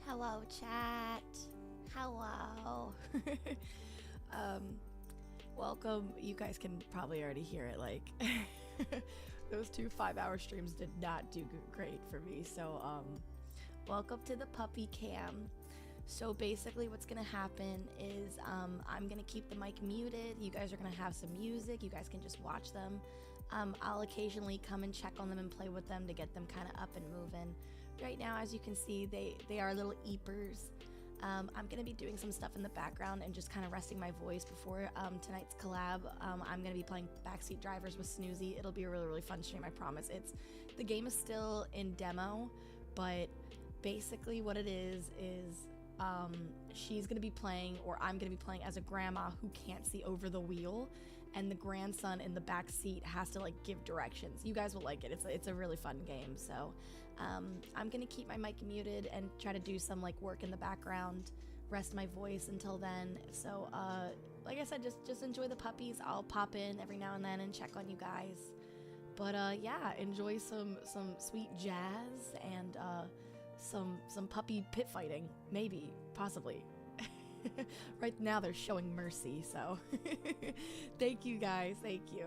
Hello, chat. Hello. Welcome. You guys can probably already hear it. Like, those 2 5-hour streams did not do great for me. So, welcome to the puppy cam. So basically what's gonna happen is I'm gonna keep the mic muted. You guys are gonna have some music. You guys can just watch them. I'll occasionally come and check on them and play with them to get them kind of up and moving. Right now, as you can see, they are little eepers. I'm gonna be doing some stuff in the background and just kind of resting my voice before tonight's collab. I'm gonna be playing Backseat Drivers with Snoozy. It'll be a really fun stream, I promise. The game is still in demo, but basically what it is she's gonna be playing, or I'm gonna be playing as a grandma who can't see over the wheel, and the grandson in the back seat has to like give directions. You guys will like it. It's a really fun game. So I'm gonna keep my mic muted and try to do some like work in the background, rest my voice until then. So like I said, just enjoy the puppies. I'll pop in every now and then and check on you guys. But yeah, enjoy some sweet jazz and some puppy pit fighting, maybe, possibly. Right now they're showing mercy, so thank you guys, thank you.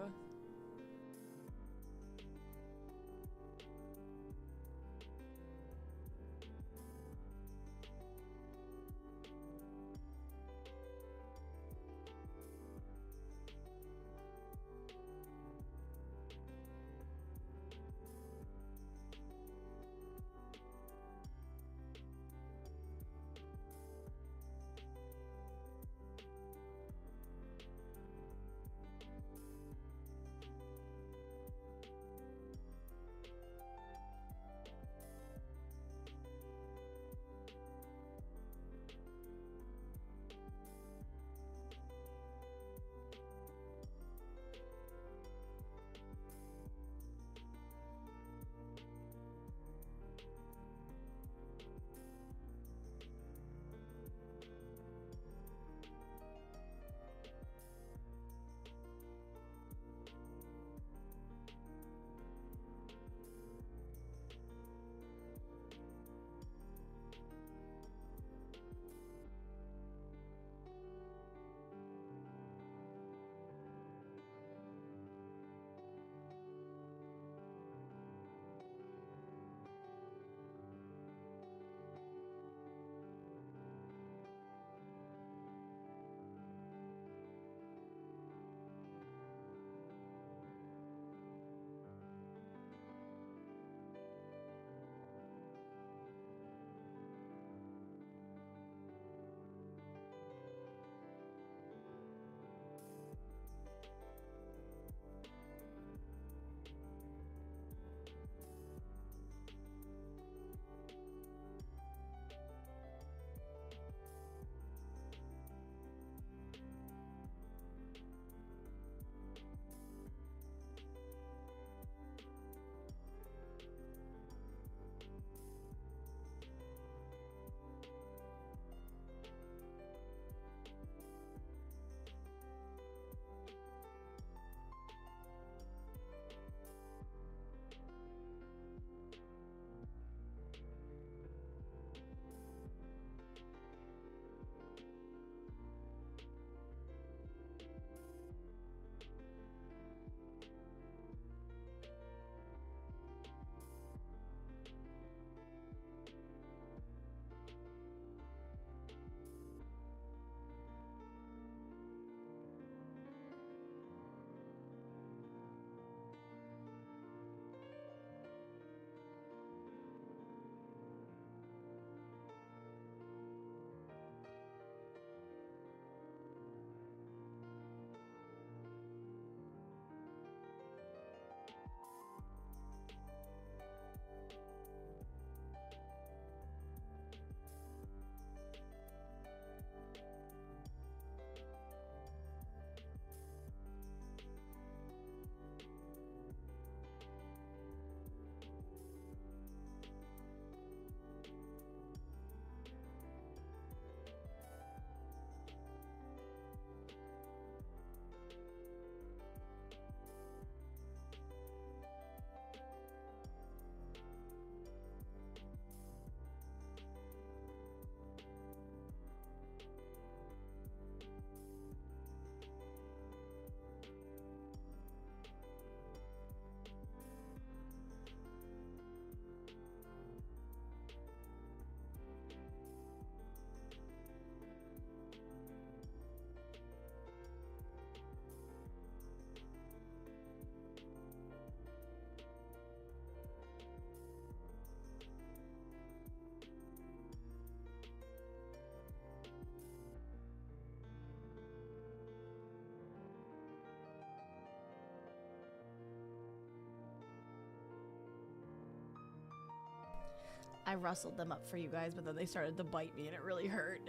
I rustled them up for you guys, but then they started to bite me and it really hurt.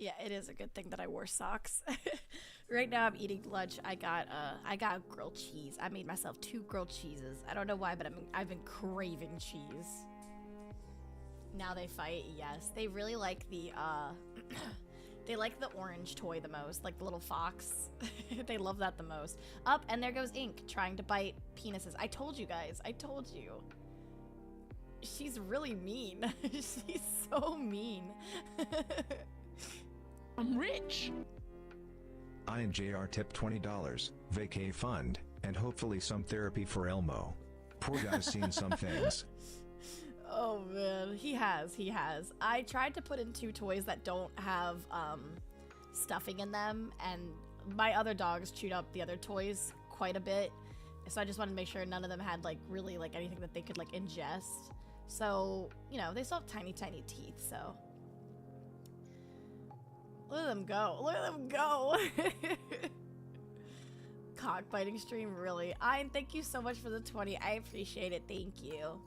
Yeah, it is a good thing that I wore socks. Right now I'm eating lunch. I got grilled cheese. I made myself 2 grilled cheeses. I don't know why, but I've been craving cheese. Now they fight. Yes, they really like the they like the orange toy the most, like the little fox. They love that the most. Up, and there goes Ink trying to bite penises. I told you guys. I told you. She's really mean. She's so mean. I'm rich. I and JR tipped $20, vacay fund, and hopefully some therapy for Elmo. Poor guy's seen some things. Oh man, he has. I tried to put in 2 toys that don't have stuffing in them, and my other dogs chewed up the other toys quite a bit. So I just wanted to make sure none of them had like really like anything that they could like ingest. So, you know, they still have tiny teeth, so. Look at them go. Look at them go. Cockbiting stream, really. Thank you so much for the 20. I appreciate it. Thank you.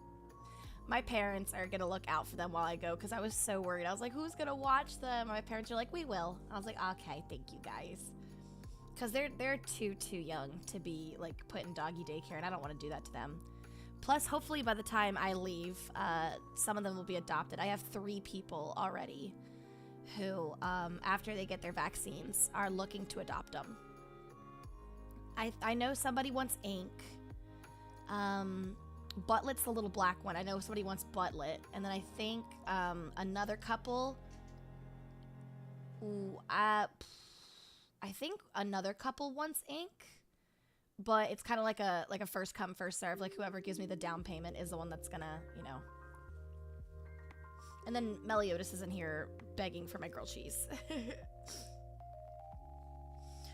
My parents are gonna look out for them while I go because I was so worried. I was like, who's gonna watch them? My parents are like, we will. I was like, okay, thank you guys. Because they're too young to be like put in doggy daycare, and I don't want to do that to them. Plus, hopefully by the time I leave, some of them will be adopted. I have 3 people already who, after they get their vaccines, are looking to adopt them. I know somebody wants Ink. Buttlet's the little black one. I know somebody wants Buttlet. And then I think another couple... Ooh, I think another couple wants Ink. But it's kind of like a first come, first serve. Like, whoever gives me the down payment is the one that's gonna, you know. And then Meliodas is in here begging for my grilled cheese.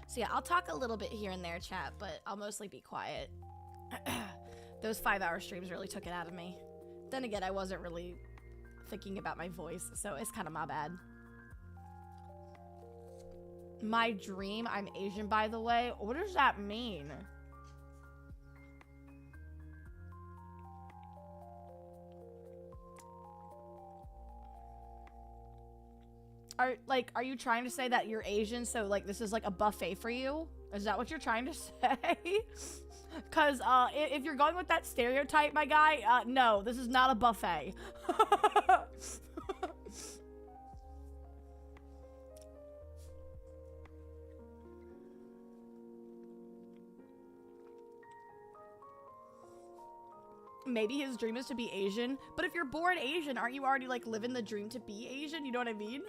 So yeah, I'll talk a little bit here and there, chat, but I'll mostly be quiet. Those 5-hour streams really took it out of me. Then again, I wasn't really thinking about my voice, so it's kind of my bad. My dream, I'm Asian, by the way. What does that mean? Are you trying to say that you're Asian, so like this is like a buffet for you? Is that what you're trying to say? Because if you're going with that stereotype, my guy, no, this is not a buffet. Maybe his dream is to be Asian, but if you're born Asian, aren't you already like living the dream to be Asian? You know what I mean?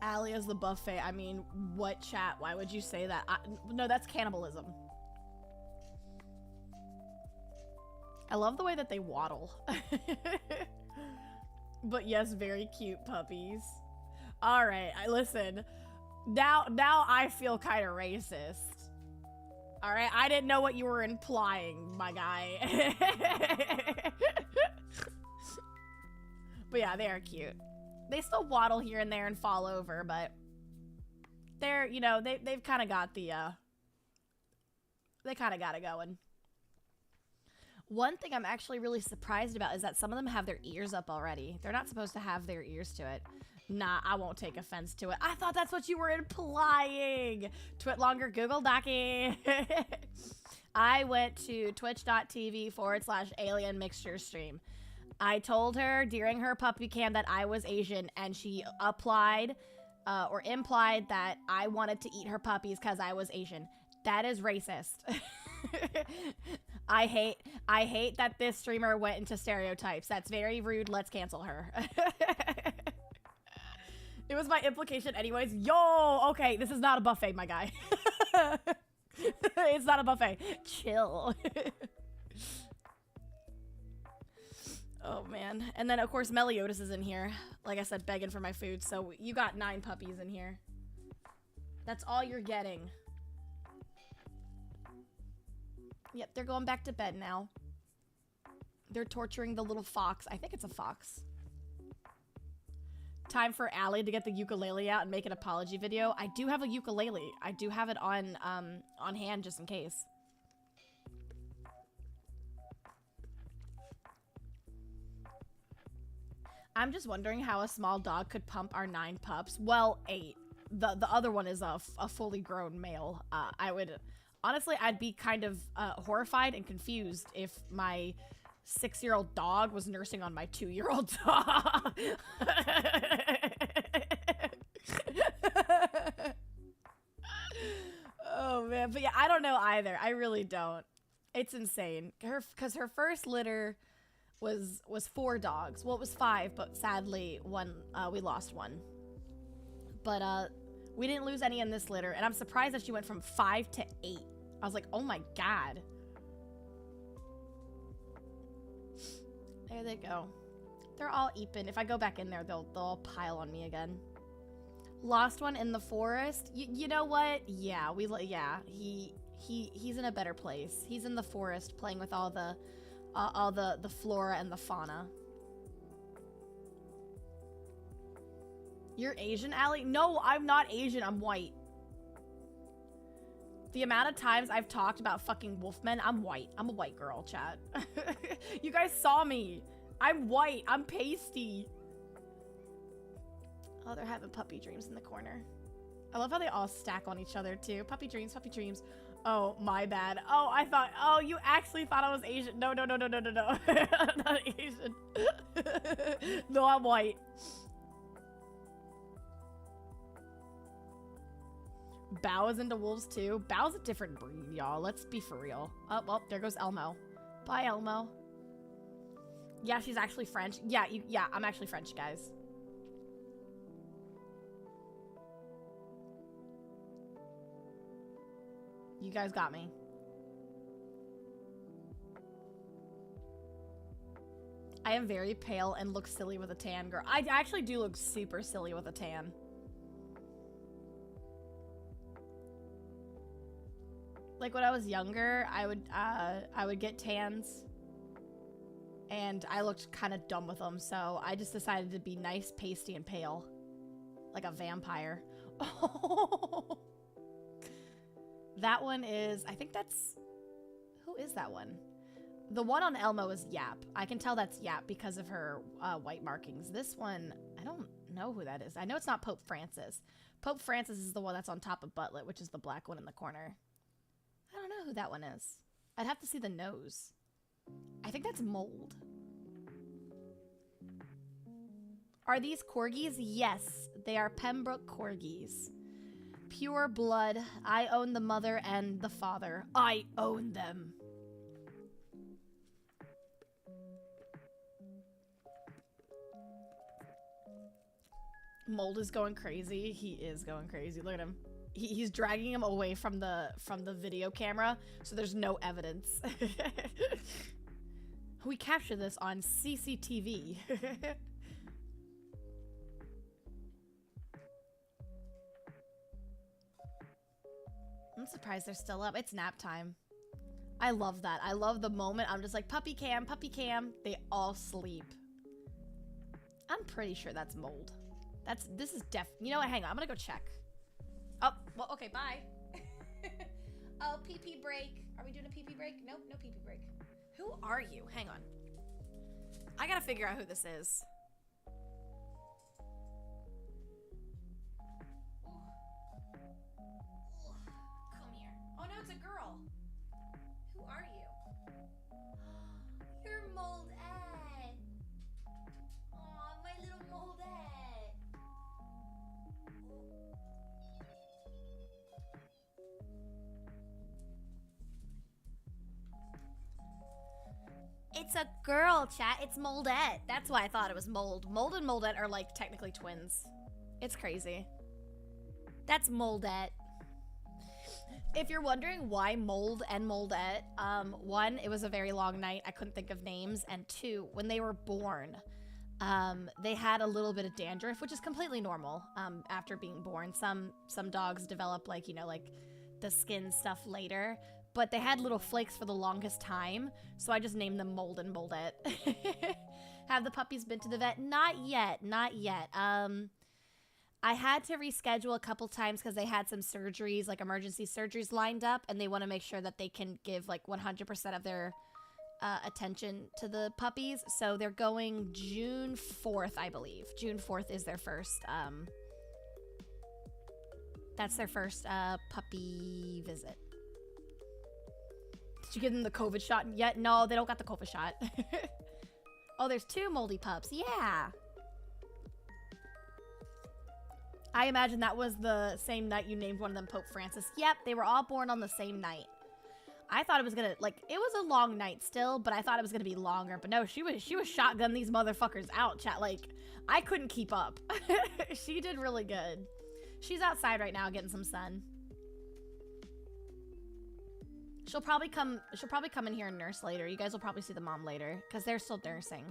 Ali as the buffet. I mean, what, chat? Why would you say that? No, that's cannibalism. I love the way that they waddle. But yes, very cute puppies. All right, listen. Now I feel kind of racist. All right, I didn't know what you were implying, my guy. But yeah, they are cute. They still waddle here and there and fall over, but they're, you know, they've kind of got the, they kind of got it going. One thing I'm actually really surprised about is that some of them have their ears up already. They're not supposed to have their ears to it. Nah, I won't take offense to it. I thought that's what you were implying. Twit longer Google Docky. I went to twitch.tv/AlienMixture stream. I told her during her puppy cam that I was Asian, and she applied or implied that I wanted to eat her puppies because I was Asian. That is racist. I hate that this streamer went into stereotypes. That's very rude. Let's cancel her. It was my implication anyways. Yo, okay, this is not a buffet, my guy. It's not a buffet. Chill. Oh, man. And then, of course, Meliodas is in here. Like I said, begging for my food. So you got 9 puppies in here. That's all you're getting. Yep, they're going back to bed now. They're torturing the little fox. I think it's a fox. Time for Ali to get the ukulele out and make an apology video. I do have a ukulele. I do have it on hand just in case. I'm just wondering how a small dog could pump our 9 pups. Well, 8. The other one is a fully grown male. I would, honestly, I'd be kind of horrified and confused if my 6-year-old dog was nursing on my 2-year-old dog. Oh man, but yeah, I don't know either. I really don't. It's insane. Because her first litter was 4 dogs. Well, it was 5, but sadly, we lost one. But we didn't lose any in this litter, and I'm surprised that she went from 5 to 8. I was like, oh my god. There they go. They're all eeping. If I go back in there, they'll all pile on me again. Lost one in the forest. You know what? Yeah, he's in a better place. He's in the forest playing with all the flora and the fauna. You're Asian, Allie? No, I'm not Asian. I'm white. The amount of times I've talked about fucking wolfmen, I'm white. I'm a white girl, chat. You guys saw me. I'm white. I'm pasty. Oh, they're having puppy dreams in the corner. I love how they all stack on each other, too. Puppy dreams, puppy dreams. Oh, my bad. Oh, I thought... Oh, you actually thought I was Asian. No. I'm not Asian. No, I'm white. Bao is into wolves, too. Bao's a different breed, y'all. Let's be for real. Oh, well, there goes Elmo. Bye, Elmo. Yeah, she's actually French. Yeah, I'm actually French, guys. You guys got me. I am very pale and look silly with a tan, girl. I actually do look super silly with a tan. Like when I was younger, I would get tans, and I looked kind of dumb with them. So I just decided to be nice, pasty, and pale, like a vampire. Oh. That one is, I think that's, who is that one? The one on Elmo is Yap. I can tell that's Yap because of her white markings. This one, I don't know who that is. I know it's not Pope Francis. Pope Francis is the one that's on top of Butlet, which is the black one in the corner. I don't know who that one is. I'd have to see the nose. I think that's Mold. Are these corgis? Yes, they are Pembroke corgis. Pure blood. I own the mother and the father. I own them. Mold is going crazy. He is going crazy. Look at him. He's dragging him away from the video camera, so there's no evidence. We captured this on CCTV. I'm surprised they're still up. It's nap time. I love that. I love the moment. I'm just like, puppy cam, puppy cam. They all sleep. I'm pretty sure that's Mold. This is you know what? Hang on. I'm gonna go check. Oh, well, okay, bye. Oh, pee-pee break. Are we doing a pee-pee break? Nope, no pee-pee break. Who are you? Hang on. I gotta figure out who this is. Come here. Oh no, it's a girl. Who are you? You're Mold-Ed. Aw, my little Mold-Ed. It's a girl, chat. It's Mold-Ed. That's why I thought it was Mold. Mold and Mold-Ed are like technically twins. It's crazy. That's Mold-Ed. If you're wondering why Mold and Mold-Ed, 1, it was a very long night. I couldn't think of names. And 2, when they were born, they had a little bit of dandruff, which is completely normal after being born. Some dogs develop like, you know, like the skin stuff later. But they had little flakes for the longest time, so I just named them Mold and Mold-Ed. Have the puppies been to the vet? Not yet, not yet. I had to reschedule a couple times because they had some surgeries, like emergency surgeries lined up, and they want to make sure that they can give like 100% of their attention to the puppies. So they're going June 4th, I believe. June 4th is their first, that's their first puppy visit. Did you give them the COVID shot yet? No, they don't got the COVID shot. Oh, there's 2 moldy pups. Yeah. I imagine that was the same night you named one of them Pope Francis. Yep, they were all born on the same night. I thought it was gonna, like, it was a long night still, but I thought it was gonna be longer. But no, she was shotgunning these motherfuckers out, chat. Like, I couldn't keep up. She did really good. She's outside right now getting some sun. She'll probably come in here and nurse later. You guys will probably see the mom later, because they're still nursing.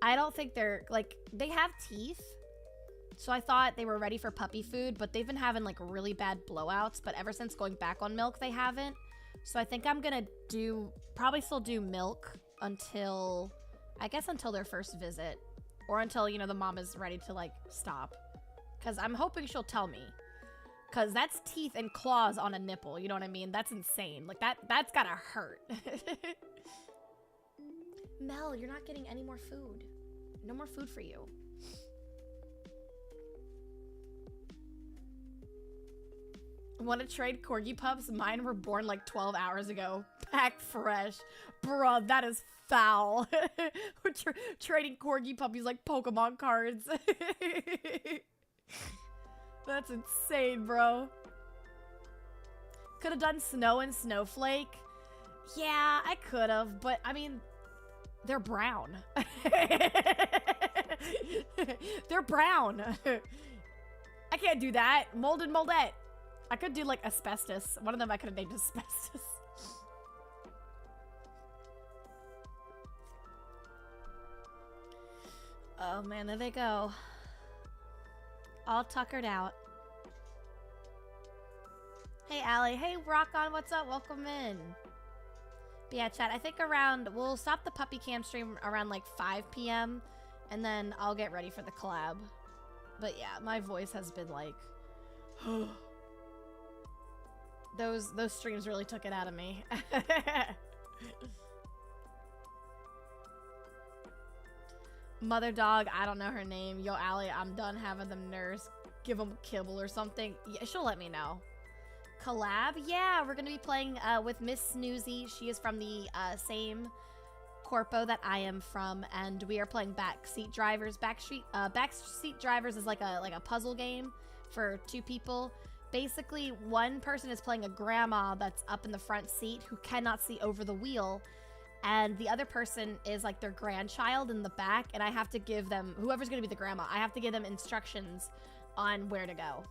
I don't think they're, like, they have teeth. So I thought they were ready for puppy food, but they've been having like really bad blowouts, but ever since going back on milk, they haven't. So I think I'm gonna probably still do milk until, I guess until their first visit, or until, you know, the mom is ready to like stop. Cause I'm hoping she'll tell me, cause that's teeth and claws on a nipple. You know what I mean? That's insane. Like that's gotta hurt. Mel, you're not getting any more food. No more food for you. Want to trade corgi pups? Mine were born like 12 hours ago. Packed fresh. Bruh, that is foul. We're trading corgi puppies like Pokemon cards. That's insane, bro. Could have done Snow and Snowflake. Yeah, I could have, but I mean, they're brown. They're brown. I can't do that. Mold and Moldette. I could do like Asbestos. One of them I could have named Asbestos. Oh man, there they go. All tuckered out. Hey Allie. Hey Rock On, what's up? Welcome in. But yeah, chat, I think we'll stop the puppy cam stream around like 5 p.m. and then I'll get ready for the collab. But yeah, my voice has been like... Those streams really took it out of me. Mother dog, I don't know her name. Yo, Allie, I'm done having them nurse. Give them kibble or something. Yeah, she'll let me know. Collab? Yeah, we're gonna be playing with Miss Snoozy. She is from the same corpo that I am from, and we are playing Backseat Drivers. Backseat Drivers is like a puzzle game for 2 people. Basically, one person is playing a grandma that's up in the front seat who cannot see over the wheel, and the other person is like their grandchild in the back, and I have to give them, whoever's gonna be the grandma, I have to give them instructions on where to go.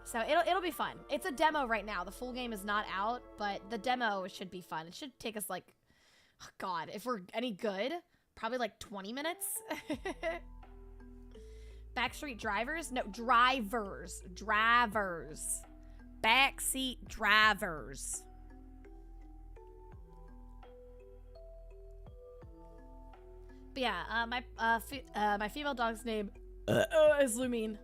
So it'll be fun. It's a demo right now. The full game is not out, but the demo should be fun. It should take us like, oh God, if we're any good, probably like 20 minutes. Backstreet Drivers? No, drivers. Drivers. Backseat drivers. But yeah, my female dog's name is Lumine.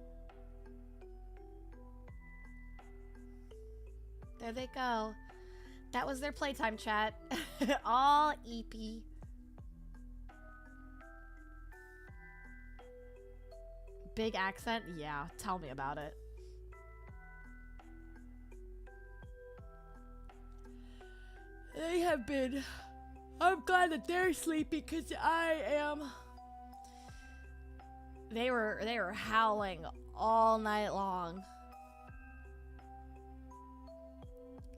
There they go. That was their playtime chat. All EP. Big accent? Yeah, tell me about it. They have been... I'm glad that they're sleepy because I am... They were howling all night long.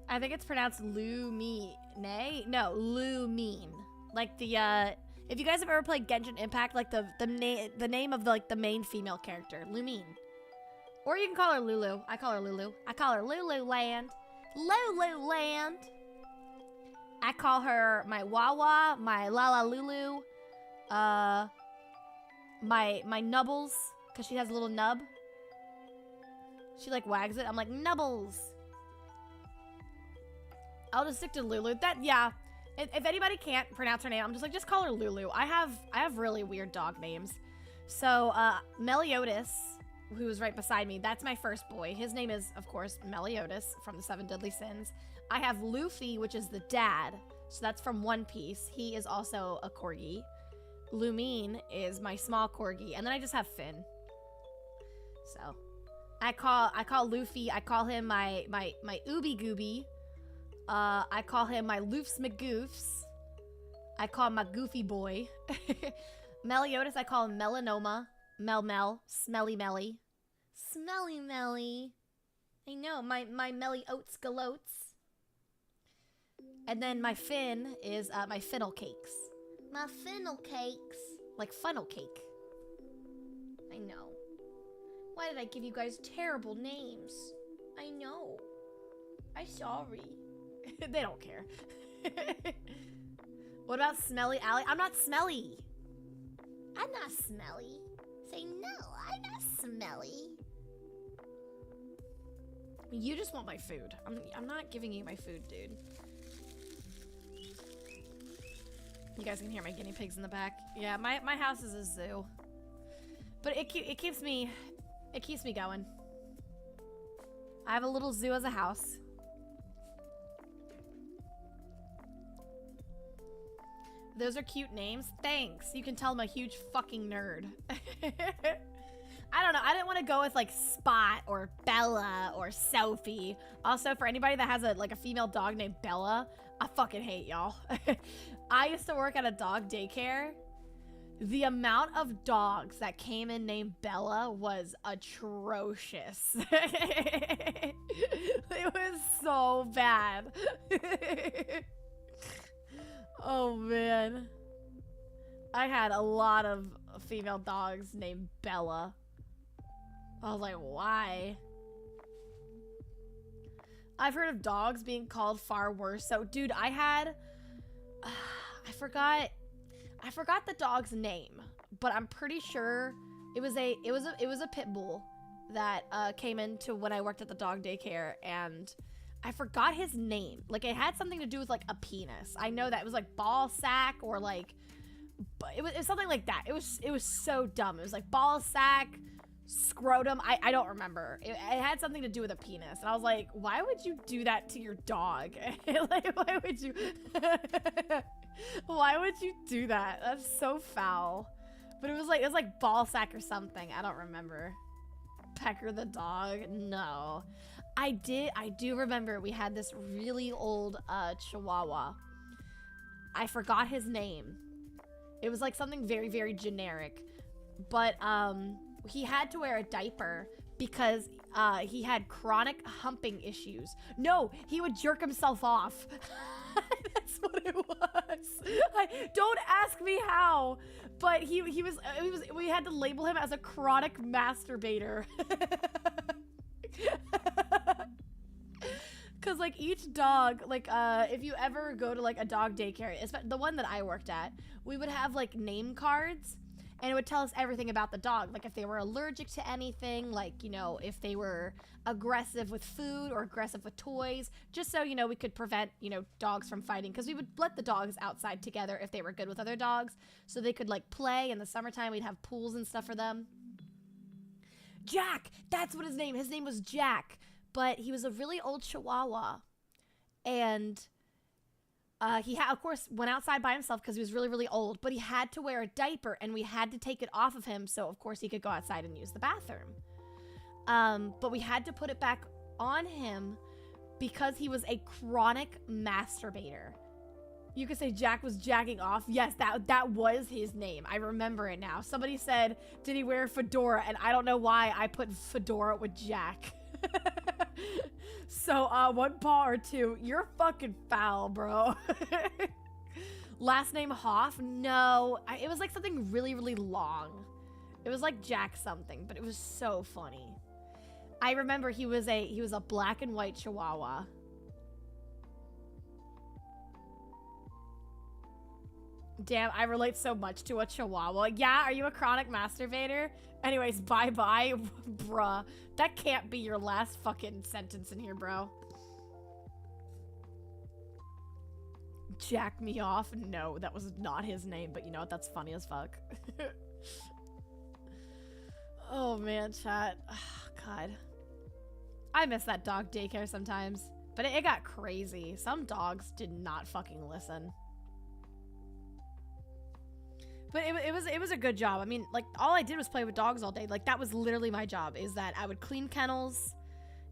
I think it's pronounced Lumine. No, Lumine. Like the if you guys have ever played Genshin Impact, like the name of the main female character, Lumine. Or you can call her Lulu. I call her Lulu. I call her Lulu Land. Lulu Land. I call her my Wawa, my Lala Lulu, my Nubbles, because she has a little nub. She like wags it. I'm like, Nubbles. I'll just stick to Lulu. Yeah. If anybody can't pronounce her name, I'm just like, just call her Lulu. I have really weird dog names. So, Meliodas, who is right beside me, that's my first boy. His name is, of course, Meliodas from the 7 Deadly Sins. I have Luffy, which is the dad. So that's from One Piece. He is also a corgi. Lumine is my small corgi, and then I just have Finn. So I call Luffy, I call him my Ooby Gooby. I call him my Loofs McGoofs. I call him my Goofy Boy. Meliodas, I call him Melanoma. Mel, Smelly Melly. Smelly Melly. I know, my Melly Oats Galotes. And then my Finn is my Finnel Cakes. My Finnel Cakes. Like funnel cake. I know. Why did I give you guys terrible names? I know. I'm sorry. They don't care. What about Smelly Allie? I'm not smelly. I'm not smelly. Say no, I'm not smelly. You just want my food. I'm not giving you my food, dude. You guys can hear my guinea pigs in the back. Yeah, my house is a zoo. But it keeps me going. I have a little zoo as a house. Those are cute names. Thanks. You can tell I'm a huge fucking nerd. I don't know. I didn't want to go with like Spot or Bella or Sophie. Also, for anybody that has a female dog named Bella, I fucking hate y'all. I used to work at a dog daycare. The amount of dogs that came in named Bella was atrocious. It was so bad. Oh man. I had a lot of female dogs named Bella. I was like, why? I've heard of dogs being called far worse. So, dude, I had I forgot the dog's name, but I'm pretty sure it was a pit bull that came into when I worked at the dog daycare, and I forgot his name. Like, it had something to do with like a penis. I know that it was like ball sack or like it was something like that. It was so dumb. It was like ball sack, scrotum. I don't remember. It had something to do with a penis, and I was like, why would you do that to your dog? Like, why would you? Why would you do that? That's so foul. But it was like ball sack or something. I don't remember. Pecker the dog? No. I do remember we had this really old Chihuahua. I forgot his name. It was like something very, very generic. But he had to wear a diaper because he had chronic humping issues. No, he would jerk himself off. That's what it was. Don't ask me how, but we had to label him as a chronic masturbator. Cause like each dog, like if you ever go to like a dog daycare, the one that I worked at, we would have like name cards, and it would tell us everything about the dog. Like if they were allergic to anything, like, you know, if they were aggressive with food or aggressive with toys, just so, you know, we could prevent, you know, dogs from fighting. Because we would let the dogs outside together if they were good with other dogs, so they could like play. In the summertime, we'd have pools and stuff for them. Jack, that's what his name was Jack, but he was a really old Chihuahua, and he of course went outside by himself because he was really, really old, but he had to wear a diaper, and we had to take it off of him so of course he could go outside and use the bathroom. But we had to put it back on him because he was a chronic masturbator. You could say Jack was jacking off. Yes, that was his name. I remember it now. Somebody said, did he wear a fedora? And I don't know why I put fedora with Jack. So, one paw or two. You're fucking foul, bro. Last name Hoff? No. It was like something really, really long. It was like Jack something, but it was so funny. I remember he was a black and white Chihuahua. Damn, I relate so much to a Chihuahua. Yeah, are you a chronic masturbator? Anyways, bye-bye, bruh. That can't be your last fucking sentence in here, bro. Jack me off? No, that was not his name, but you know what? That's funny as fuck. Oh, man, chat. Oh, God. I miss that dog daycare sometimes. But it got crazy. Some dogs did not fucking listen. But it was a good job. I mean, like, all I did was play with dogs all day. Like, that was literally my job, is that I would clean kennels,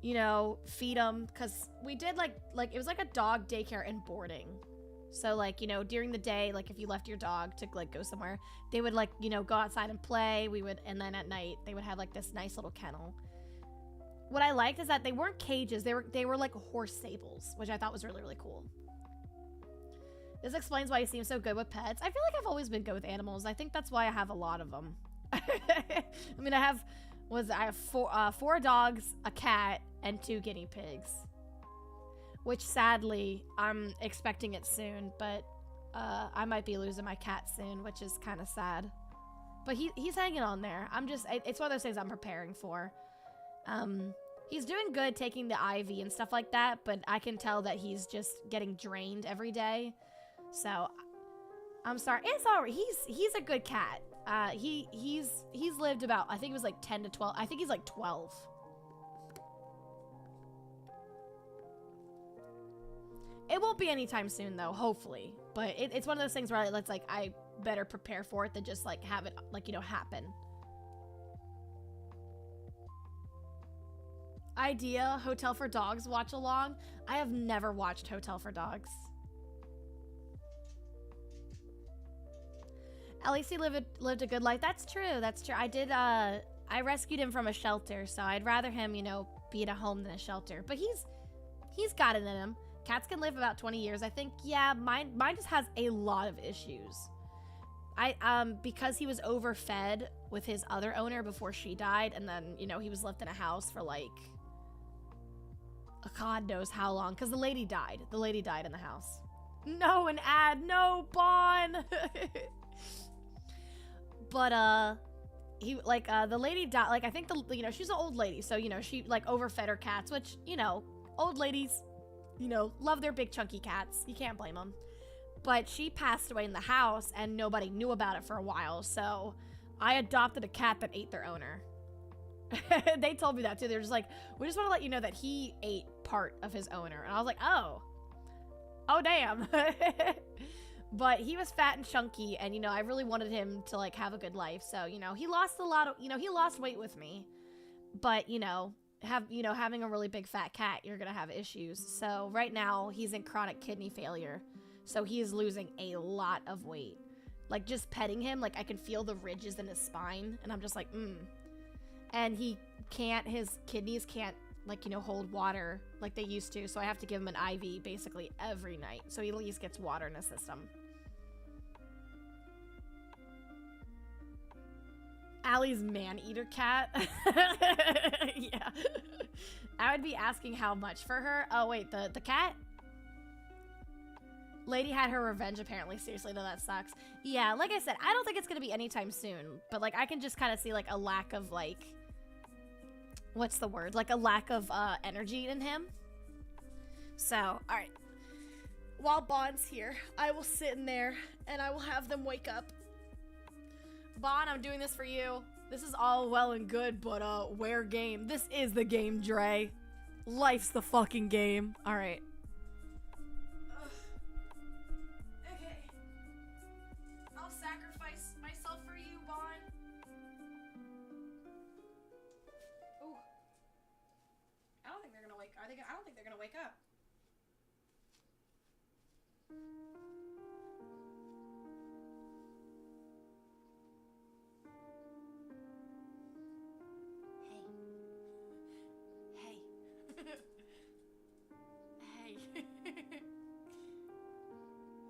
you know, feed them. Because we did, like, it was like a dog daycare and boarding. So, like, you know, during the day, like, if you left your dog to, like, go somewhere, they would, like, you know, go outside and play. And then at night, they would have, like, this nice little kennel. What I liked is that they weren't cages. They were like horse stables, which I thought was really, really cool. This explains why you seem so good with pets. I feel like I've always been good with animals. I think that's why I have a lot of them. I mean, I have four dogs, a cat, and 2 guinea pigs. Which, sadly, I'm expecting it soon, but I might be losing my cat soon, which is kind of sad. But he's hanging on there. It's one of those things I'm preparing for. He's doing good taking the IV and stuff like that, but I can tell that he's just getting drained every day. So, I'm sorry. It's alright. He's a good cat. He's lived about, I think it was like 10 to 12. I think he's like 12. It won't be anytime soon though, hopefully. But it's one of those things where it's like I better prepare for it than just like have it, like, you know, happen. Idea, Hotel for Dogs watch along. I have never watched Hotel for Dogs. At least he lived a good life. That's true. That's true. I rescued him from a shelter, so I'd rather him, you know, be at a home than a shelter. But he's got it in him. Cats can live about 20 years. I think, yeah, mine just has a lot of issues. Because he was overfed with his other owner before she died, and then, you know, he was left in a house for like God knows how long, because the lady died. The lady died in the house. No, an ad. No, Bon. But, he, like, the lady died, like, I think you know, she's an old lady, so, you know, she, like, overfed her cats, which, you know, old ladies, you know, love their big chunky cats. You can't blame them. But she passed away in the house, and nobody knew about it for a while, so I adopted a cat that ate their owner. They told me that, too. They're just like, we just want to let you know that he ate part of his owner. And I was like, oh, damn. But he was fat and chunky, and, you know, I really wanted him to, like, have a good life. So, you know, he lost a lot of, you know, he lost weight with me. But, you know, having a really big fat cat, you're going to have issues. So right now, he's in chronic kidney failure. So he is losing a lot of weight. Like, just petting him, like, I can feel the ridges in his spine, and I'm just like, And his kidneys can't, like, you know, hold water like they used to, so I have to give him an IV basically every night, so he at least gets water in his system. Allie's man-eater cat. Yeah. I would be asking how much for her. Oh, wait, the cat? Lady had her revenge, apparently. Seriously, though, that sucks. Yeah, like I said, I don't think it's gonna be anytime soon, but, like, I can just kind of see, like, a lack of, like, what's the word? Like, a lack of, energy in him. So, alright. While Bond's here, I will sit in there, and I will have them wake up. Bond, I'm doing this for you. This is all well and good, but, where game? This is the game, Dre. Life's the fucking game. Alright. Okay. I'll sacrifice myself for you, Bond. Ooh. I don't think they're gonna wake. I don't think they're gonna wake up. Hey.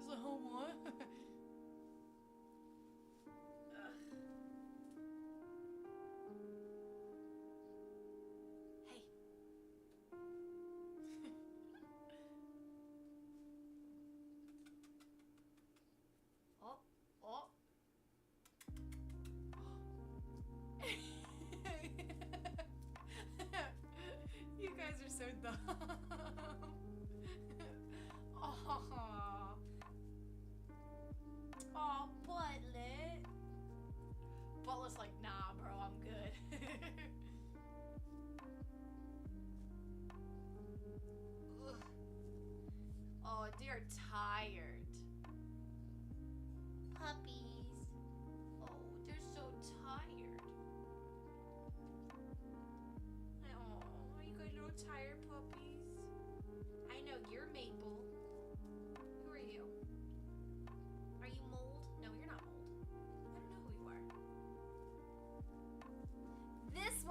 So what? Hey.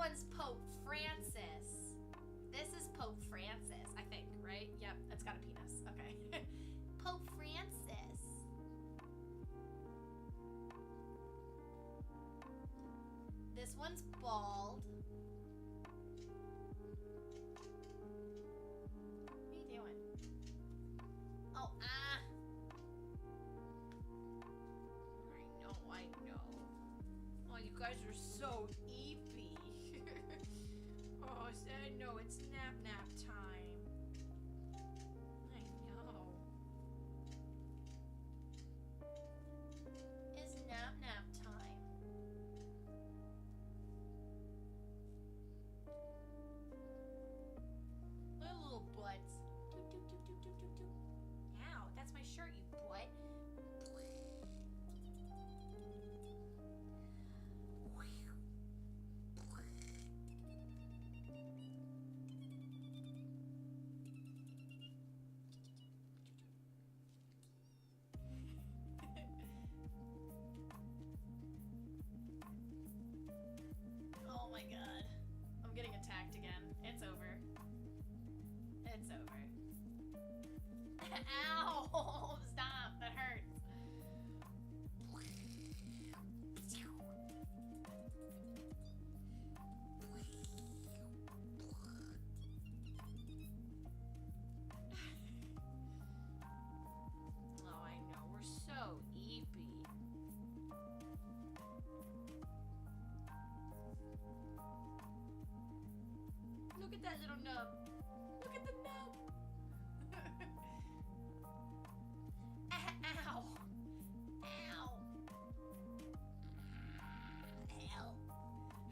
one's Pope Francis. This is Pope Francis, I think, right? Yep, it's got a penis. Okay. Pope Francis. This one's bald. What are you doing? Oh, I know. Oh, you guys are so eepy. Oh, I know, it's nap time. I know. It's nap time. Little butts. Toot, toot, toot, toot, toot, toot, toot. Ow, that's my shirt, you butt. Oh my god. I'm getting attacked again. It's over. It's over. Ow! Stop! That hurts. Oh, I know. We're so eepy. Look at that little nub. Look at the nub. Ow. Ow. Help.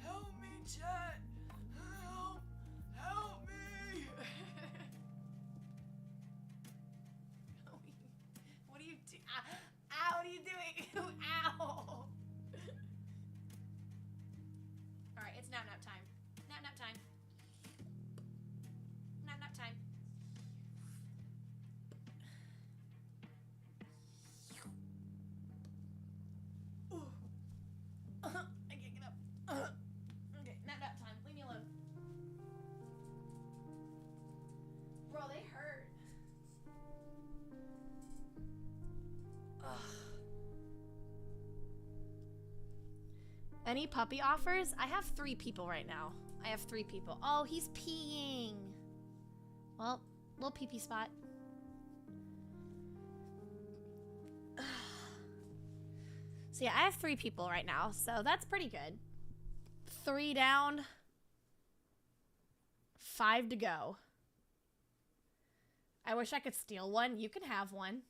Help me, chat. Help. Help me. What are you doing? Ow, what are you doing? Ow. Alright, it's nap time. Nap time. Nap time. I can't get up. Okay, nap time. Leave me alone. Bro, they hurt. Any puppy offers? I have 3 people right now. I have 3 people. Oh, he's peeing. Well, little pee-pee spot. So yeah, I have 3 people right now, so that's pretty good. 3 down, 5 to go. I wish I could steal one. You can have one.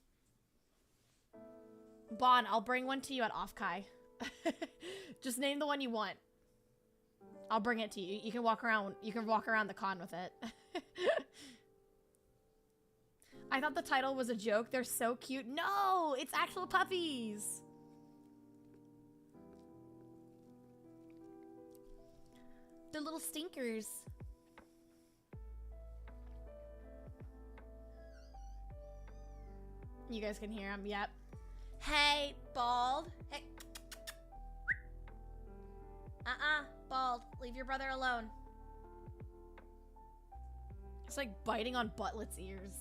Bon, I'll bring one to you at Off-Kai. Just name the one you want. I'll bring it to you. You can walk around the con with it. I thought the title was a joke. They're so cute. No, it's actual puppies. They're little stinkers. You guys can hear them. Yep. Hey, bald. Hey. Bald. Leave your brother alone. It's like biting on Butlet's ears.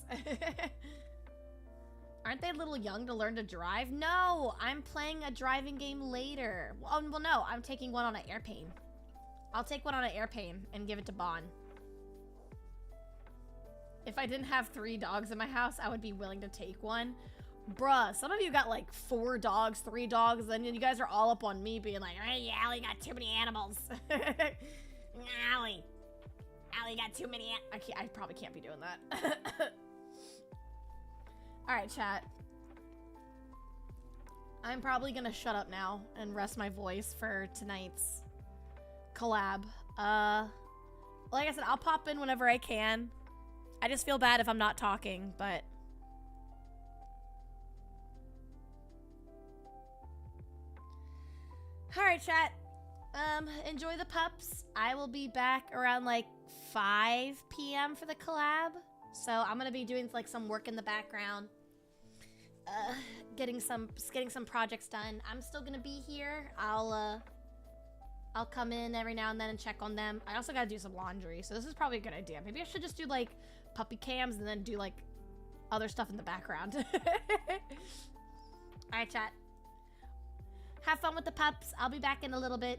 Aren't they a little young to learn to drive? No, I'm playing a driving game later. Well, no, I'm taking one on an airplane. I'll take one on an airplane and give it to Bon. If I didn't have 3 dogs in my house, I would be willing to take one. Bruh, some of you got like 4 dogs, 3 dogs, and you guys are all up on me being like, hey, Allie got too many animals. Allie got too many I probably can't be doing that. Alright, chat. I'm probably gonna shut up now and rest my voice for tonight's collab. Like I said, I'll pop in whenever I can. I just feel bad if I'm not talking, but... Alright, chat. Enjoy the pups. I will be back around like 5 p.m. for the collab. So I'm gonna be doing like some work in the background. Getting some projects done. I'm still gonna be here. I'll I'll come in every now and then and check on them. I also gotta do some laundry, so this is probably a good idea. Maybe I should just do like puppy cams and then do like other stuff in the background. Alright, chat. Have fun with the pups. I'll be back in a little bit.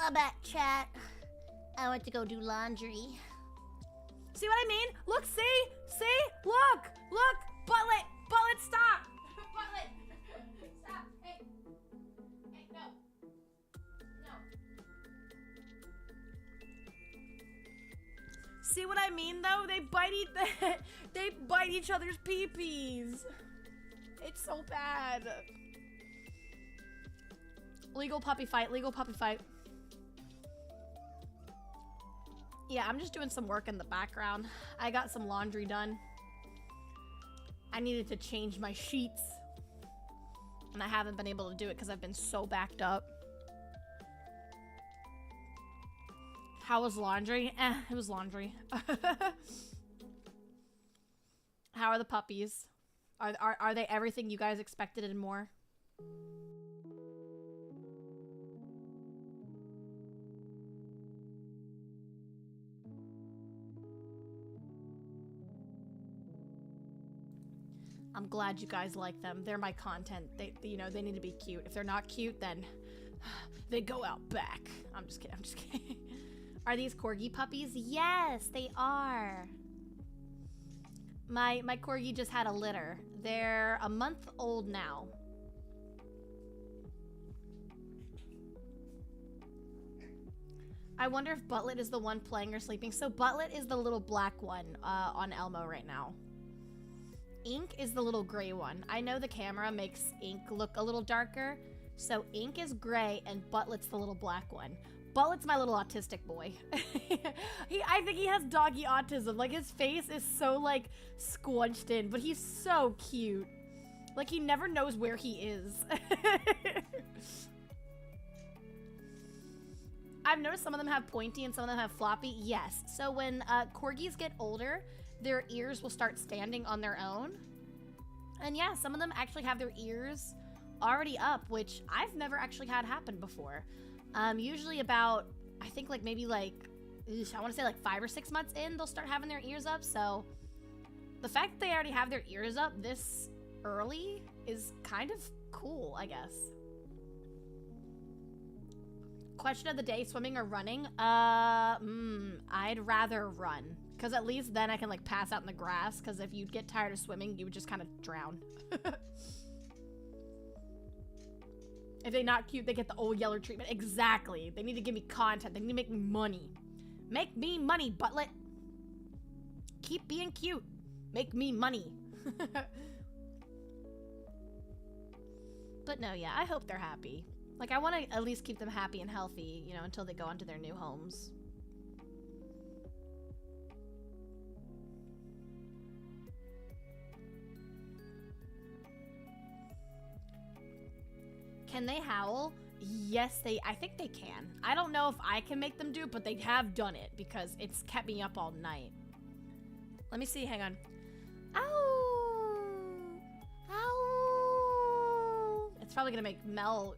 I'm back, chat. I went to go do laundry. See what I mean? Look, see? See? Look! Look! Butlet! Butlet, stop! Butlet! Stop! Hey! Hey, no! No. See what I mean, though? They bite each other's pee-pees. It's so bad. Legal puppy fight, legal puppy fight. Yeah, I'm just doing some work in the background. I got some laundry done. I needed to change my sheets. And I haven't been able to do it because I've been so backed up. How was laundry? It was laundry. How are the puppies? Are they everything you guys expected and more? I'm glad you guys like them. They're my content. They, you know, they need to be cute. If they're not cute, then they go out back. I'm just kidding. I'm just kidding. Are these corgi puppies? Yes, they are. My corgi just had a litter. They're a month old now. I wonder if Butlet is the one playing or sleeping. So Butlet is the little black one on Elmo right now. Ink is the little gray one. I know the camera makes Ink look a little darker, so Ink is gray and Butlet's the little black one. Butlet's my little autistic boy. I think he has doggy autism. Like, his face is so, like, squunched in, but he's so cute. Like, he never knows where he is. I've noticed some of them have pointy and some of them have floppy. Yes. So when corgis get older, their ears will start standing on their own. And yeah, some of them actually have their ears already up, which I've never actually had happen before. Usually about, I think like maybe like, I want to say like 5 or 6 months in, they'll start having their ears up. So the fact that they already have their ears up this early is kind of cool, I guess. Question of the day, swimming or running? I'd rather run. Because at least then I can like pass out in the grass. Because if you get tired of swimming, you would just kind of drown. If they're not cute, they get the old yeller treatment. Exactly. They need to give me content. They need to make me money. Make me money, Butlet. Keep being cute. Make me money. But no, yeah, I hope they're happy. Like, I want to at least keep them happy and healthy, you know, until they go onto their new homes. Can they howl? Yes, I think they can. I don't know if I can make them do, but they have done it because it's kept me up all night. Let me see, hang on. Ow! Ow! It's probably gonna make Mel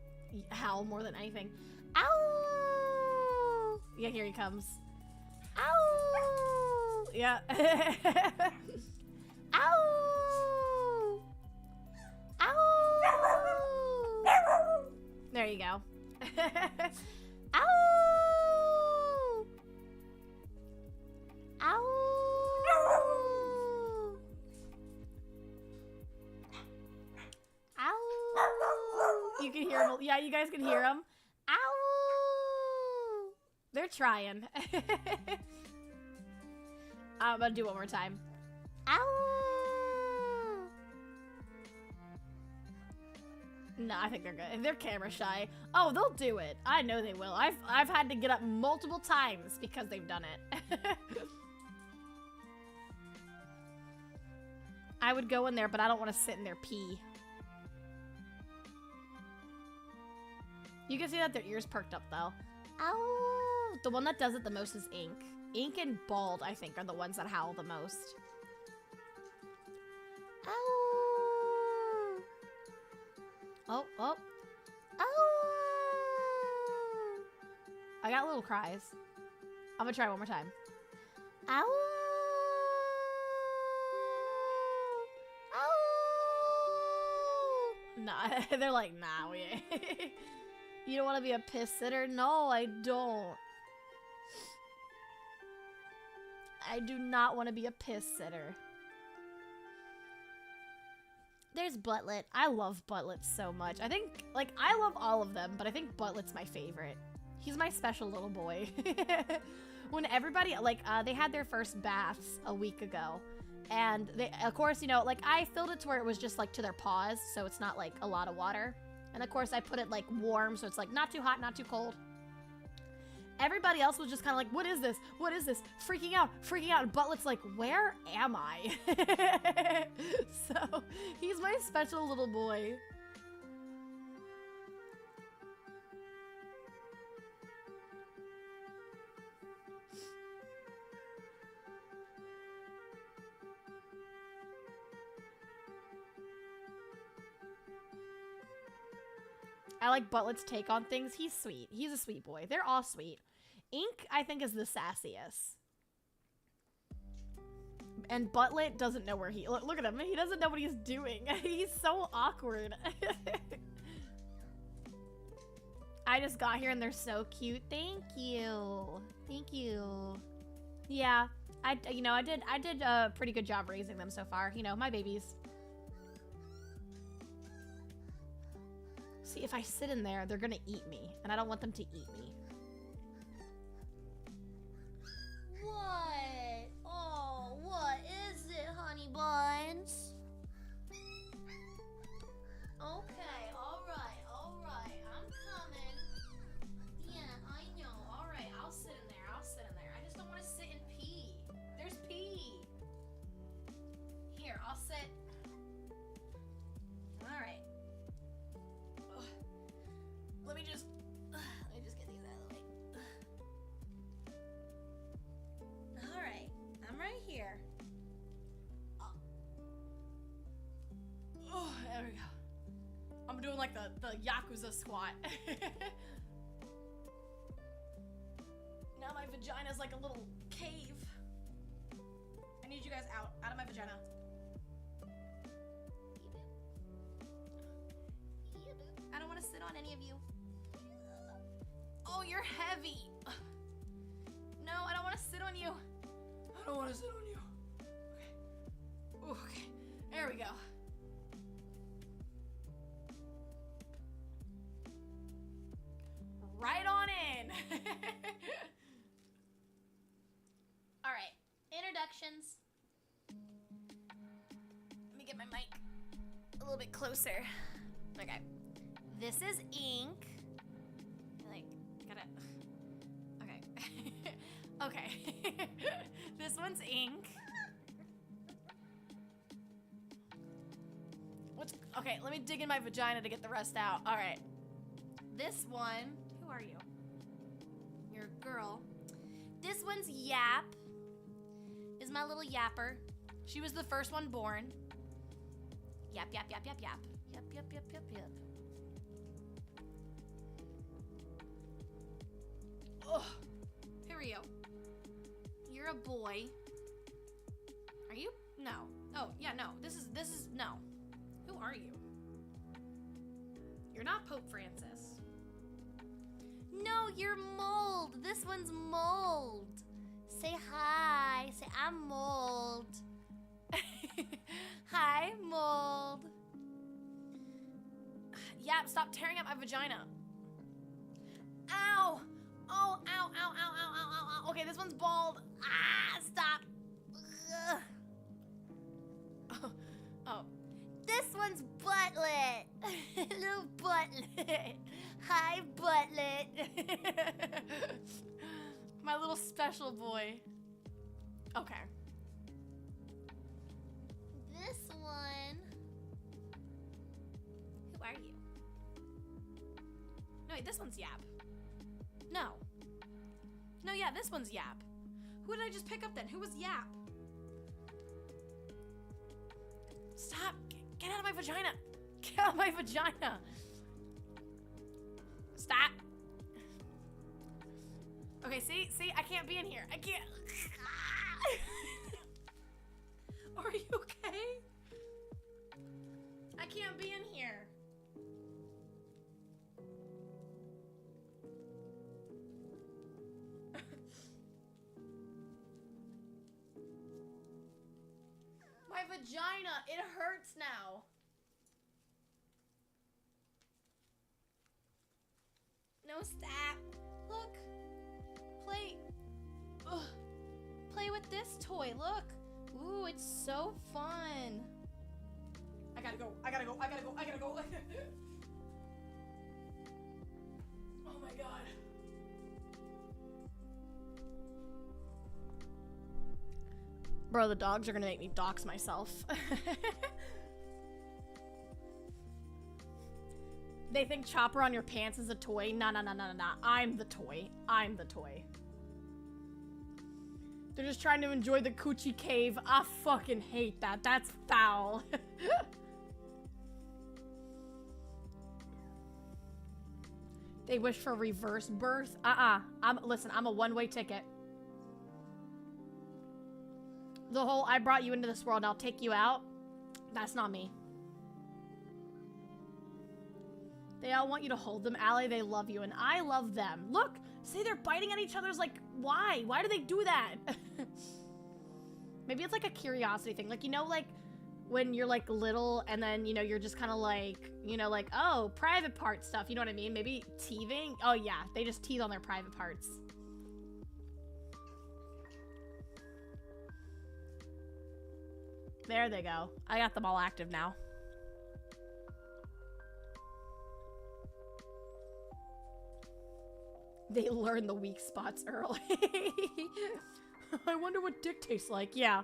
howl more than anything. Ow! Yeah, here he comes. Ow! Yeah. Ow! Ow! There you go. Ow! Ow! Ow! You can hear them. Yeah, you guys can hear them. Ow! They're trying. I'm gonna do it one more time. Ow! No, I think they're good. They're camera shy. Oh, they'll do it. I know they will. I've had to get up multiple times because they've done it. I would go in there, but I don't want to sit in there pee. You can see that their ears perked up though. Ow! The one that does it the most is Ink. Ink and Bald, I think, are the ones that howl the most. Ow! Oh, oh. Ow! I got little cries. I'm gonna try one more time. Ow! Ow! Nah, they're like, nah, we ain't. You don't want to be a piss sitter? No, I don't. I do not want to be a piss sitter. There's Butlet. I love Butlet so much. I think, like, I love all of them, but I think Butlet's my favorite. He's my special little boy. When everybody, like, they had their first baths a week ago. And they, of course, you know, like, I filled it to where it was just, like, to their paws, so it's not, like, a lot of water. And, of course, I put it, like, warm, so it's, like, not too hot, not too cold. Everybody else was just kind of like, what is this? What is this? Freaking out, freaking out. And Butlet's like, where am I? So, he's my special little boy. I like Butlet's take on things. He's sweet. He's a sweet boy. They're all sweet. Ink, I think, is the sassiest. And Butlet doesn't know where he... Look at him. He doesn't know what he's doing. He's so awkward. I just got here and they're so cute. Thank you. Thank you. Yeah. I did a pretty good job raising them so far. You know, my babies. See, if I sit in there, they're gonna eat me, and I don't want them to eat me. What? Oh, what is it, honey buns? Okay, all right, I'm coming. Yeah, I know. All right, I'll sit in there. I just don't want to sit and pee. There's pee. Here, I'll sit. All right. Let me just get these out of the way. All right, I'm right here. Oh, there we go. I'm doing like the Yakuza squat. Now my vagina's like a little cave. I need you guys out of my vagina. I don't want to sit on any of you. Oh, you're heavy. No, I don't want to sit on you. I don't want to sit on you. Okay. Okay. There we go. Right on in. All right, introductions. Let me get my mic a little bit closer. Okay. This is Ink. Like, gotta. Okay. Okay. This one's Ink. Okay, let me dig in my vagina to get the rest out. All right. This one. Who are you? You're a girl. This one's Yap. Is my little yapper. She was the first one born. Yap, yap, yap, yap, yap. Yap, yap, yap, yap, yap. Ugh. Here we go. You're a boy. Are you? No. Oh, yeah, no. This is, no. Who are you? You're not Pope Francis. No, you're Mold. This one's Mold. Say hi. Say I'm Mold. Hi, Mold. Yap, stop tearing up my vagina. Ow! Oh, ow, ow, ow, ow, ow, ow, ow. Okay, this one's bald. Ah, stop. Ugh. Oh, oh. This one's buttlet. Little buttlet. Hi, buttlet. My little special boy. Okay. This one. Who are you? No, wait, this one's Yap. No. No, yeah, this one's Yap. Who did I just pick up then? Who was Yap? Stop. Get out of my vagina. Get out of my vagina. Stop. Okay, see, I can't be in here. I can't. Are you okay? I can't be in here. My vagina, it hurts now. No, stop. Look. Play. Ugh. Play with this toy, look. Ooh, it's so fun. I gotta go. Oh my god. Bro, the dogs are gonna make me dox myself. They think Chopper on your pants is a toy. Nah. I'm the toy. They're just trying to enjoy the coochie cave. I fucking hate that. That's foul. They wish for reverse birth. Listen, I'm a one-way ticket. The whole I brought you into this world and I'll take you out. That's not me. They all want you to hold them, Allie. They love you and I love them. Look, see, they're biting at each other's, like, why? Why do they do that? Maybe it's like a curiosity thing. Like, you know, like when you're like little and then, you know, you're just kind of like, you know, like, oh, private part stuff. You know what I mean? Maybe teething. Oh yeah, they just teeth on their private parts. There they go. I got them all active now. They learn the weak spots early. I wonder what dick tastes like. Yeah.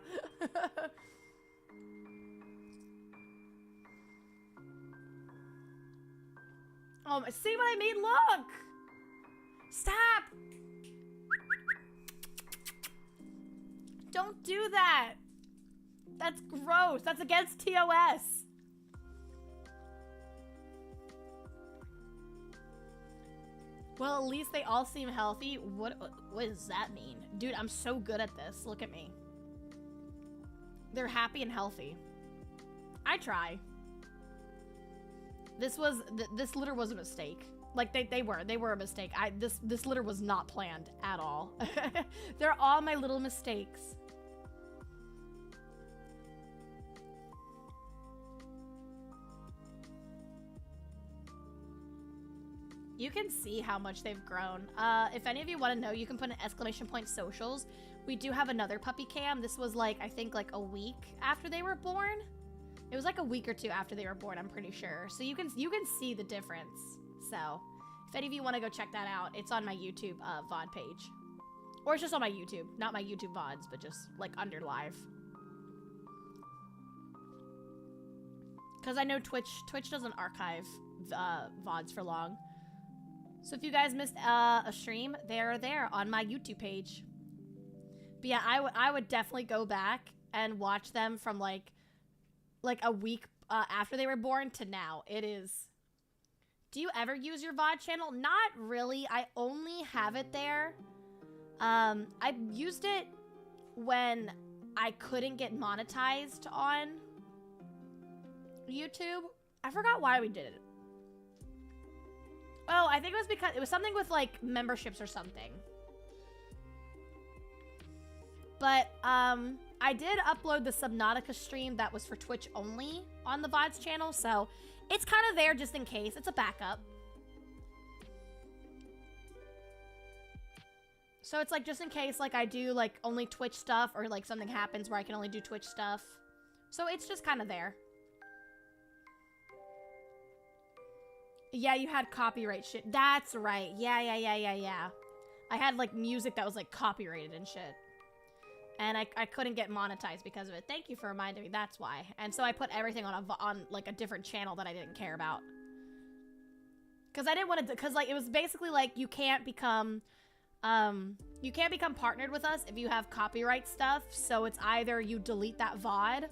Oh, see what I mean? Look! Stop! Don't do that! That's gross. That's against TOS. Well, at least they all seem healthy. What does that mean? Dude, I'm so good at this. Look at me. They're happy and healthy. I try. This litter was a mistake. Like they were a mistake. This litter was not planned at all. They're all my little mistakes. You can see how much they've grown. If any of you want to know, you can put an exclamation point socials. We do have another puppy cam. This was like, I think like a week after they were born. It was like a week or two after they were born, I'm pretty sure. So you can see the difference. So if any of you want to go check that out, it's on my YouTube VOD page. Or it's just on my YouTube. Not my YouTube VODs, but just like under live. Because I know Twitch doesn't archive VODs for long. So if you guys missed a stream, they're there on my YouTube page. But yeah, I would definitely go back and watch them from like a week after they were born to now. It is. Do you ever use your VOD channel? Not really. I only have it there. I used it when I couldn't get monetized on YouTube. I forgot why we did it. Oh, I think it was because it was something with like memberships or something. But I did upload the Subnautica stream that was for Twitch only on the VODs channel, so it's kind of there just in case. It's a backup. So it's like just in case like I do like only Twitch stuff or like something happens where I can only do Twitch stuff. So it's just kind of there. Yeah, you had copyright shit. That's right. Yeah. I had like music that was like copyrighted and shit. And I couldn't get monetized because of it. Thank you for reminding me. That's why. And so I put everything on like a different channel that I didn't care about. Cuz I didn't want to cuz like it was basically like you can't become partnered with us if you have copyright stuff. So it's either you delete that VOD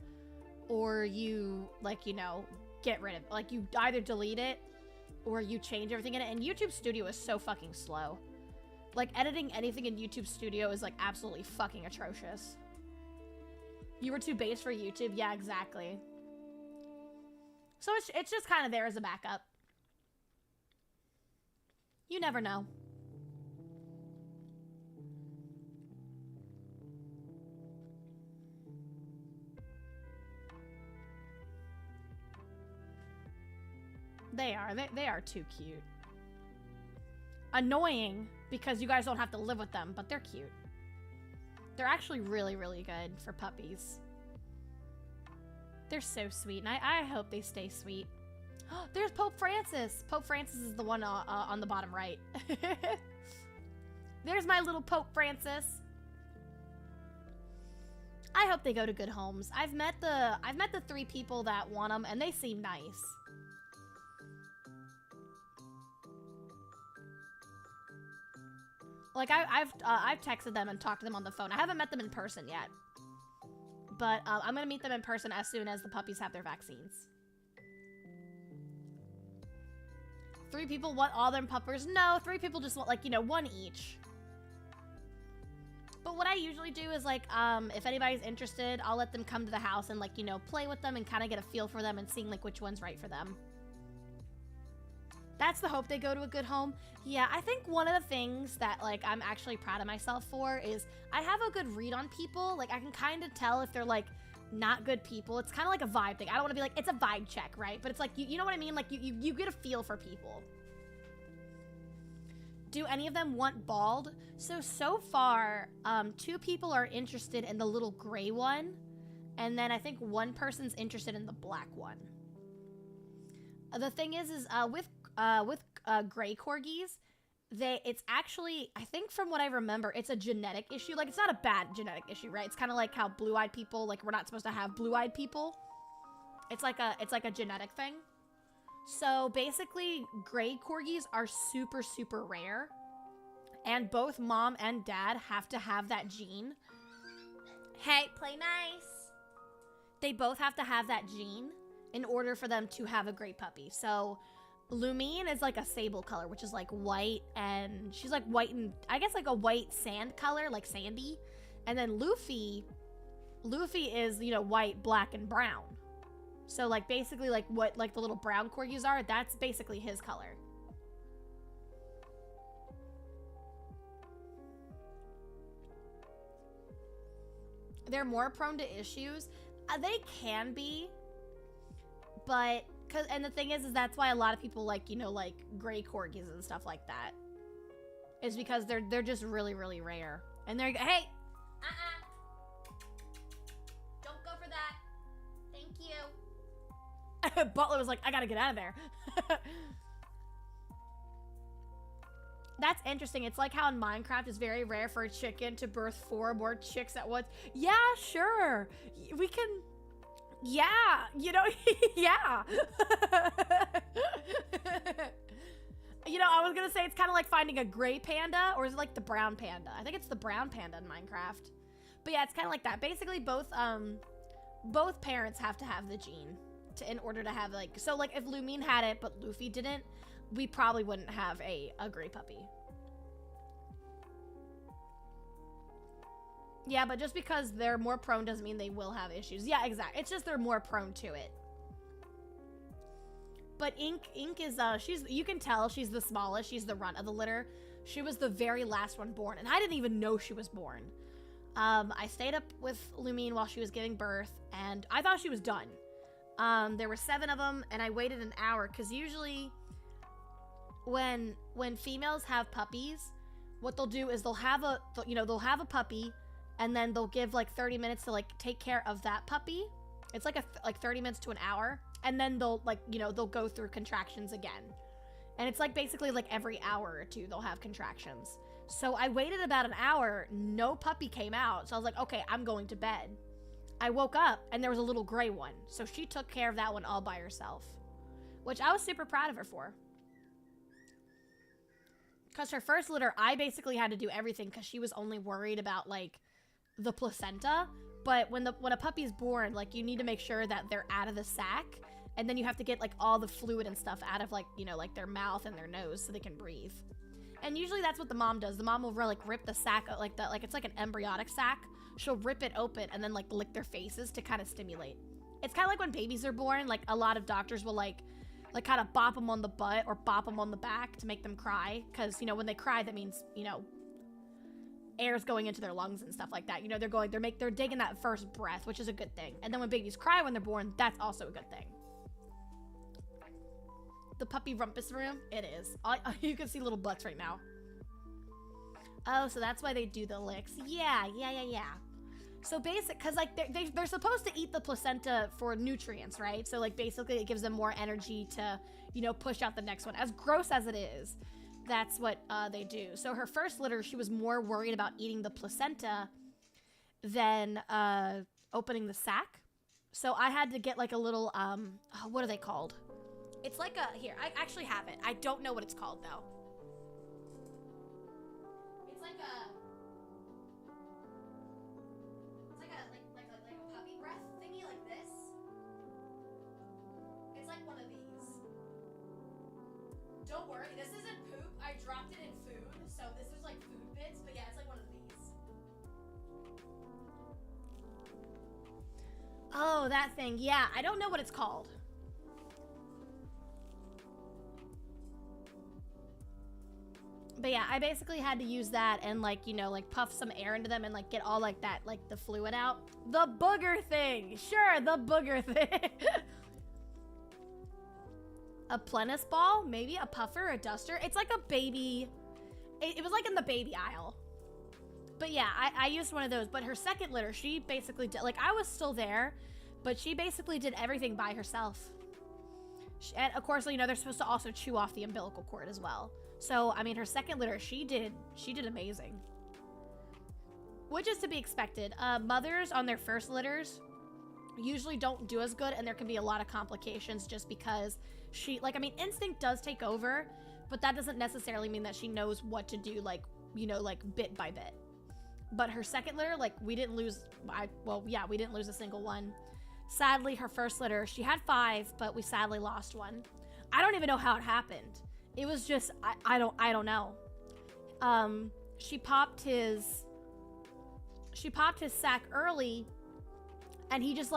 or you like, you know, get rid of it. Like you either delete it or you change everything in it. And YouTube Studio is so fucking slow. Like editing anything in YouTube Studio is like absolutely fucking atrocious. You were too base for YouTube? Yeah, exactly. So it's just kind of there as a backup. You never know. They are too cute. Annoying because you guys don't have to live with them, but they're cute. They're actually really, really good for puppies. They're so sweet, and I hope they stay sweet. There's Pope Francis. Pope Francis is the one on the bottom right. There's my little Pope Francis. I hope they go to good homes. I've met the 3 people that want them, and they seem nice. Like, I've texted them and talked to them on the phone. I haven't met them in person yet. But I'm going to meet them in person as soon as the puppies have their vaccines. 3 people want all their puppers? No, 3 people just want, like, you know, 1 each. But what I usually do is, like, if anybody's interested, I'll let them come to the house and, like, you know, play with them and kind of get a feel for them and seeing, like, which one's right for them. That's the hope, they go to a good home. Yeah, I think one of the things that, like, I'm actually proud of myself for is I have a good read on people. Like, I can kind of tell if they're, like, not good people. It's kind of like a vibe thing. I don't want to be like, it's a vibe check, right? But it's like, you know what I mean? Like, you get a feel for people. Do any of them want bald? So far, 2 people are interested in the little gray one. And then I think 1 person's interested in the black one. The thing is with gray corgis, it's actually, I think from what I remember, it's a genetic issue. Like, it's not a bad genetic issue, right? It's kind of like how blue-eyed people, like, we're not supposed to have blue-eyed people. It's like a genetic thing. So basically, gray corgis are super, super rare. And both mom and dad have to have that gene. Hey, play nice. They both have to have that gene in order for them to have a great puppy. So Lumine is like a sable color, which is like white, and she's like white and I guess like a white sand color, like sandy. And then Luffy is, you know, white, black, and brown. So like basically like what like the little brown corgis are, that's basically his color. They're more prone to issues. They can be, but and the thing is that's why a lot of people like, you know, like gray corgis and stuff like that. Is because they're just really, really rare. And they're hey, don't go for that. Thank you. Butler was like, I gotta get out of there. That's interesting. It's like how in Minecraft it's very rare for a chicken to birth 4 more chicks at once. Yeah, sure. We can... Yeah, you know, yeah. You know, I was gonna say it's kind of like finding a gray panda, or is it like the brown panda? I think it's the brown panda in Minecraft. But yeah, it's kind of like that. Basically, both parents have to have the gene in order to have, like... So, like, if Lumine had it, but Luffy didn't, we probably wouldn't have a gray puppy. Yeah, but just because they're more prone doesn't mean they will have issues. Yeah, exactly. It's just they're more prone to it. But Ink is, you can tell she's the smallest. She's the runt of the litter. She was the very last one born, and I didn't even know she was born. I stayed up with Lumine while she was giving birth, and I thought she was done. There were 7 of them, and I waited an hour, because usually when females have puppies, what they'll do is they'll have a puppy, and then they'll give like 30 minutes to like take care of that puppy. It's like 30 minutes to an hour, and then they'll they'll go through contractions again. And it's like basically like every hour or two they'll have contractions. So I waited about an hour, no puppy came out. So I was like, okay, I'm going to bed. I woke up and there was a little gray one. So she took care of that one all by herself, which I was super proud of her for. Because her first litter, I basically had to do everything because she was only worried about like the placenta. But when a puppy's born, like you need to make sure that they're out of the sac. And then you have to get like all the fluid and stuff out of like, like their mouth and their nose so they can breathe. And usually that's what the mom does. The mom will like rip the sac, like it's like an embryonic sac. She'll rip it open and then like lick their faces to kind of stimulate. It's kind of like when babies are born, like a lot of doctors will like kind of bop them on the butt or bop them on the back to make them cry. Cause when they cry, that means, air's going into their lungs and stuff like that. They're digging that first breath, which is a good thing. And then when babies cry when they're born, that's also a good thing. The puppy rumpus room? It is. You can see little butts right now. Oh, so that's why they do the licks. Yeah. So because like they're supposed to eat the placenta for nutrients, right? So like basically it gives them more energy to, push out the next one. As gross as it is, that's what they do. So her first litter, she was more worried about eating the placenta than opening the sac. So I had to get like a little, what are they called? It's like here, I actually have it. I don't know what it's called though. It's like a puppy breath thingy like this. It's like one of these. Don't worry, this isn't poop. I dropped it in food, so this is like food bits, but yeah, it's like one of these. Oh, that thing. Yeah, I don't know what it's called. But yeah, I basically had to use that and like, puff some air into them and like get all like that, like the fluid out. The booger thing. Sure, the booger thing. A Plenus ball, maybe a puffer, a duster. It's like a baby. It was like in the baby aisle. But yeah, I used one of those. But her second litter, she basically did, like I was still there, but she basically did everything by herself. And of course, they're supposed to also chew off the umbilical cord as well. So, I mean, her second litter, she did amazing. Which is to be expected. Mothers on their first litters usually don't do as good, and there can be a lot of complications just because instinct does take over, but that doesn't necessarily mean that she knows what to do, like bit by bit. But her second litter, we didn't lose, we didn't lose a single one. Sadly, her first litter, she had 5, but we sadly lost one. I don't even know how it happened. It was just, I don't know. She popped his sac early, and he just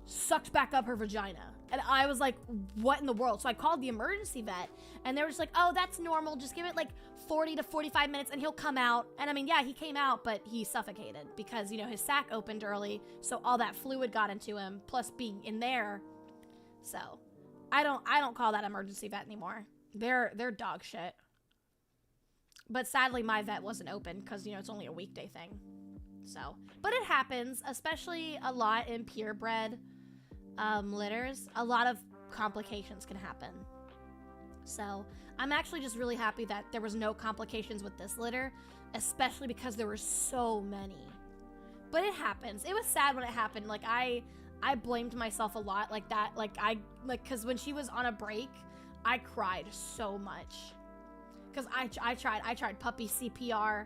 sucked back up her vagina. And I was like, what in the world? So I called the emergency vet, and they were just like, oh, that's normal. Just give it 40 to 45 minutes and he'll come out. And I mean, yeah, he came out, but he suffocated because, his sac opened early. So all that fluid got into him, plus being in there. So I don't call that emergency vet anymore. They're dog shit. But sadly, my vet wasn't open because, it's only a weekday thing. So, but it happens, especially a lot in purebred litters. A lot of complications can happen. So I'm actually just really happy that there was no complications with this litter, especially because there were so many. But it happens. It was sad when it happened. I blamed myself a lot like that. Because when she was on a break, I cried so much. Because I tried puppy CPR.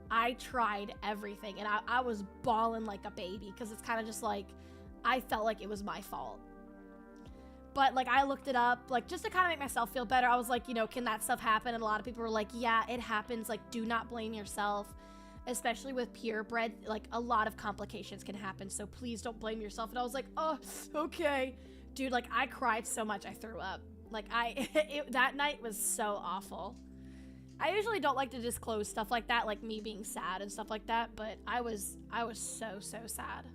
I tried everything. And I was bawling like a baby. Because it's kind of just I felt like it was my fault. But I looked it up, just to kind of make myself feel better. I was like, can that stuff happen? And a lot of people were like, yeah, it happens. Do not blame yourself. Especially with purebred, a lot of complications can happen. So please don't blame yourself. And I was like, oh, okay. Dude, I cried so much I threw up. That night was so awful. I usually don't like to disclose stuff like that, like me being sad and stuff like that, but I was so sad.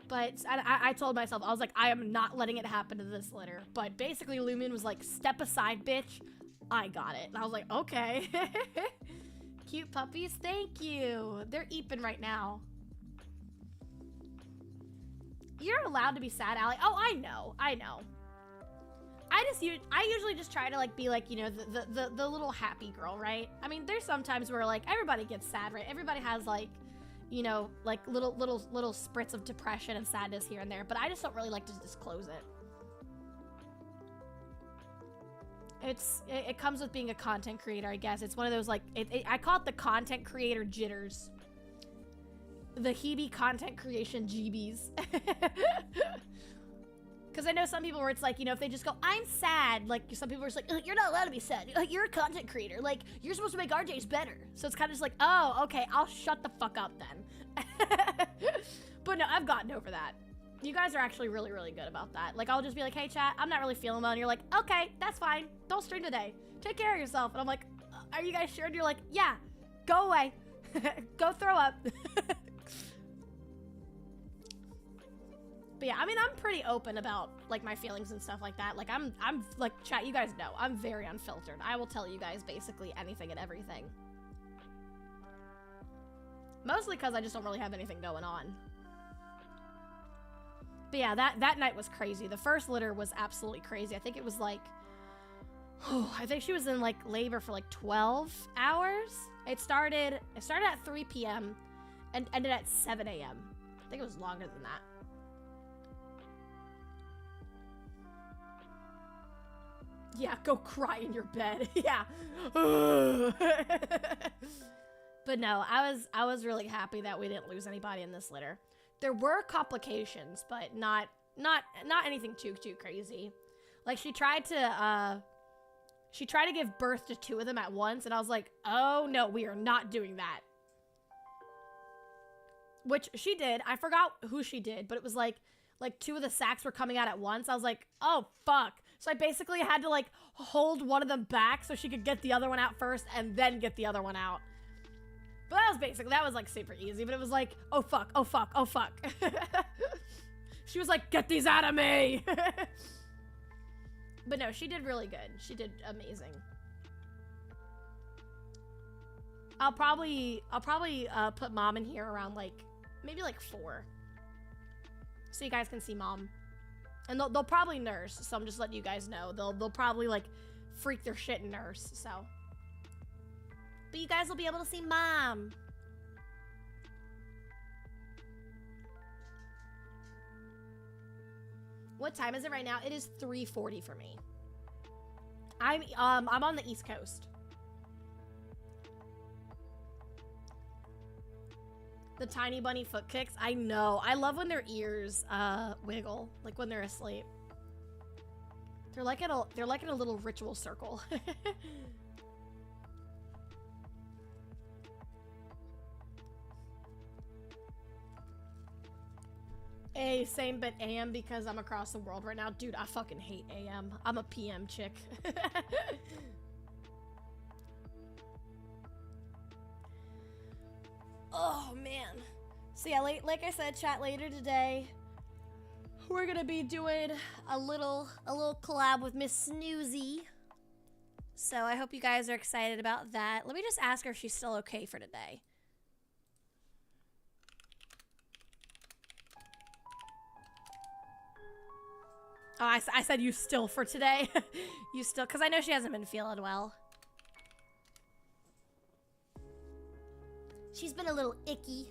But I told myself, I was like, I am not letting it happen to this litter. But basically Lumion was like, step aside, bitch. I got it. And I was like, okay. Cute puppies, thank you. They're eeping right now. You're allowed to be sad, Allie. Oh, I know. I usually just try to like be like, you know, the little happy girl, right? I mean, there's some times where like everybody gets sad, right? Everybody has like, you know, like little spritz of depression and sadness here and there, but I just don't really like to disclose it. It comes with being a content creator, I guess. It's one of those like, I call it the content creator jitters. The Hebe content creation GBs. Because I know some people where it's like, you know, if they just go, I'm sad, like some people are just like, you're not allowed to be sad. You're a content creator. Like, you're supposed to make RJs better. So it's kind of just like, oh, okay, I'll shut the fuck up then. But no, I've gotten over that. You guys are actually really, really good about that. Like, I'll just be like, hey, chat, I'm not really feeling well. And you're like, okay, that's fine. Don't stream today. Take care of yourself. And I'm like, are you guys sure? And you're like, yeah, go away. Go throw up. But yeah, I mean, I'm pretty open about like my feelings and stuff like that. Like I'm like, chat, you guys know, I'm very unfiltered. I will tell you guys basically anything and everything. Mostly because I just don't really have anything going on. But yeah, that night was crazy. The first litter was absolutely crazy. I think it was like, I think she was in like labor for like 12 hours. It started at 3 p.m. and ended at 7 a.m. I think it was longer than that. Yeah, go cry in your bed. Yeah. But no, I was really happy that we didn't lose anybody in this litter. There were complications, but not anything too crazy. Like she tried to give birth to 2 of them at once, and I was like, oh no, we are not doing that. Which she did. I forgot who she did, but it was like 2 of the sacs were coming out at once. I was like, oh fuck. So I basically had to like hold one of them back so she could get the other one out first and then get the other one out. But that was like super easy, but it was like, oh fuck, oh fuck, oh fuck. She was like, get these out of me. But no, she did really good. She did amazing. I'll probably put mom in here around like, maybe like 4. So you guys can see mom. And they'll probably nurse, so I'm just letting you guys know. They'll probably like freak their shit and nurse, so. But you guys will be able to see mom. What time is it right now? It is 3:40 for me. I'm on the East Coast. The tiny bunny foot kicks. I know. I love when their ears wiggle, like when they're asleep. They're like in a little ritual circle. A, same, but AM because I'm across the world right now. Dude, I fucking hate AM. I'm a PM chick. Oh man. So yeah, like I said, chat, later today we're gonna be doing a little collab with Miss Snoozy. So I hope you guys are excited about that. Let me just ask her if she's still okay for today. Oh, I said you still for today. You still, because I know she hasn't been feeling well. She's been a little icky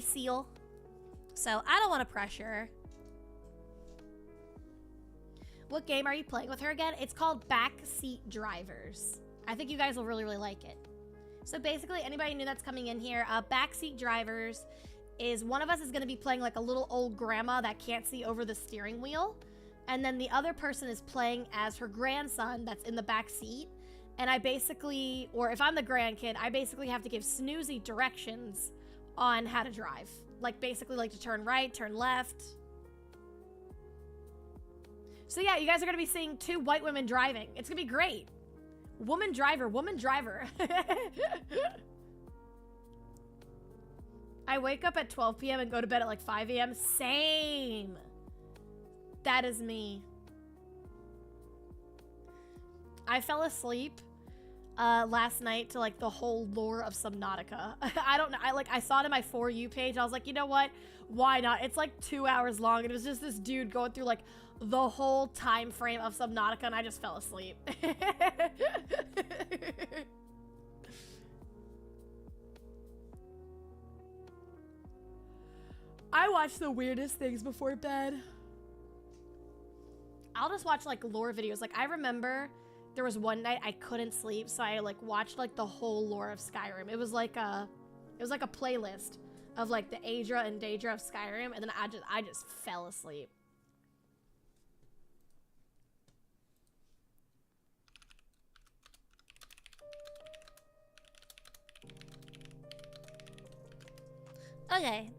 seal. So I don't want to pressure her. What game are you playing with her again? It's called Backseat Drivers. I think you guys will really, really like it. So basically, anybody new that's coming in here, Backseat Drivers is one of us is going to be playing like a little old grandma that can't see over the steering wheel. And then the other person is playing as her grandson that's in the back seat. And I basically, or if I'm the grandkid, I basically have to give Snoozy directions on how to drive. Like basically like to turn right, turn left. So yeah, you guys are gonna be seeing 2 white women driving. It's gonna be great. Woman driver, woman driver. I wake up at 12 p.m. and go to bed at like 5 a.m. Same. That is me. I fell asleep last night to like the whole lore of Subnautica. I don't know. I saw it in my For You page. I was like, you know what? Why not? It's like 2 hours long. And it was just this dude going through like the whole time frame of Subnautica, and I just fell asleep. I watch the weirdest things before bed. I'll just watch like lore videos. Like I remember there was one night I couldn't sleep, so I like watched like the whole lore of Skyrim. It was like a playlist of like the Aedra and Daedra of Skyrim, and then I just fell asleep. Okay,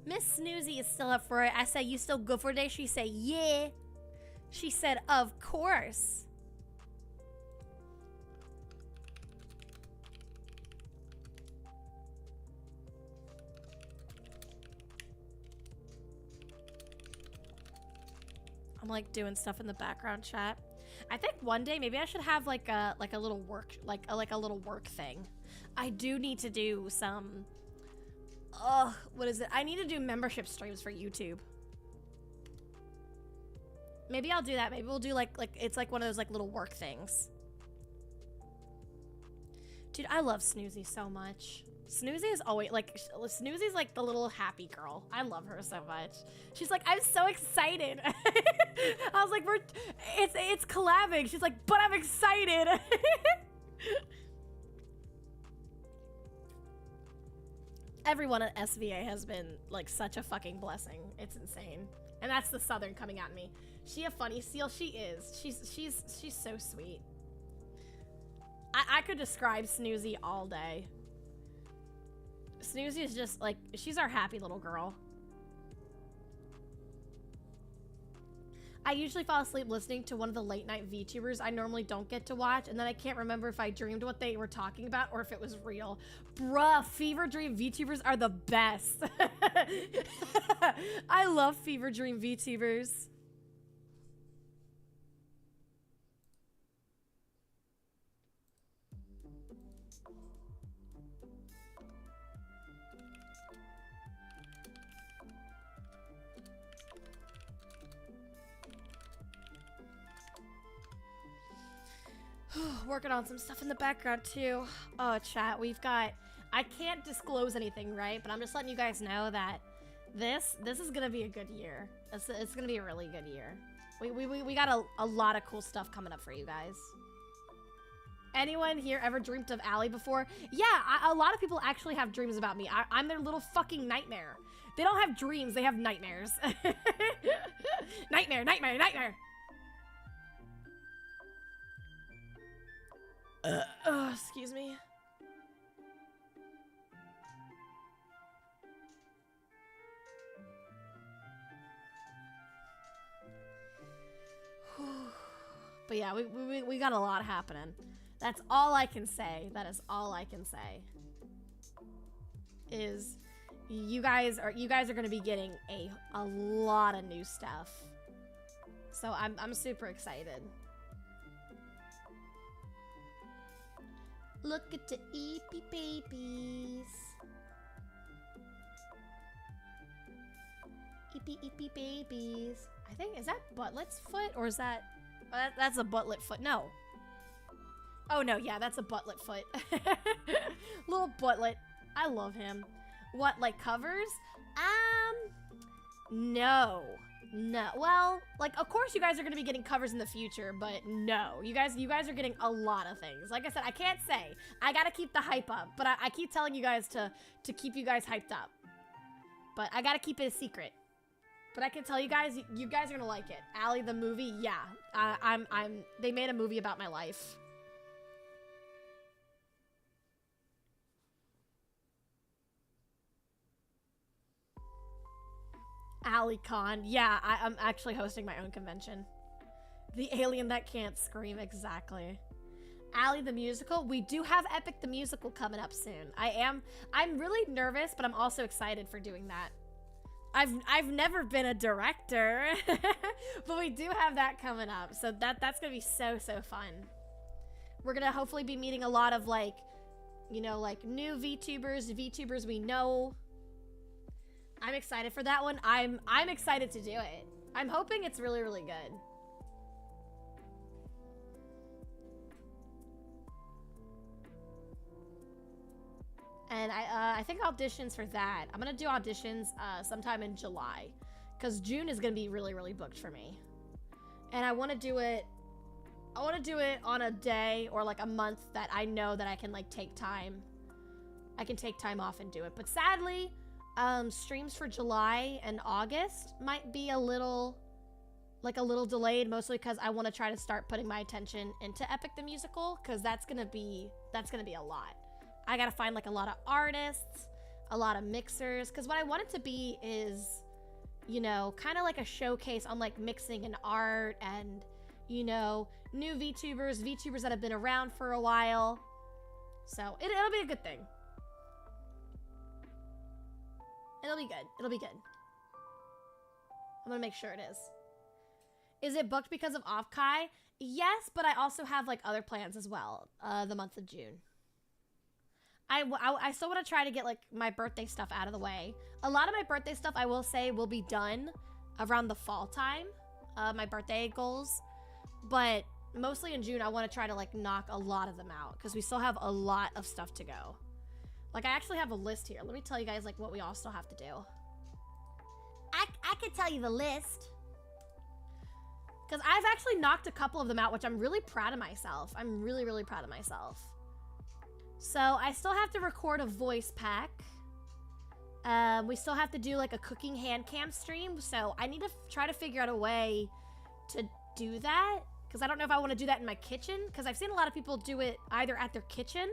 Miss Snoozy is still up for it. I say, you still good for today? She said, yeah. She said, of course. I'm like doing stuff in the background chat. I think one day maybe I should have like a little work, like a little work thing. I do need to do some, what is it? I need to do membership streams for YouTube. Maybe I'll do that. Maybe we'll do like it's like one of those like little work things. Dude, I love Snoozy so much. Snoozy is always like, Snoozy's like the little happy girl. I love her so much. She's like, I'm so excited. I was like, it's collabing. She's like, but I'm excited. Everyone at SVA has been like such a fucking blessing. It's insane. And that's the Southern coming at me. She a funny seal? She is. She's so sweet. I could describe Snoozy all day. Snoozy is just like, she's our happy little girl. I usually fall asleep listening to one of the late night VTubers I normally don't get to watch, and then I can't remember if I dreamed what they were talking about or if it was real. Bruh, Fever Dream VTubers are the best. I love Fever Dream VTubers. Working on some stuff in the background too. Oh, chat, we've got, I can't disclose anything, right? But I'm just letting you guys know that this is gonna be a good year. It's gonna be a really good year. We got a lot of cool stuff coming up for you guys. Anyone here ever dreamt of Allie before? Yeah, a lot of people actually have dreams about me. I'm their little fucking nightmare. They don't have dreams, they have nightmares. Nightmare, nightmare, nightmare. Excuse me. But yeah, we got a lot happening. That's all I can say. That is all I can say. Is you guys are going to be getting a lot of new stuff. So I'm super excited. Look at the eepy babies. Eepy eepy babies. I think, is that Butlet's foot or is that, that's a Butlet foot? No. Oh no, yeah, that's a Butlet foot. Little Butlet. I love him. What, like covers? No. No, well, like, of course you guys are going to be getting covers in the future, but no, you guys are getting a lot of things. Like I said, I can't say. I got to keep the hype up, but I keep telling you guys to keep you guys hyped up. But I got to keep it a secret. But I can tell you guys are going to like it. Allie the movie, yeah. They made a movie about my life. AliCon. Yeah, I'm actually hosting my own convention. The alien that can't scream, exactly. Allie the musical. We do have Epic the musical coming up soon. I'm really nervous, but I'm also excited for doing that. I've never been a director, but we do have that coming up. So that's gonna be so fun. We're gonna hopefully be meeting a lot of like, you know, like new VTubers we know. I'm excited for that one. I'm excited to do it. I'm hoping it's really good. And I think auditions for that. I'm gonna do auditions sometime in July, because June is gonna be really booked for me. And I want to do it. I want to do it on a day or like a month that I know that I can like take time. I can take time off and do it. But sadly, streams for July and August might be a little delayed, mostly because I want to try to start putting my attention into Epic the Musical, because that's gonna be a lot. I gotta find like a lot of artists, a lot of mixers, because what I want it to be is, you know, kind of like a showcase on like mixing and art and, you know, new VTubers that have been around for a while. So it'll be a good thing. It'll be good. It'll be good. I'm gonna make sure it is. Is it booked because of Off-Kai? Yes, but I also have like other plans as well. The month of June. I still want to try to get like my birthday stuff out of the way. A lot of my birthday stuff, I will say, will be done around the fall time. My birthday goals. But mostly in June, I want to try to like knock a lot of them out, because we still have a lot of stuff to go. Like, I actually have a list here. Let me tell you guys like what we all still have to do. I could tell you the list, because I've actually knocked a couple of them out, which I'm really proud of myself. I'm really proud of myself. So I still have to record a voice pack. We still have to do like a cooking hand cam stream. So I need to try to figure out a way to do that, because I don't know if I want to do that in my kitchen, because I've seen a lot of people do it either at their kitchen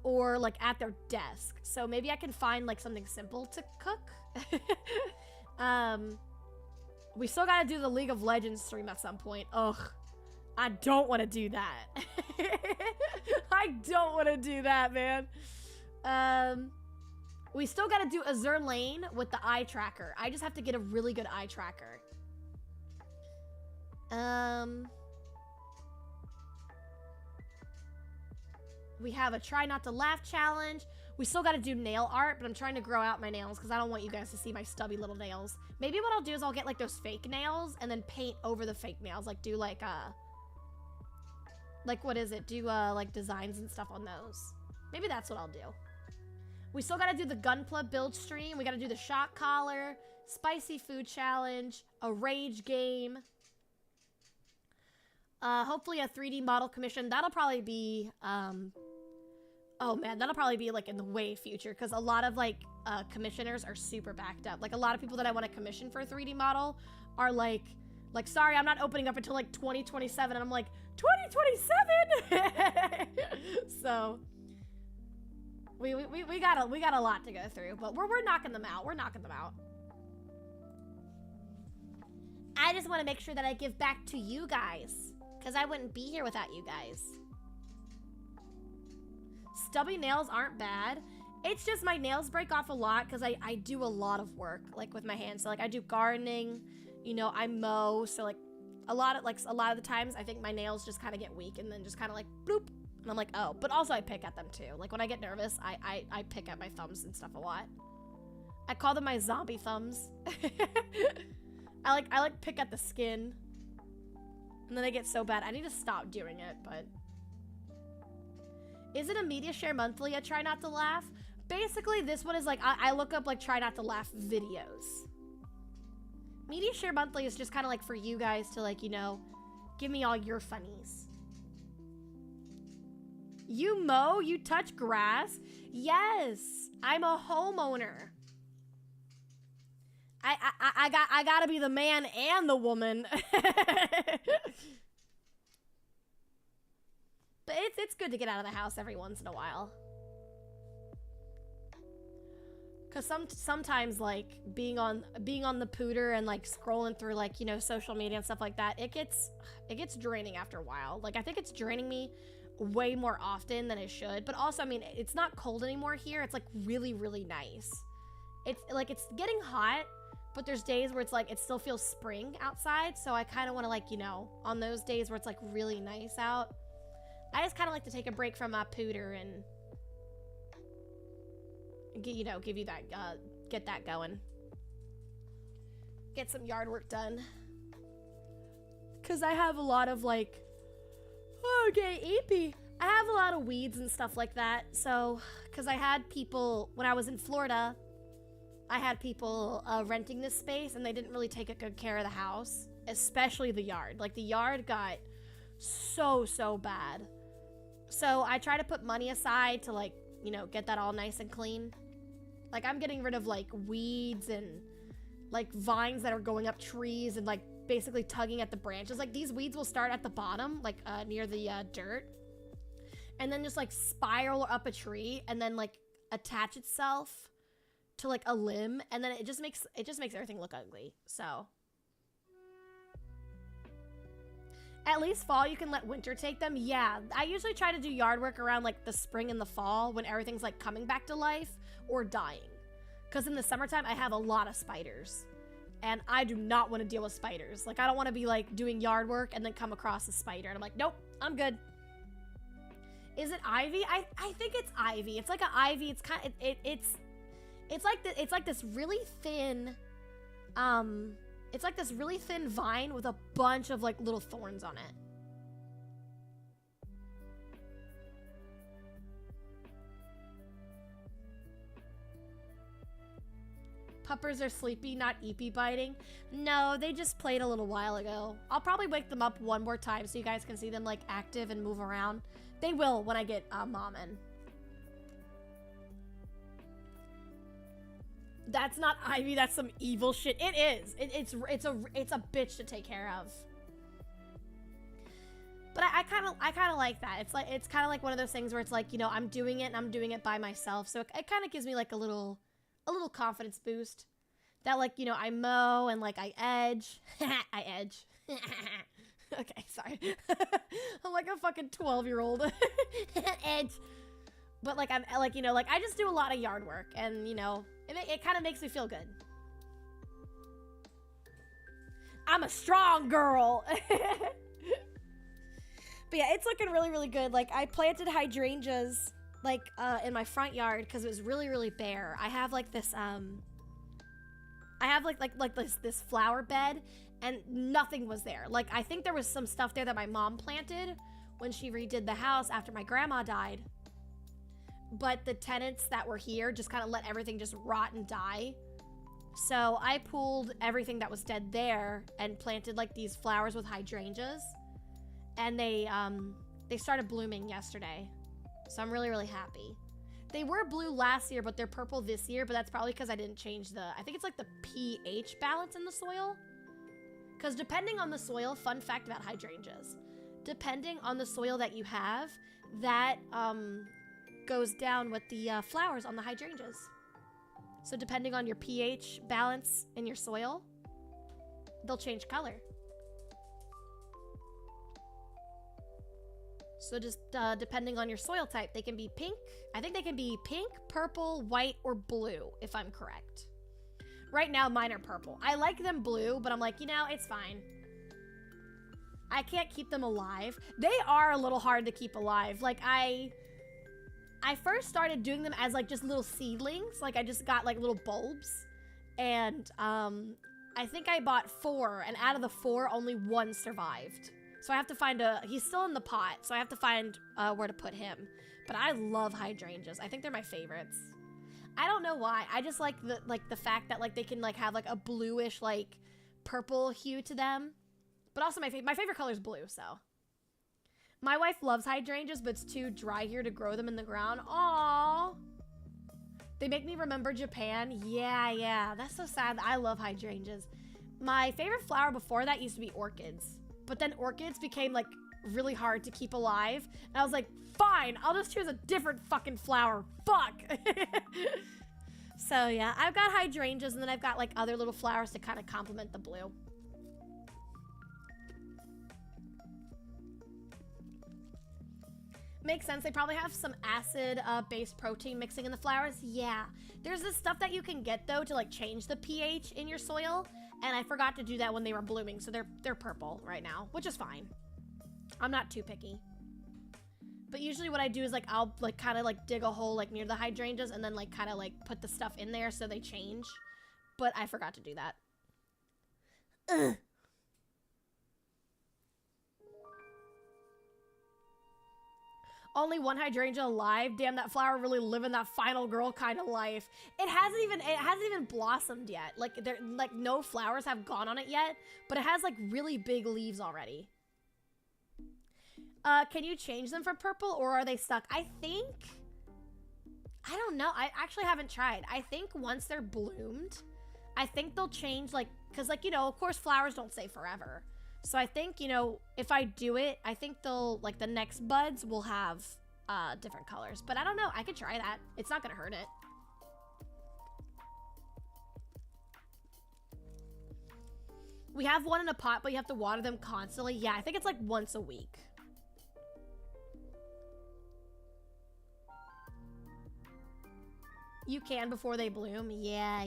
or like at their desk. So maybe I can find like something simple to cook. We still got to do the League of Legends stream at some point. Ugh. I don't want to do that. I don't want to do that, man. We still got to do Azur Lane with the eye tracker. I just have to get a really good eye tracker. We have a try not to laugh challenge. We still got to do nail art, but I'm trying to grow out my nails because I don't want you guys to see my stubby little nails. Maybe what I'll do is I'll get like those fake nails and then paint over the fake nails. Like do like what is it? Do like designs and stuff on those. Maybe that's what I'll do. We still got to do the Gunpla build stream. We got to do the shock collar, spicy food challenge, a rage game. Hopefully a 3D model commission. That'll probably be, oh man, that'll probably be like in the way future, because a lot of like commissioners are super backed up. Like a lot of people that I want to commission for a 3D model are like, sorry, I'm not opening up until like 2027. And I'm like, 2027? So we got a lot to go through, but we're knocking them out. We're knocking them out. I just want to make sure that I give back to you guys, because I wouldn't be here without you guys. Stubby nails aren't bad. It's just my nails break off a lot because I do a lot of work like with my hands. So like I do gardening, you know, I mow. So like a lot of the times I think my nails just kind of get weak and then just kind of like bloop. And I'm like, oh, but also I pick at them too. Like when I get nervous, I pick at my thumbs and stuff a lot. I call them my zombie thumbs. I like pick at the skin. And then they get so bad. I need to stop doing it, but... Is it a media share monthly at Try Not to Laugh? Basically, this one is like, I look up like Try Not to Laugh videos. Media share monthly is just kind of like for you guys to like, you know, give me all your funnies. You mow? You touch grass? Yes, I'm a homeowner. I gotta be the man and the woman. But it's good to get out of the house every once in a while. Cause sometimes like being on the pooter and like scrolling through like, you know, social media and stuff like that, it gets draining after a while. Like I think it's draining me way more often than it should. But also, I mean, it's not cold anymore here. It's like really, really nice. It's like it's getting hot, but there's days where it's like it still feels spring outside. So I kind of want to like, you know, on those days where it's like really nice out, I just kind of like to take a break from my pooter and give you that, get that going. Get some yard work done. Cause I have a lot of like, okay, EP. I have a lot of weeds and stuff like that. So, cause I had people, when I was in Florida, I had people renting this space and they didn't really take a good care of the house, especially the yard. Like the yard got so bad. So I try to put money aside to like, you know, get that all nice and clean. Like I'm getting rid of like weeds and like vines that are going up trees and like basically tugging at the branches. Like these weeds will start at the bottom, like near the dirt, and then just like spiral up a tree and then like attach itself to like a limb, and then it just makes everything look ugly. So at least fall you can let winter take them. Yeah, I usually try to do yard work around like the spring and the fall when everything's like coming back to life or dying. Because in the summertime I have a lot of spiders and I do not want to deal with spiders. Like I don't want to be like doing yard work and then come across a spider and I'm like, nope, I'm good. Is it ivy? I think it's ivy. It's like an ivy. It's kind of, it's like this really thin it's like this really thin vine with a bunch of like little thorns on it. Puppers are sleepy, not EP biting. No, they just played a little while ago. I'll probably wake them up one more time so you guys can see them like active and move around. They will when I get Mom in. That's not ivy, that's some evil shit. It is. It's a bitch to take care of. But I kind of like that. It's kind of like one of those things where it's like, you know, I'm doing it and I'm doing it by myself. So it kind of gives me like a little confidence boost. That like, you know, I mow and like I edge. I edge. Okay, sorry. I'm like a fucking 12-year-old. Edge. But like I'm like, you know, like I just do a lot of yard work and, you know, it kind of makes me feel good. I'm a strong girl. But yeah, it's looking really, really good. Like I planted hydrangeas like in my front yard because it was really, really bare. I have like this I have like this flower bed and nothing was there. Like I think there was some stuff there that my mom planted when she redid the house after my grandma died. But the tenants that were here just kind of let everything just rot and die. So I pulled everything that was dead there and planted like these flowers with hydrangeas. And they started blooming yesterday. So I'm really, really happy. They were blue last year, but they're purple this year. But that's probably because I didn't change I think it's like the pH balance in the soil. Because depending on the soil, fun fact about hydrangeas, depending on the soil that you have, that goes down with the flowers on the hydrangeas. So depending on your pH balance in your soil, they'll change color. So just depending on your soil type, they can be pink. I think they can be pink, purple, white, or blue, if I'm correct. Right now, mine are purple. I like them blue, but I'm like, you know, it's fine. I can't keep them alive. They are a little hard to keep alive. Like, I first started doing them as, like, just little seedlings. Like, I just got, like, little bulbs. And, I think I bought 4, and out of the 4, only 1 survived. So I have to find he's still in the pot, so I have to find where to put him. But I love hydrangeas. I think they're my favorites. I don't know why. I just like the fact that like they can like have like a bluish like purple hue to them. But also my favorite color is blue, so. My wife loves hydrangeas, but it's too dry here to grow them in the ground. Aww. They make me remember Japan. Yeah. That's so sad. I love hydrangeas. My favorite flower before that used to be orchids. But then orchids became, like, really hard to keep alive. And I was like, fine, I'll just choose a different fucking flower. Fuck. So yeah, I've got hydrangeas and then I've got like other little flowers to kind of complement the blue. Makes sense. They probably have some acid-based protein mixing in the flowers. Yeah. There's this stuff that you can get, though, to, like, change the pH in your soil. And I forgot to do that when they were blooming, so they're purple right now, which is fine. I'm not too picky. But usually what I do is, like, I'll, like, kind of, like, dig a hole, like, near the hydrangeas and then, like, kind of, like, put the stuff in there so they change. But I forgot to do that. Ugh. Only one hydrangea alive. Damn, that flower really living that final girl kind of life. It hasn't even blossomed yet. Like no flowers have gone on it yet, but it has like really big leaves already. Can you change them for purple or are they stuck? I don't know. I actually haven't tried. I think once they're bloomed, I think they'll change, like, cause like, you know, of course flowers don't stay forever. So I think, you know, if I do it, I think they'll, like, the next buds will have different colors. But I don't know. I could try that. It's not going to hurt it. We have one in a pot, but you have to water them constantly. Yeah, I think it's, like, once a week. You can before they bloom. Yeah.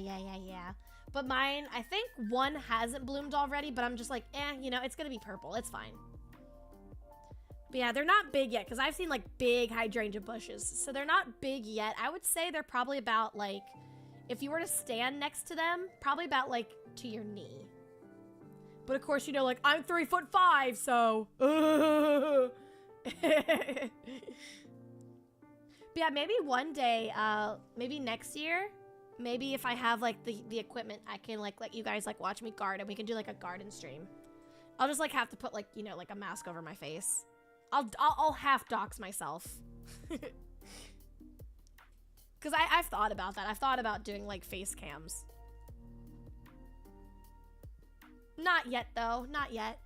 But mine, I think one hasn't bloomed already, but I'm just like, you know, it's gonna be purple. It's fine. But yeah, they're not big yet, because I've seen, like, big hydrangea bushes. So they're not big yet. I would say they're probably about, like, if you were to stand next to them, probably about, like, to your knee. But of course, you know, like, I'm 3'5", so... But yeah, maybe one day, maybe next year... Maybe if I have, like, the equipment, I can, like, let you guys, like, watch me garden. We can do, like, a garden stream. I'll just, like, have to put, like, you know, like, a mask over my face. I'll half dox myself. Because I've thought about that. I've thought about doing, like, face cams. Not yet, though. Not yet.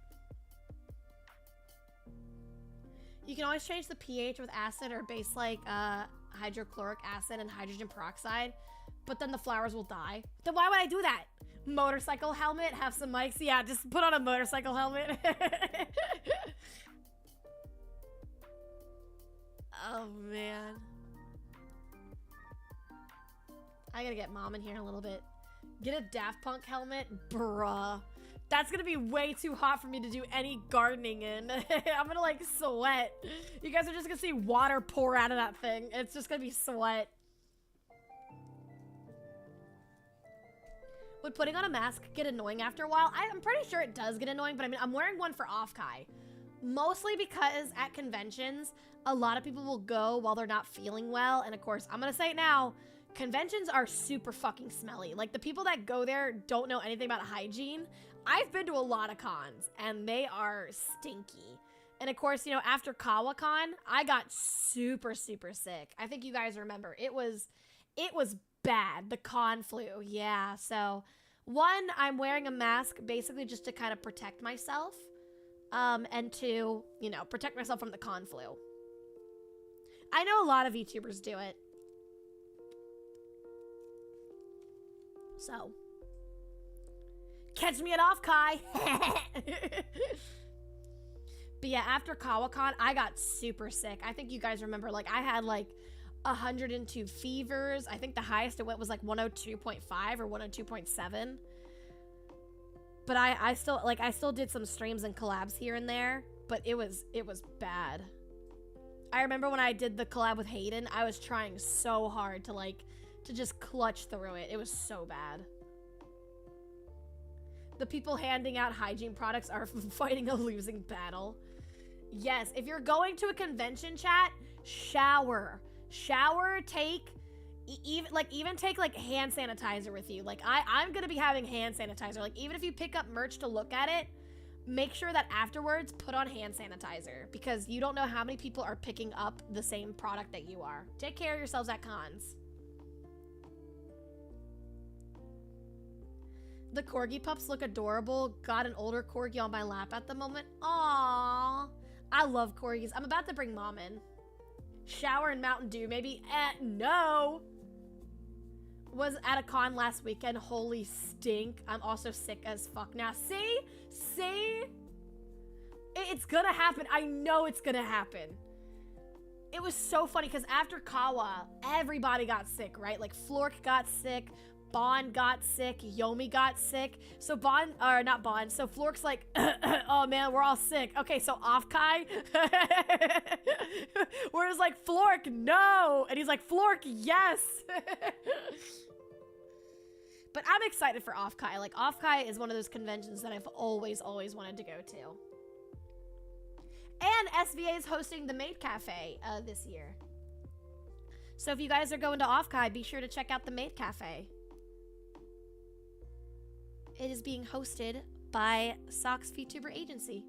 You can always change the pH with acid or base, like, hydrochloric acid and hydrogen peroxide. But then the flowers will die. Then why would I do that? Motorcycle helmet, have some mics. Yeah, just put on a motorcycle helmet. Oh, man. I gotta get mom in here in a little bit. Get a Daft Punk helmet? Bruh. That's gonna be way too hot for me to do any gardening in. I'm gonna, like, sweat. You guys are just gonna see water pour out of that thing. It's just gonna be sweat. Would putting on a mask get annoying after a while? I'm pretty sure it does get annoying, but I mean, I'm wearing one for 𝙃𝙀. Mostly because at conventions, a lot of people will go while they're not feeling well. And of course, I'm gonna say it now, conventions are super fucking smelly. Like, the people that go there don't know anything about hygiene. I've been to a lot of cons, and they are stinky. And of course, you know, after KawaCon, I got super, super sick. I think you guys remember. It was bad. The con flu. Yeah. So, one, I'm wearing a mask basically just to kind of protect myself. And two, you know, protect myself from the con flu. I know a lot of VTubers do it. So, catch me at 𝙃𝙀. But yeah, after KawaCon, I got super sick. I think you guys remember, like, I had like 102 fevers. I think the highest it went was like 102.5 or 102.7. But I still did some streams and collabs here and there, but it was bad. I remember when I did the collab with Hayden, I was trying so hard to just clutch through it. It was so bad. The people handing out hygiene products are fighting a losing battle. Yes, if you're going to a convention, chat, shower, take, even take like hand sanitizer with you. Like I'm gonna be having hand sanitizer. Like even if you pick up merch to look at it, make sure that afterwards put on hand sanitizer because you don't know how many people are picking up the same product that you are. Take care of yourselves at cons. The corgi pups look adorable. Got an older corgi on my lap at the moment. Aww. I love corgis. I'm about to bring mom in. Shower and Mountain Dew, maybe? No. was at a con last weekend. Holy stink. I'm also sick as fuck now. See? See? It's gonna happen. I know it's gonna happen. It was so funny because after Kawa, everybody got sick, right? Like Flork got sick, Bond got sick, Yomi got sick. So Bond, or not Bond, so Flork's like, oh man, we're all sick. Okay, so Offkai, whereas like Flork, no. And he's like, Flork, yes. But I'm excited for Offkai. Like Offkai is one of those conventions that I've always wanted to go to. And SVA is hosting the Maid Cafe this year. So if you guys are going to Offkai, be sure to check out the Maid Cafe. It is being hosted by Sock's VTuber agency.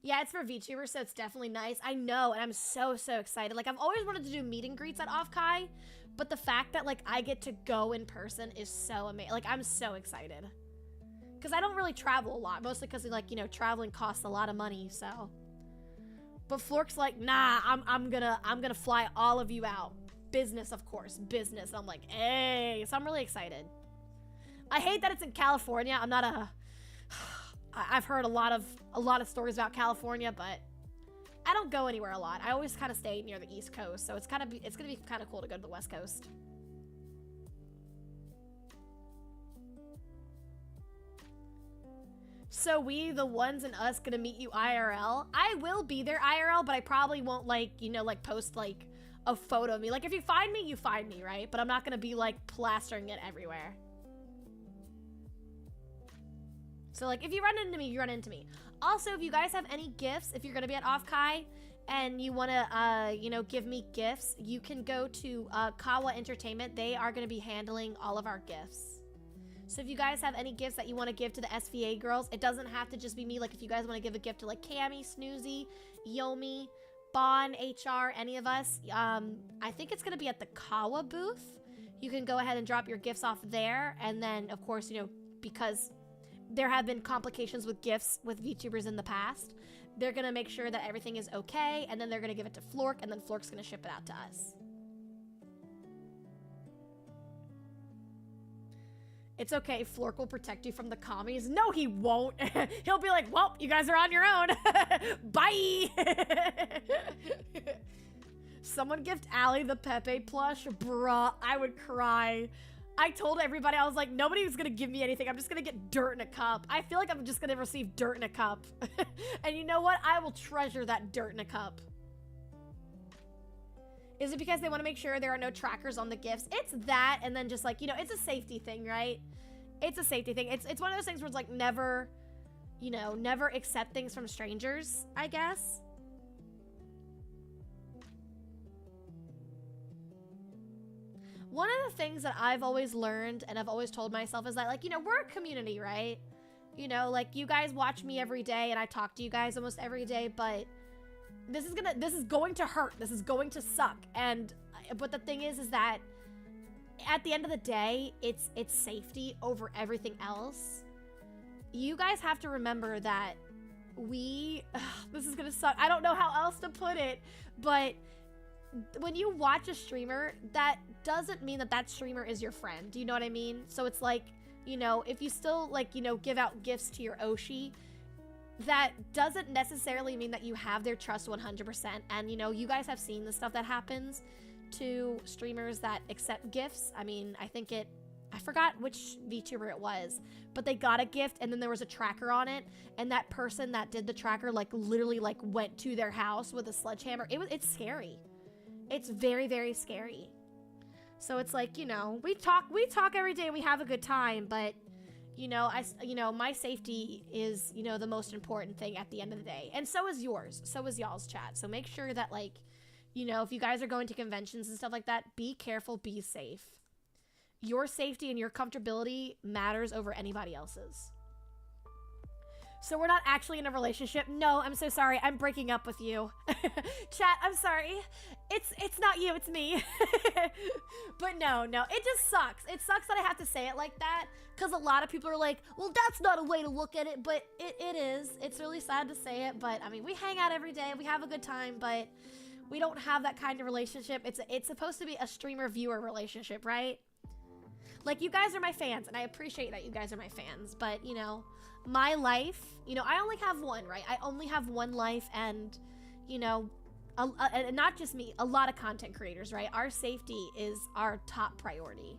Yeah, it's for VTubers, so it's definitely nice. I know, and I'm so excited. Like, I've always wanted to do meet and greets at Offkai, but the fact that, like, I get to go in person is so amazing. Like, I'm so excited. Because I don't really travel a lot, mostly because, like, you know, traveling costs a lot of money, so. But Flork's like, nah, I'm gonna fly all of you out. Business, of course, business. And I'm like, hey, so I'm really excited. I hate that it's in California. I'm not a, I've heard a lot of stories about California, but I don't go anywhere a lot. I always kind of stay near the East Coast, so it's gonna be kind of cool to go to the West Coast. So we, the ones and us, gonna meet you IRL. I will be there IRL, but I probably won't, like, you know, like post like a photo of me. Like if you find me, you find me, right? But I'm not gonna be like plastering it everywhere. So like if you run into me, you run into me. Also, if you guys have any gifts, if you're gonna be at Offkai and you wanna, you know, give me gifts, you can go to Kawa Entertainment. They are gonna be handling all of our gifts. So if you guys have any gifts that you want to give to the SVA girls, it doesn't have to just be me. Like if you guys want to give a gift to like Cammy, Snoozy, Yomi, Bon, HR, any of us, I think it's going to be at the Kawa booth. You can go ahead and drop your gifts off there. And then, of course, you know, because there have been complications with gifts with VTubers in the past, they're going to make sure that everything is okay. And then they're going to give it to Flork, and then Flork's going to ship it out to us. It's okay, Flork will protect you from the commies. No, he won't. He'll be like, well, you guys are on your own. Bye. Someone gift Allie the Pepe plush. Bruh, I would cry. I told everybody, I was like, nobody's gonna give me anything. I'm just gonna get dirt in a cup. I feel like I'm just gonna receive dirt in a cup. And you know what? I will treasure that dirt in a cup. Is it because they want to make sure there are no trackers on the gifts? It's that, and then just like, you know, it's a safety thing, right? It's a safety thing. It's one of those things where it's like never, you know, never accept things from strangers, I guess. One of the things that I've always learned and I've always told myself is that, like, you know, we're a community, right? You know, like, you guys watch me every day and I talk to you guys almost every day, but this is going to hurt. This is going to suck. And, but the thing is that at the end of the day, it's safety over everything else. You guys have to remember that this is gonna suck. I don't know how else to put it, but when you watch a streamer, that doesn't mean that that streamer is your friend. Do you know what I mean? So it's like, you know, if you still, like, you know, give out gifts to your Oshi, that doesn't necessarily mean that you have their trust 100%. And, you know, you guys have seen the stuff that happens to streamers that accept gifts. I mean, I forgot which VTuber it was, but they got a gift and then there was a tracker on it. And that person that did the tracker, like, literally, like, went to their house with a sledgehammer. It's scary. It's very, very scary. So it's like, you know, we talk every day, we have a good time, but you know, my safety is, you know, the most important thing at the end of the day. And so is yours. So is y'all's chat. So make sure that, like, you know, if you guys are going to conventions and stuff like that, be careful, be safe. Your safety and your comfortability matters over anybody else's. So we're not actually in a relationship. No, I'm so sorry. I'm breaking up with you. Chat, I'm sorry. It's not you, it's me. But no, it just sucks. It sucks that I have to say it like that, because a lot of people are like, well, that's not a way to look at it, but it is. It's really sad to say it, but I mean, we hang out every day, we have a good time, but We don't have that kind of relationship. It's supposed to be a streamer-viewer relationship, right? Like, you guys are my fans, and I appreciate that you guys are my fans, but, you know, my life, you know, I only have one, right? I only have one life, and, you know, and not just me, a lot of content creators, right? Our safety is our top priority.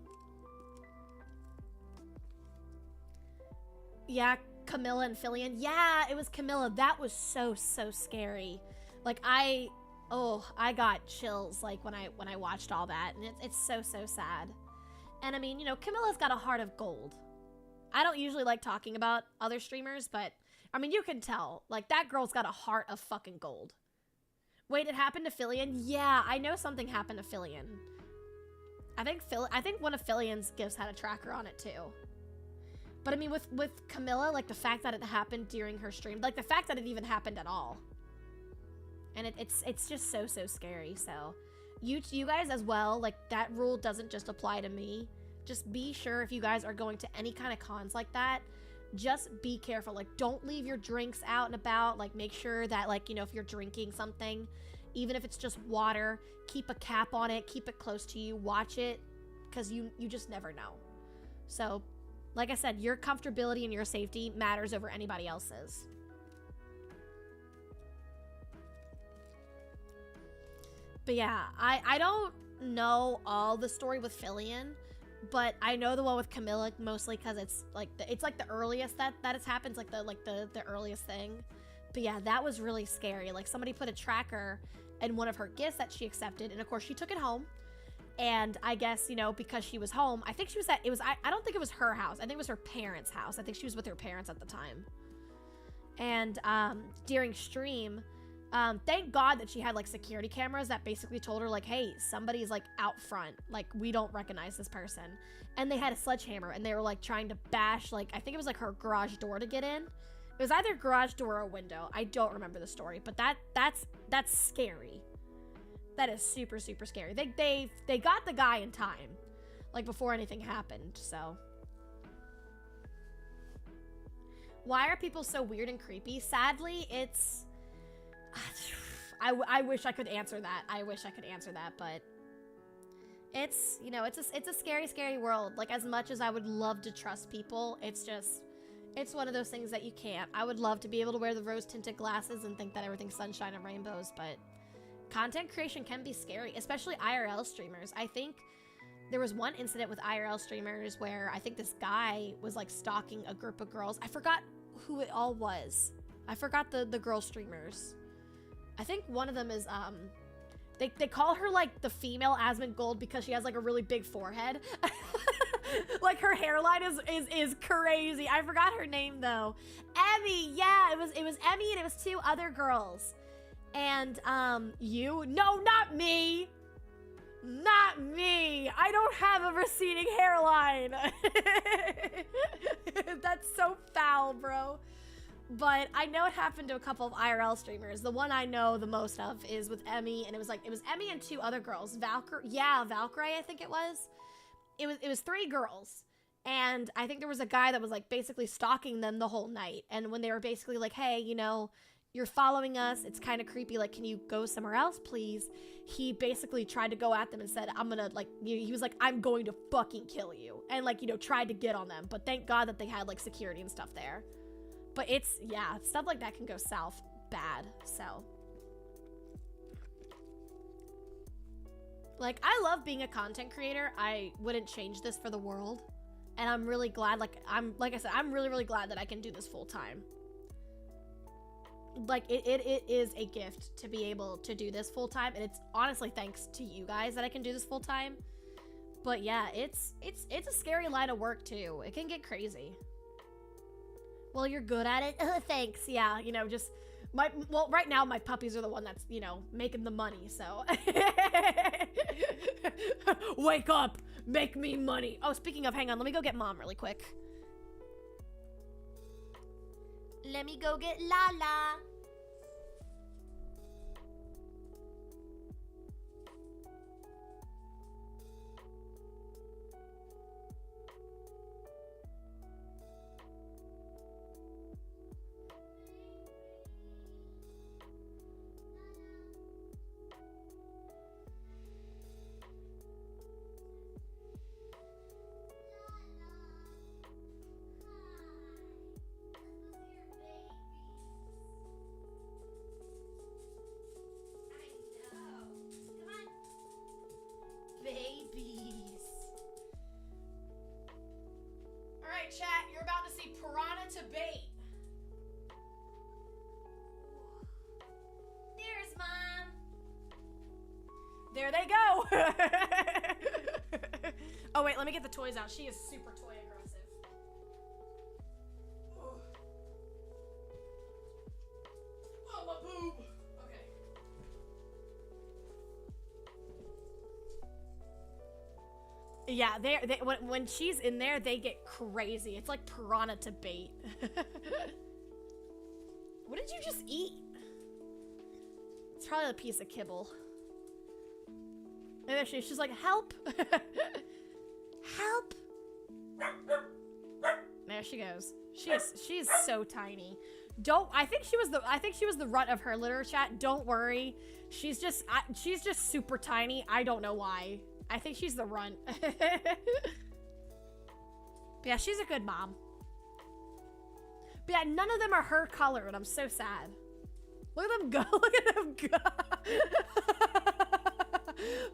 Yeah, Camilla and Fillion. Yeah, it was Camilla. That was so scary. Like, I got chills, like, when I watched all that, and it's so sad. And I mean, you know, Camilla's got a heart of gold. I don't usually like talking about other streamers, but I mean, you can tell, like, that girl's got a heart of fucking gold. Wait, it happened to Fillion? Yeah, I know something happened to Fillion. I think one of Fillion's gifts had a tracker on it too. But I mean, with Camilla, like, the fact that it happened during her stream, like, the fact that it even happened at all. And it's just so scary. So you guys as well, like, that rule doesn't just apply to me. Just be sure if you guys are going to any kind of cons like that, just be careful. Like, don't leave your drinks out and about. Like, make sure that, like, you know, if you're drinking something, even if it's just water, keep a cap on it, keep it close to you, watch it, because you just never know. So, like I said, your comfortability and your safety matters over anybody else's. But yeah, I don't know all the story with Fillion, but I know the one with Camilla mostly because it's like the earliest that has happened, like the earliest thing. But yeah, that was really scary. Like, somebody put a tracker in one of her gifts that she accepted, and of course she took it home. And I guess, you know, because she was home, I think she was I don't think it was her house. I think it was her parents' house. I think she was with her parents at the time. And during stream, thank God that she had, like, security cameras that basically told her, like, hey, somebody's, like, out front. Like, we don't recognize this person. And they had a sledgehammer, and they were, like, trying to bash, like, I think it was, like, her garage door to get in. It was either garage door or a window. I don't remember the story, but that's scary. That is super scary. They got the guy in time, like, before anything happened. So why are people so weird and creepy? Sadly, it's I wish I could answer that. I wish I could answer that, but it's, you know, it's a scary world. Like, as much as I would love to trust people, it's one of those things that you can't. I would love to be able to wear the rose-tinted glasses and think that everything's sunshine and rainbows, but content creation can be scary, especially IRL streamers. I think there was one incident with IRL streamers where I think this guy was, like, stalking a group of girls. I forgot who it all was. I forgot the girl streamers. I think one of them is, they call her, like, the female Asmongold because she has, like, a really big forehead. Like, her hairline is crazy. I forgot her name, though. Emmy, yeah, it was Emmy, and it was two other girls. And, no, not me. Not me. I don't have a receding hairline. That's so foul, bro. But I know it happened to a couple of IRL streamers. The one I know the most of is with Emmy, and it was Emmy and two other girls. Valkyrie, I think it was. It was three girls. And I think there was a guy that was, like, basically stalking them the whole night. And when they were basically like, hey, you know, you're following us, it's kind of creepy, like, can you go somewhere else, please? He basically tried to go at them and said, I'm gonna, like, he was like, I'm going to fucking kill you. And, like, you know, tried to get on them. But thank God that they had, like, security and stuff there. But it's, yeah, stuff like that can go south bad, so. Like, I love being a content creator. I wouldn't change this for the world. And I'm really glad, like I said, I'm really glad that I can do this full time. Like, it is a gift to be able to do this full time. And it's honestly thanks to you guys that I can do this full time. But yeah, it's a scary line of work too. It can get crazy. Well, you're good at it. Thanks. Yeah, you know, just well, right now my puppies are the one that's, you know, making the money, so. Wake up, make me money. Oh, speaking of, hang on, let me go get mom really quick. Let me go get Lala. Oh wait, let me get the toys out. She is super toy aggressive. Oh, my boob. Okay. Yeah, when she's in there, they get crazy. It's like piranha to bait. What did you just eat? It's probably a piece of kibble. And there she's like, help! Help! There she goes. She's so tiny. I think she was the runt of her litter, chat. Don't worry. She's just super tiny. I don't know why. I think she's the runt. But yeah, she's a good mom. But yeah, none of them are her color, and I'm so sad. Look at them go. Look at them go.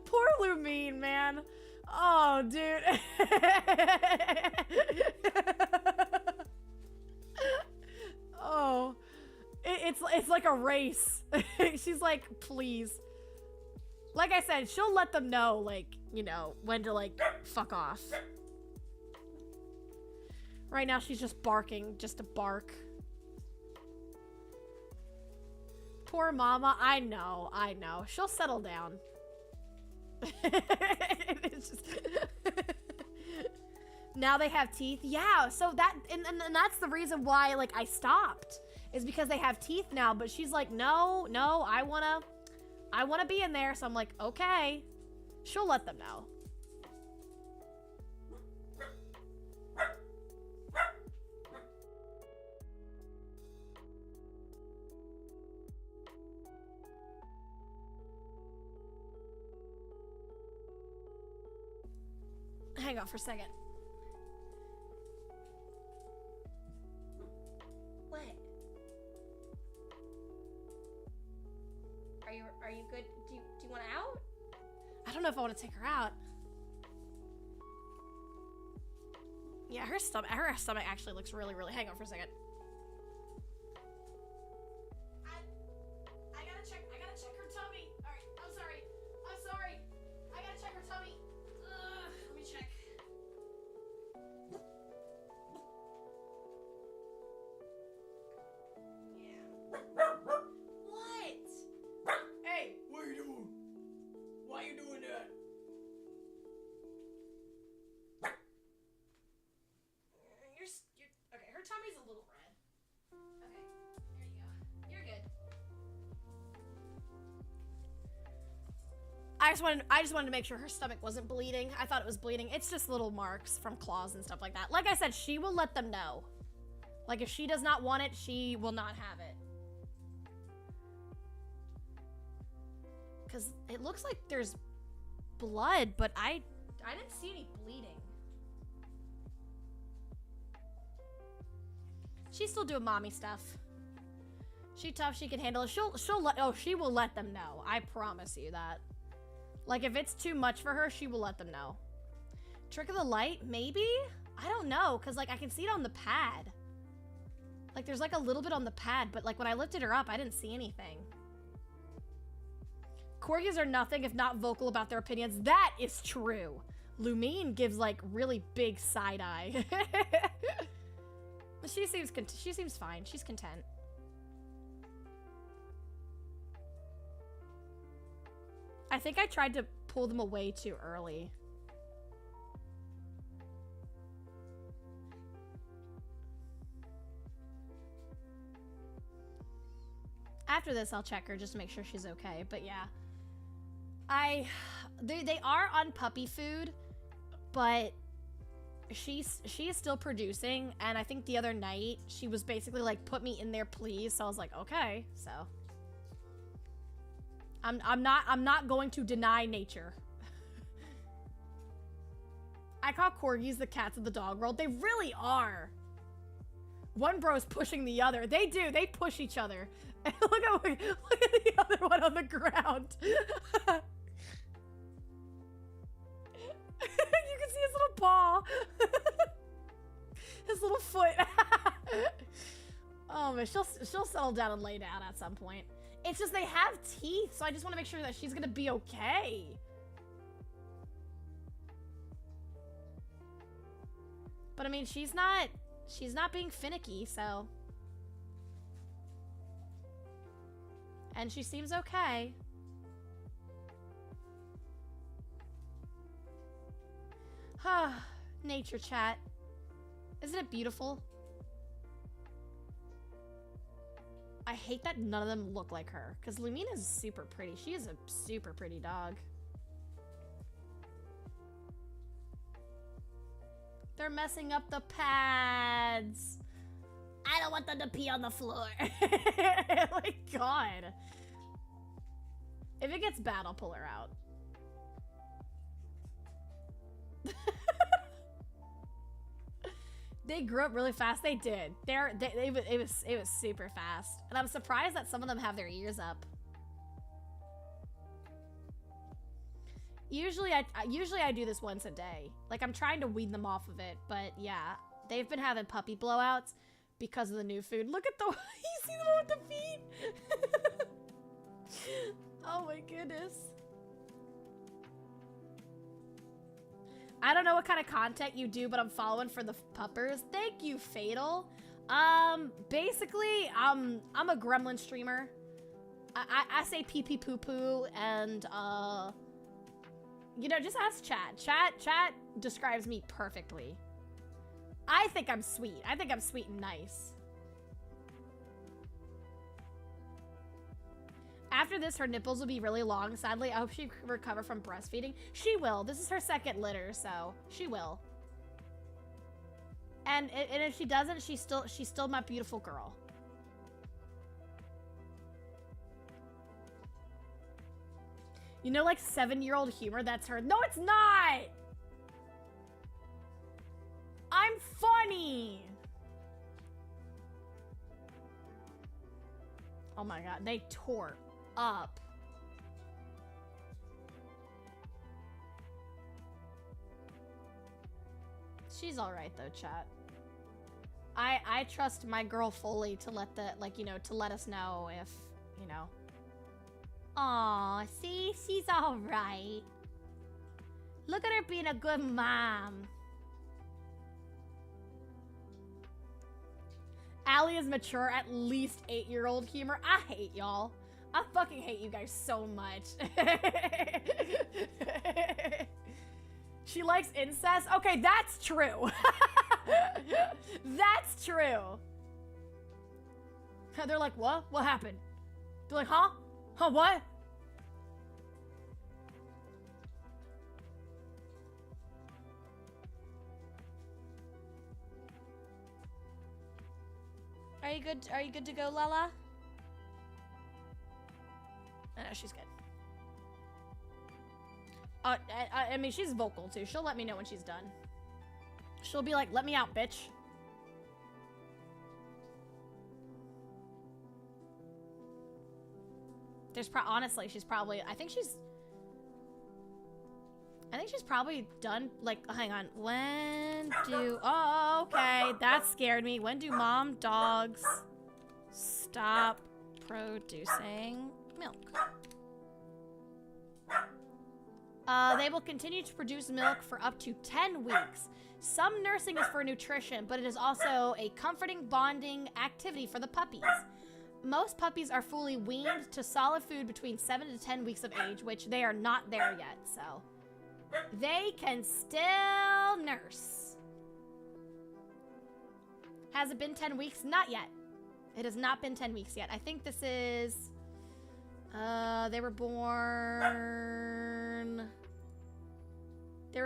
Poor Lumine, man. Oh, dude. Oh. It's like a race. She's like, please. Like I said, she'll let them know, like, you know, when to, like, fuck off. Right now, she's just barking, just to bark. Poor mama. I know. She'll settle down. It's just now they have teeth. Yeah, so that, and that's the reason why, like, I stopped. Is because they have teeth now, but she's like, no, I wanna be in there, so I'm like, okay. She'll let them know. Hang on for a second. What? Are you good? Do you want out? I don't know if I want to take her out. Yeah, her stomach actually looks really, really. Hang on for a second. I gotta check her tummy. All right, I'm sorry. I gotta check her tummy. Let me check. Yeah. What? Hey, what are you doing? Why are you doing that? You're okay. Her tummy's a little red. Okay, there you go. You're good. I just wanted to make sure her stomach wasn't bleeding. I thought it was bleeding. It's just little marks from claws and stuff like that. Like I said, she will let them know. Like, if she does not want it, she will not have it. Because it looks like there's blood, but I didn't see any bleeding. She's still doing mommy stuff. She tough, she can handle it. She will let them know. I promise you that. Like, if it's too much for her, she will let them know. Trick of the light? Maybe? I don't know, because, like, I can see it on the pad. Like, there's, like, a little bit on the pad, but, like, when I lifted her up, I didn't see anything. Corgis are nothing if not vocal about their opinions. That is true. Lumine gives, like, really big side eye. She seems fine. She's content. I think I tried to pull them away too early. After this, I'll check her just to make sure she's okay. But yeah, they are on puppy food, but she is still producing. And I think the other night she was basically like, "Put me in there, please." So I was like, "Okay." So I'm not going to deny nature. I call corgis the cats of the dog world. They really are. One bro's pushing the other. They do. They push each other. And look at the other one on the ground. You can see his little paw. His little foot. Oh man, she'll settle down and lay down at some point. It's just they have teeth, so I just want to make sure that she's gonna be okay. But I mean, she's not being finicky, so. And she seems okay. Nature chat. Isn't it beautiful? I hate that none of them look like her, because Lumina's super pretty. She is a super pretty dog. They're messing up the pads. I don't want them to pee on the floor. Oh my god. If it gets bad, I'll pull her out. They grew up really fast. They did. It was super fast, and I'm surprised that some of them have their ears up. Usually I do this once a day. Like, I'm trying to wean them off of it, but yeah, they've been having puppy blowouts because of the new food. Look at the you see the one with the feet. Oh my goodness. I don't know what kind of content you do, but I'm following for the puppers. Thank you, Fatal. Basically, I'm a gremlin streamer. I say pee pee poo poo, and you know, just ask chat. Chat describes me perfectly. I think I'm sweet. I think I'm sweet and nice. After this, her nipples will be really long. Sadly, I hope she can recover from breastfeeding. She will. This is her second litter, so she will. And if she doesn't, she's still my beautiful girl. You know, like 7-year-old humor, that's her. No, it's not! I'm funny! Oh my god, they tore up. She's alright though, chat. I trust my girl fully to let the, like, you know, to let us know if, you know. Aw, see? She's alright. Look at her being a good mom. Allie is mature, at least 8-year-old humor. I hate y'all. I fucking hate you guys so much. She likes incest? Okay, that's true. That's true. They're like, what? What happened? They're like, huh? Huh, what? Are you good? Are you good to go, Lala? No, she's good. I mean, she's vocal too. She'll let me know when she's done. She'll be like, let me out, bitch. Honestly, she's probably, I think she's probably done, like, hang on. Oh, okay, that scared me. When do mom dogs stop producing milk? They will continue to produce milk for up to 10 weeks. Some nursing is for nutrition, but it is also a comforting, bonding activity for the puppies. Most puppies are fully weaned to solid food between 7 to 10 weeks of age, which they are not there yet, so they can still nurse. Has it been 10 weeks? Not yet. It has not been 10 weeks yet. I think this is... They were born the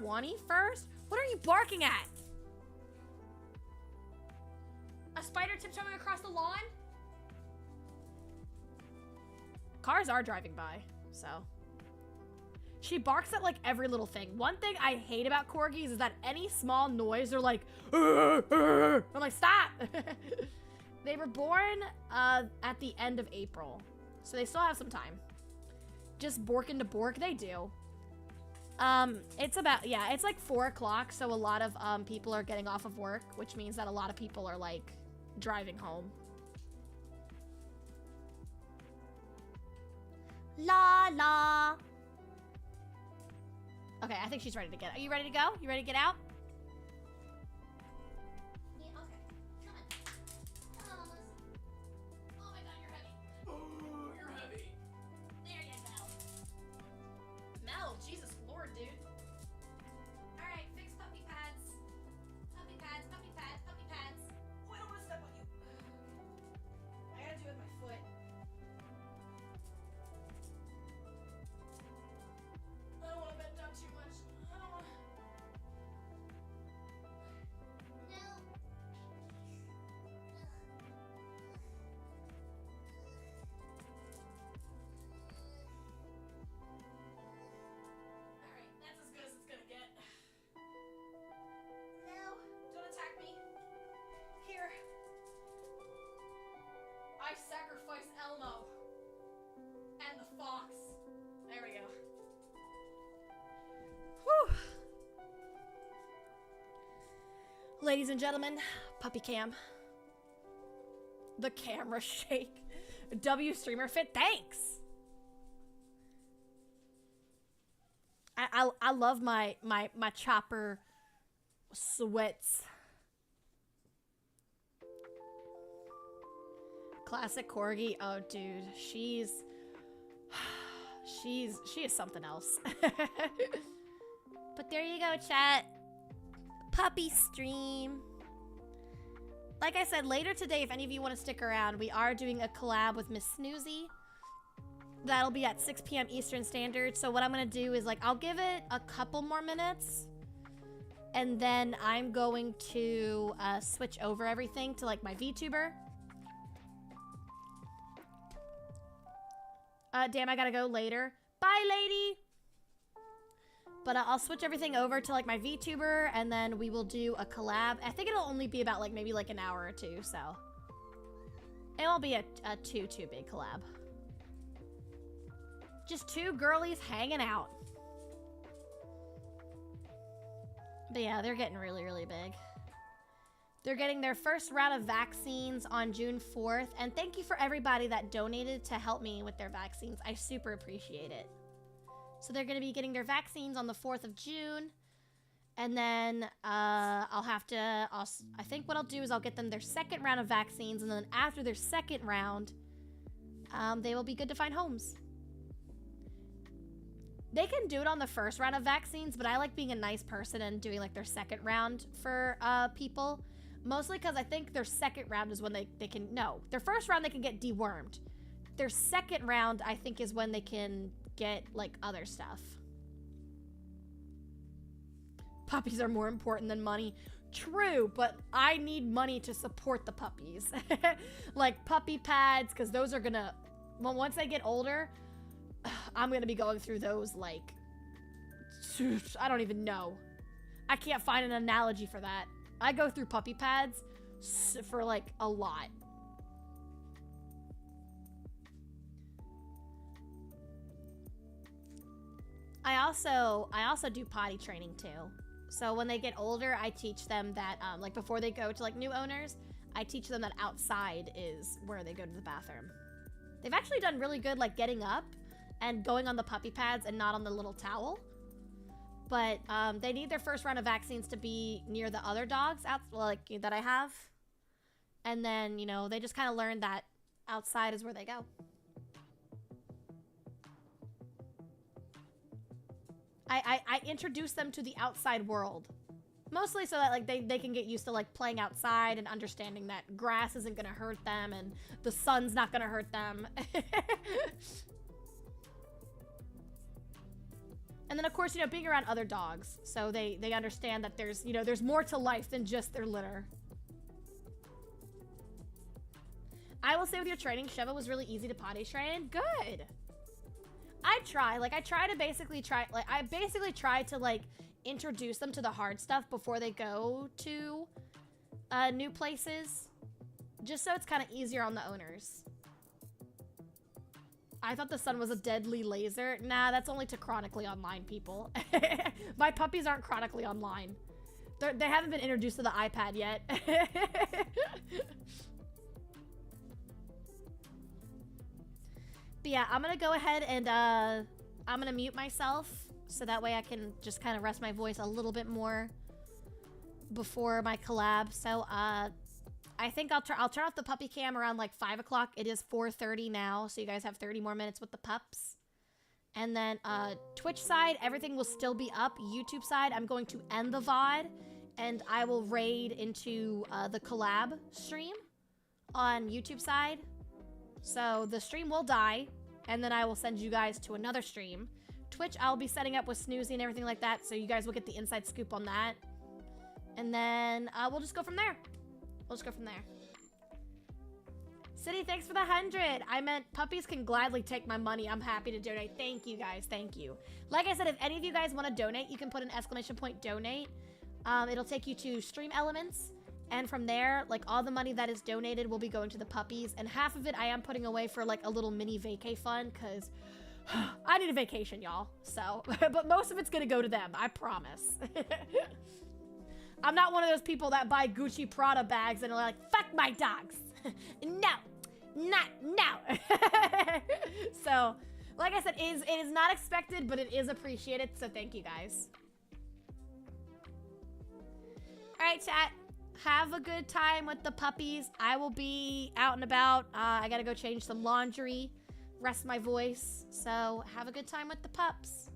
21st? What are you barking at? A spider tiptoeing across the lawn? Cars are driving by, so. She barks at, like, every little thing. One thing I hate about corgis is that any small noise, they're like, I'm like, stop! They were born at the end of April, so they still have some time. Just borking to bork, they do. It's about, yeah, it's like 4 o'clock, so a lot of people are getting off of work, which means that a lot of people are, like, driving home. La la. Okay, I think she's ready to get. Are you ready to go? You ready to get out? Ladies and gentlemen, puppy cam. The camera shake. W streamer fit, thanks. I love my chopper sweats. Classic corgi. Oh dude, she is something else. But there you go, chat. Puppy stream. Like I said, later today, if any of you want to stick around, we are doing a collab with Miss Snoozy. That'll be at 6 p.m. Eastern Standard. So what I'm going to do is, like, I'll give it a couple more minutes. And then I'm going to switch over everything to, like, my VTuber. Damn, I gotta go later. Bye, lady! But I'll switch everything over to, like, my VTuber, and then we will do a collab. I think it'll only be about, like, maybe, like, an hour or two, so. It won't be a too big collab. Just two girlies hanging out. But yeah, they're getting really big. They're getting their first round of vaccines on June 4th, and thank you for everybody that donated to help me with their vaccines. I super appreciate it. So they're going to be getting their vaccines on the 4th of June. And then I think what I'll do is I'll get them their second round of vaccines. And then after their second round, they will be good to find homes. They can do it on the first round of vaccines, but I like being a nice person and doing like their second round for people. Mostly because I think their second round is when they can, no, their first round they can get dewormed. Their second round, I think, is when they can get like other stuff. Puppies are more important than money. True, but I need money to support the puppies. Like puppy pads, because those are gonna, well, once they get older, I'm gonna be going through those like, I don't even know. I can't find an analogy for that. I go through puppy pads for like a lot. I also do potty training too. So when they get older, I teach them that, like before they go to like new owners, I teach them that outside is where they go to the bathroom. They've actually done really good like getting up and going on the puppy pads and not on the little towel. But they need their first round of vaccines to be near the other dogs out, like that I have. And then, you know, they just kind of learn that outside is where they go. I introduce them to the outside world. Mostly so that like they can get used to like playing outside and understanding that grass isn't gonna hurt them and the sun's not gonna hurt them. And then of course, you know, being around other dogs. So they understand that there's, you know, there's more to life than just their litter. I will say with your training, Sheva was really easy to potty train. Good. I basically try to like introduce them to the hard stuff before they go to new places, just so it's kind of easier on the owners. I thought the sun was a deadly laser. Nah, that's only to chronically online people. My puppies aren't chronically online. They haven't been introduced to the iPad yet. But yeah, I'm gonna go ahead and I'm gonna mute myself so that way I can just kind of rest my voice a little bit more before my collab. So I think I'll turn off the puppy cam around like 5 o'clock. It is 4:30 now, so you guys have 30 more minutes with the pups. And then Twitch side, everything will still be up. YouTube side, I'm going to end the VOD and I will raid into the collab stream on YouTube side. So the stream will die, and then I will send you guys to another stream. Twitch, I'll be setting up with Snoozy and everything like that, so you guys will get the inside scoop on that. And then we'll just go from there. City, thanks for the 100. I meant puppies can gladly take my money. I'm happy to donate. Thank you, guys. Thank you. Like I said, if any of you guys want to donate, you can put an exclamation point donate. It'll take you to Stream Elements. And from there, like all the money that is donated will be going to the puppies. And half of it I am putting away for like a little mini vacay fund because I need a vacation, y'all. So, but most of it's gonna go to them, I promise. I'm not one of those people that buy Gucci Prada bags and are like, fuck my dogs. No, no. So, like I said, it is not expected, but it is appreciated, so thank you guys. Alright, chat. Have a good time with the puppies. I will be out and about. I gotta go change some laundry, rest my voice. So, have a good time with the pups.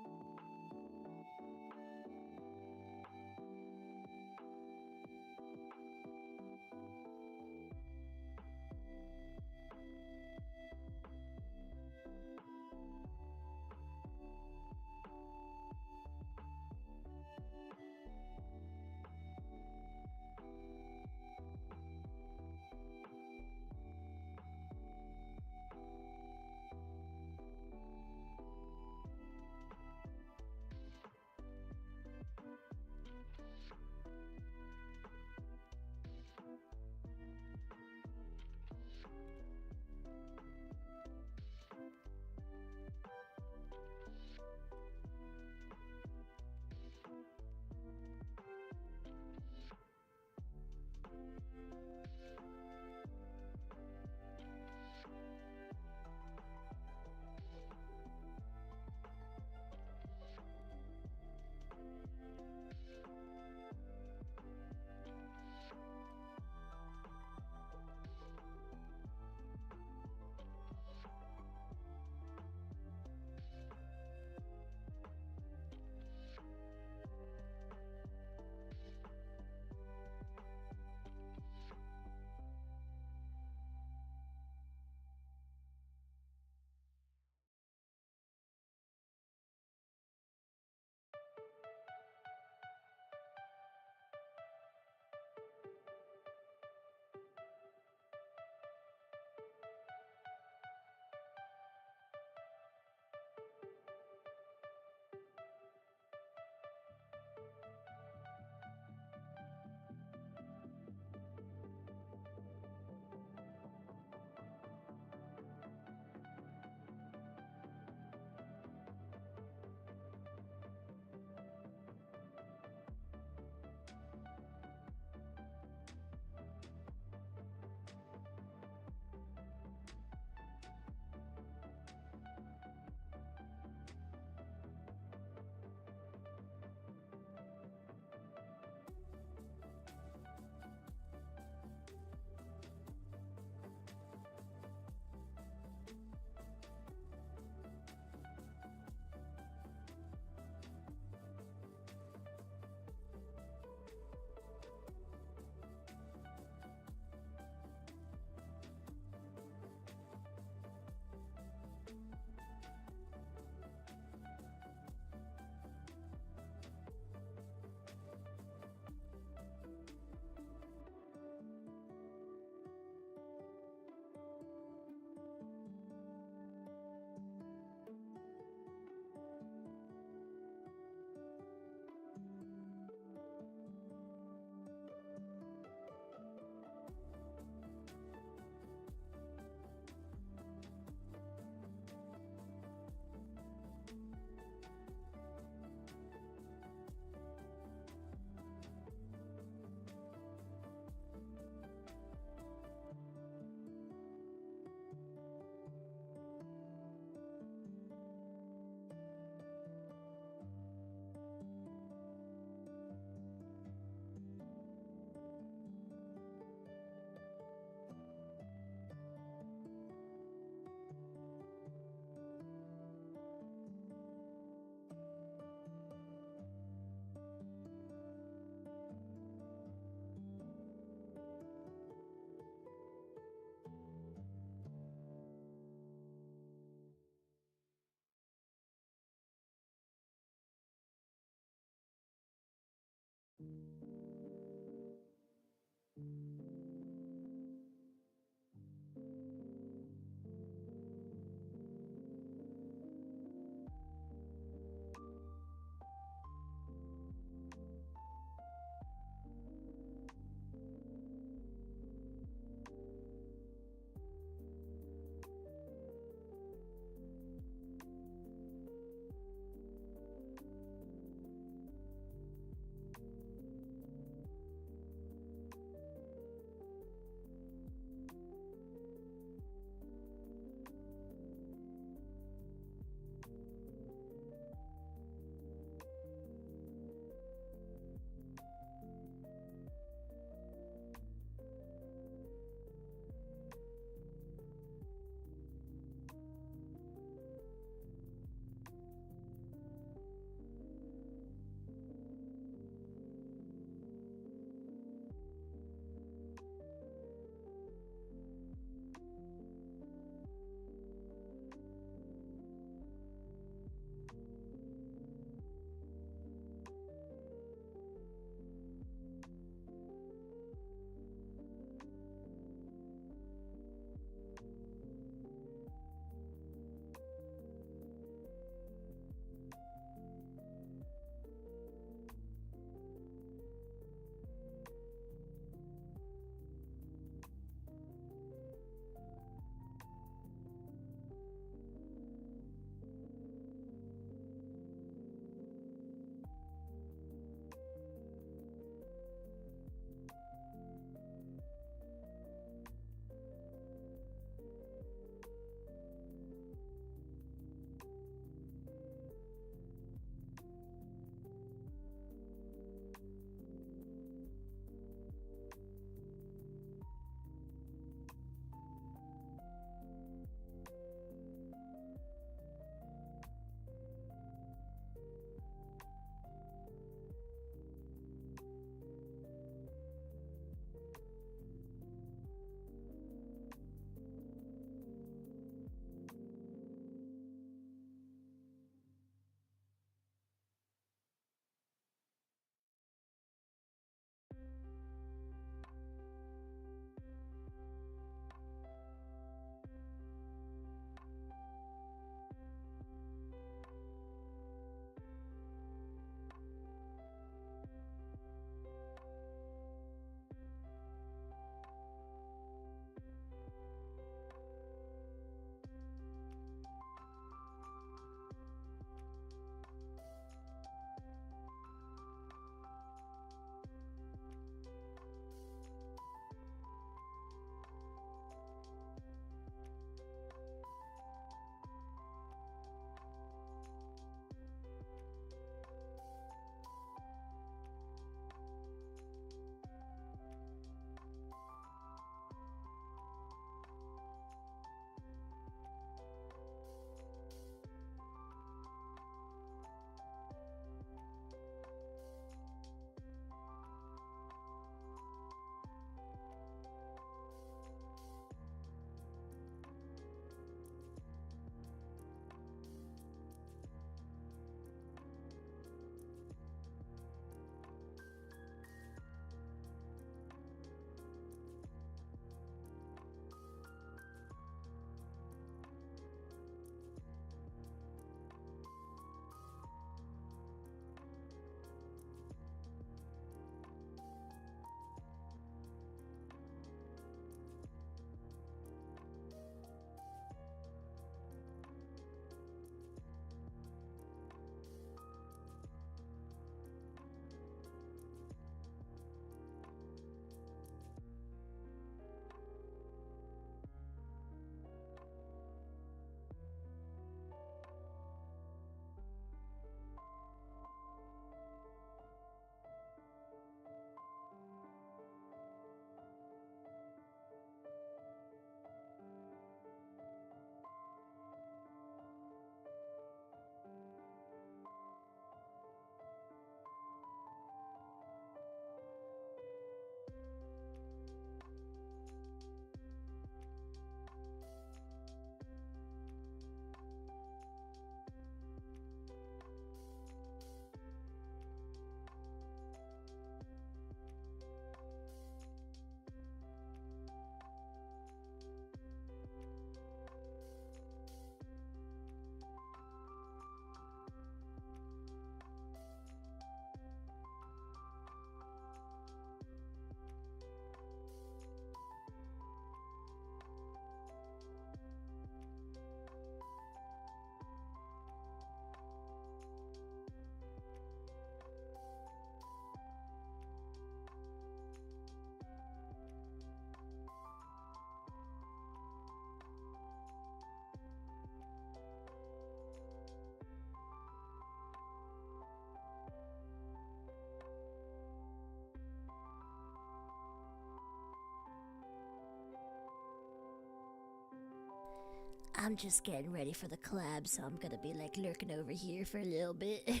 I'm just getting ready for the collab, so I'm gonna be like lurking over here for a little bit.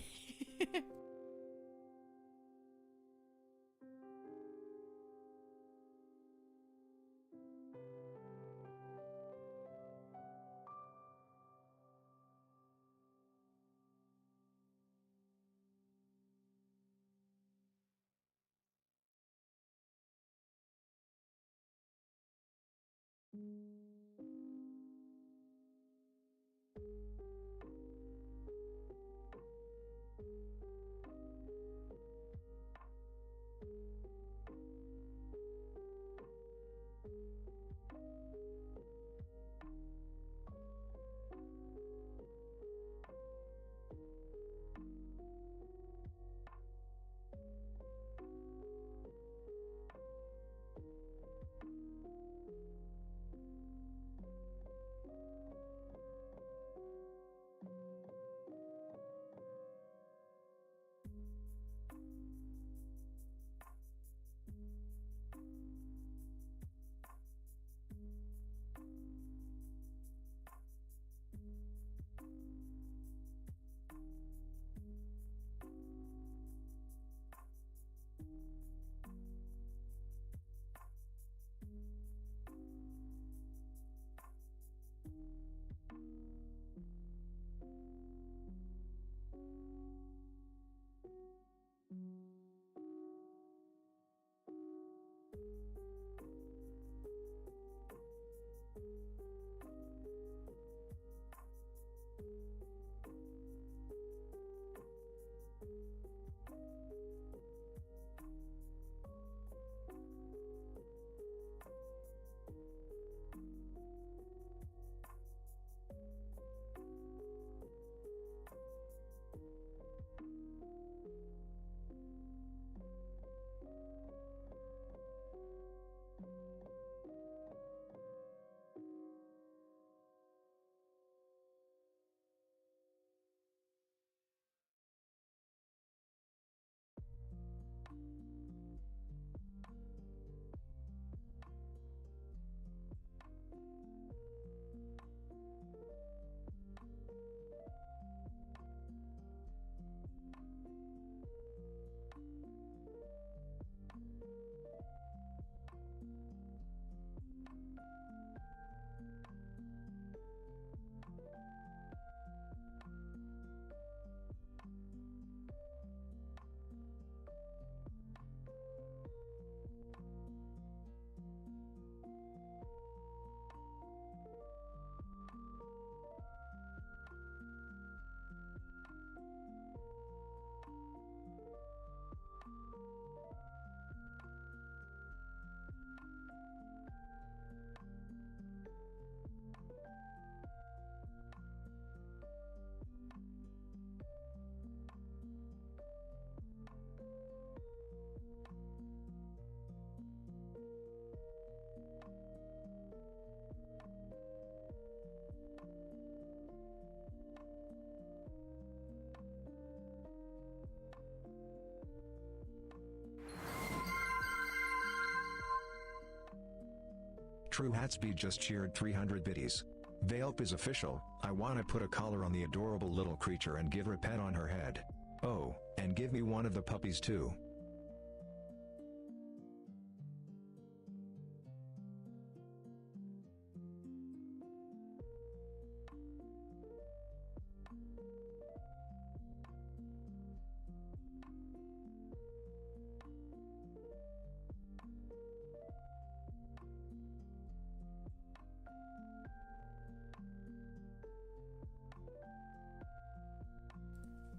𝙃𝙀𝙍𝙀𝙀 just cheered 300 biddies. Vaelp is official. I wanna put a collar on the adorable little creature and give her a pet on her head. Oh, and give me one of the puppies too.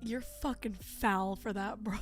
You're fucking foul for that, bro.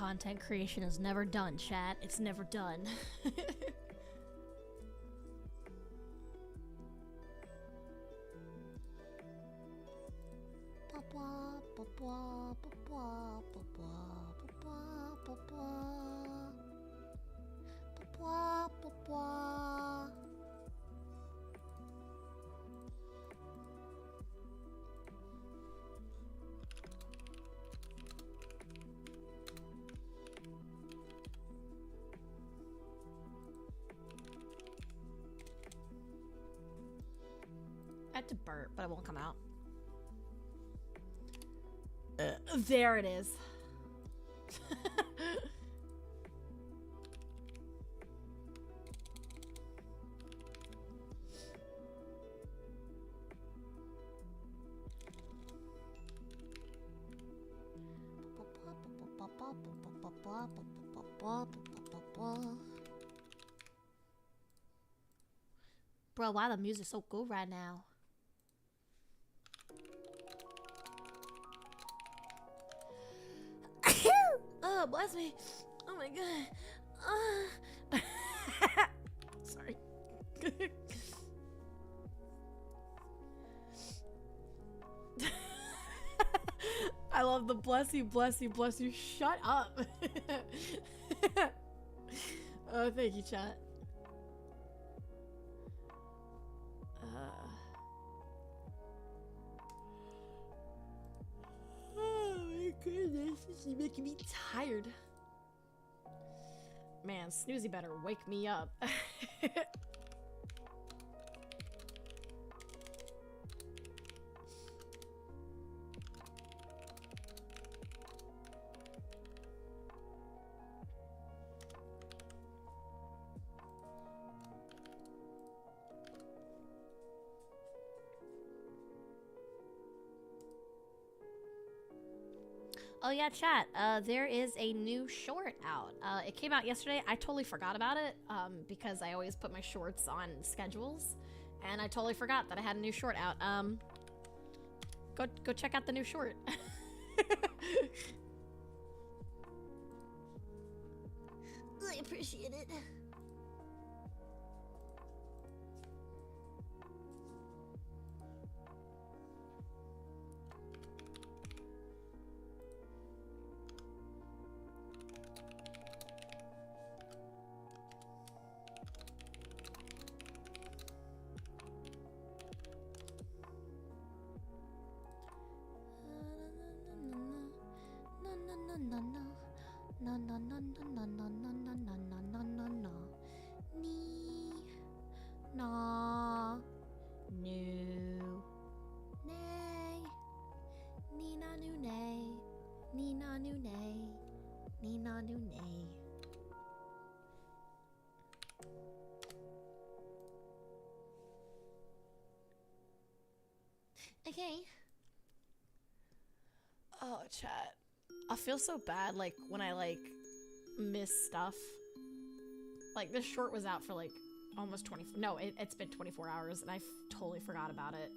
content creation is never done, chat. It's never done. I had to burp, but it won't come out. There it is. Bro, why the music's so good right now? Oh, bless me. Oh my god. Sorry. I love the bless you, bless you, bless you. Shut up. Oh, thank you, chat. Oh my goodness, this is making me tired. Man, Snoozy better wake me up. Oh yeah, chat, there is a new short out. It came out yesterday. I totally forgot about it, because I always put my shorts on schedules, and I totally forgot that I had a new short out. Go check out the new short. I appreciate it. Okay. Oh, chat. I feel so bad, like, when I, like, miss stuff. Like, this short was out for, like, almost 24... No, it's been 24 hours, and I totally forgot about it.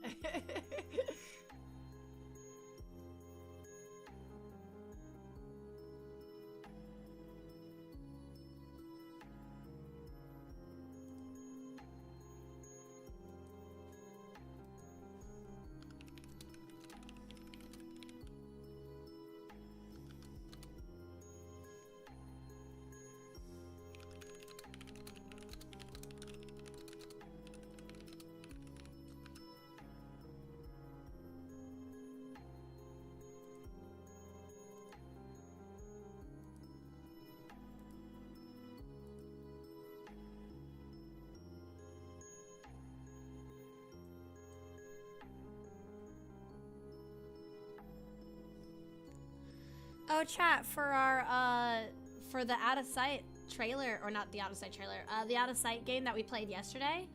Oh, chat, for our, for the Out of Sight trailer, or not the Out of Sight trailer, the Out of Sight game that we played yesterday,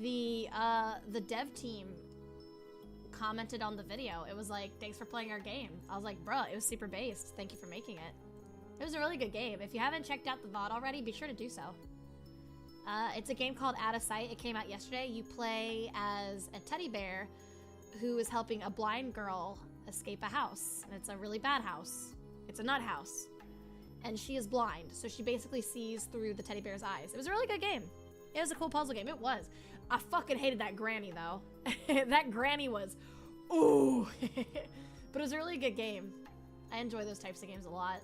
the dev team commented on the video. It was like, thanks for playing our game. I was like, bruh, it was super based. Thank you for making it. It was a really good game. If you haven't checked out the VOD already, be sure to do so. It's a game called Out of Sight. It came out yesterday. You play as a teddy bear who is helping a blind girl escape a house. And it's a really bad house. It's a nut house. and she is blind, so she basically sees through the teddy bear's eyes. It was a really good game. It was a cool puzzle game. It was. I fucking hated that granny, though. That granny was... Ooh! But it was a really good game. I enjoy those types of games a lot.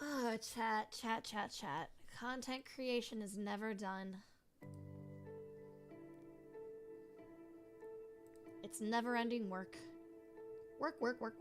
Oh, chat. Content creation is never done. It's never-ending work. Work. Work.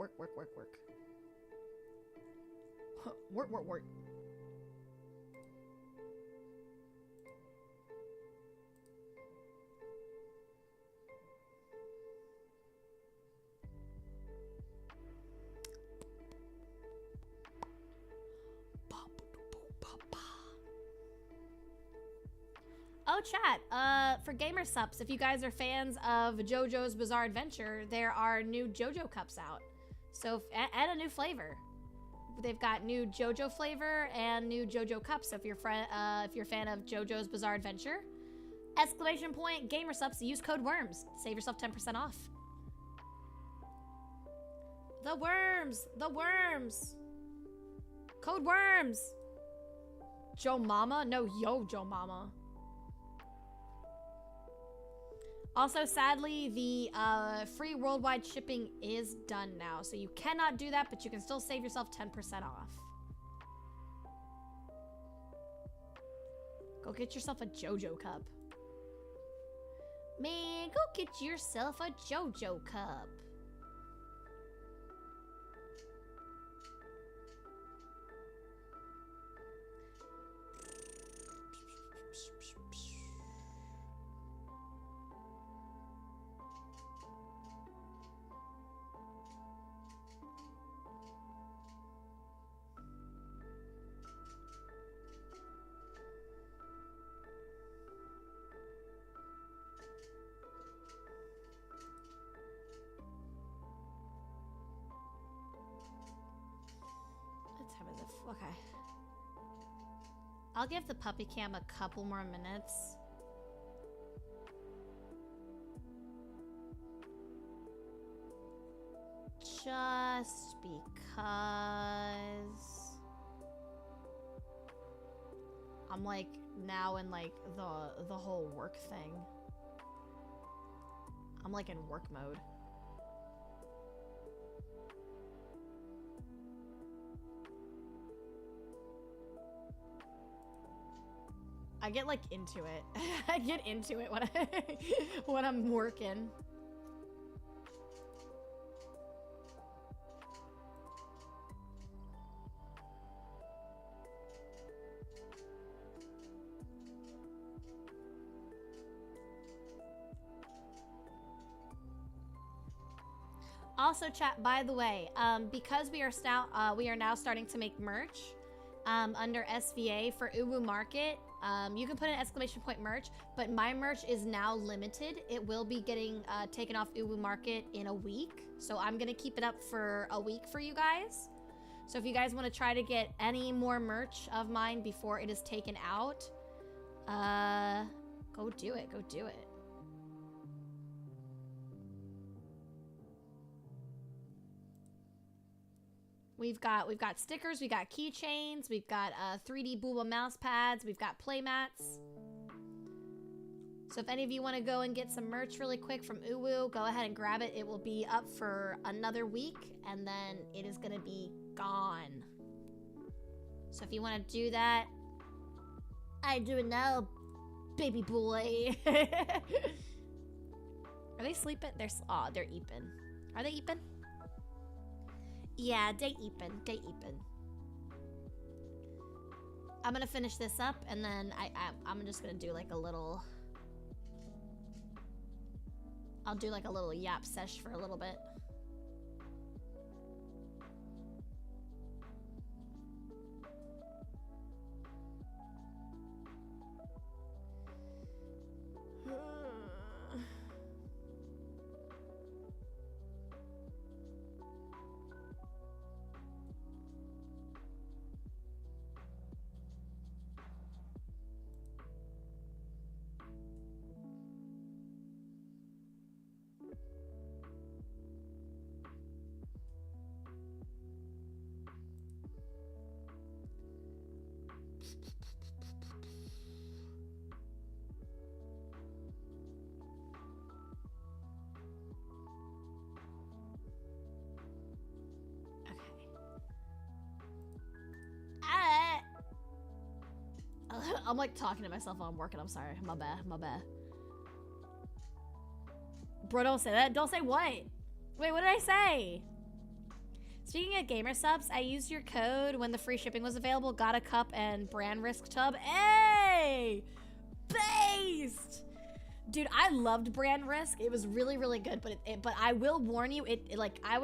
Oh, chat, for Gamer Sups, if you guys are fans of JoJo's Bizarre Adventure, there are new JoJo cups out. So, add a new flavor. They've got new JoJo flavor and new JoJo cups. So if you're a fan of JoJo's Bizarre Adventure, ! Gamer Sups, use code WORMS. Save yourself 10% off. The worms! Code WORMS! Joe Mama? No, yo, Joe Mama. Also, sadly, the free worldwide shipping is done now. So you cannot do that, but you can still save yourself 10% off. Go get yourself a JoJo cup. Man, go get yourself a JoJo cup. Okay. I'll give the puppy cam a couple more minutes. Just because I'm like now in like the whole work thing. I'm like in work mode. I get like into it. I get into it when I'm working. Also, chat, by the way, because we are now starting to make merch under SVA for Uwu Market. You can put an ! merch, but my merch is now limited. It will be getting taken off Uwu Market in a week. So I'm going to keep it up for a week for you guys. So if you guys want to try to get any more merch of mine before it is taken out, go do it. Go do it. We've got stickers, we got keychains, we've got 3D Booba mouse pads, we've got play mats. So if any of you want to go and get some merch really quick from Uwu, go ahead and grab it. It will be up for another week, and then it is going to be gone. So if you want to do that, I do it now, baby boy. Are they sleeping? They're eeping. Are they eeping? Yeah, they eepin'. I'm gonna finish this up, and then I'm just gonna do like a little... I'll do like a little yap sesh for a little bit. I'm like talking to myself while I'm working. I'm sorry. My bad. My bad. Bro, don't say that. Don't say what? Wait, what did I say? Speaking of gamer subs, I used your code when the free shipping was available. Got a cup and brand risk tub. Hey! Based! Dude, I loved brand risk. It was really, really good. But I will warn you, I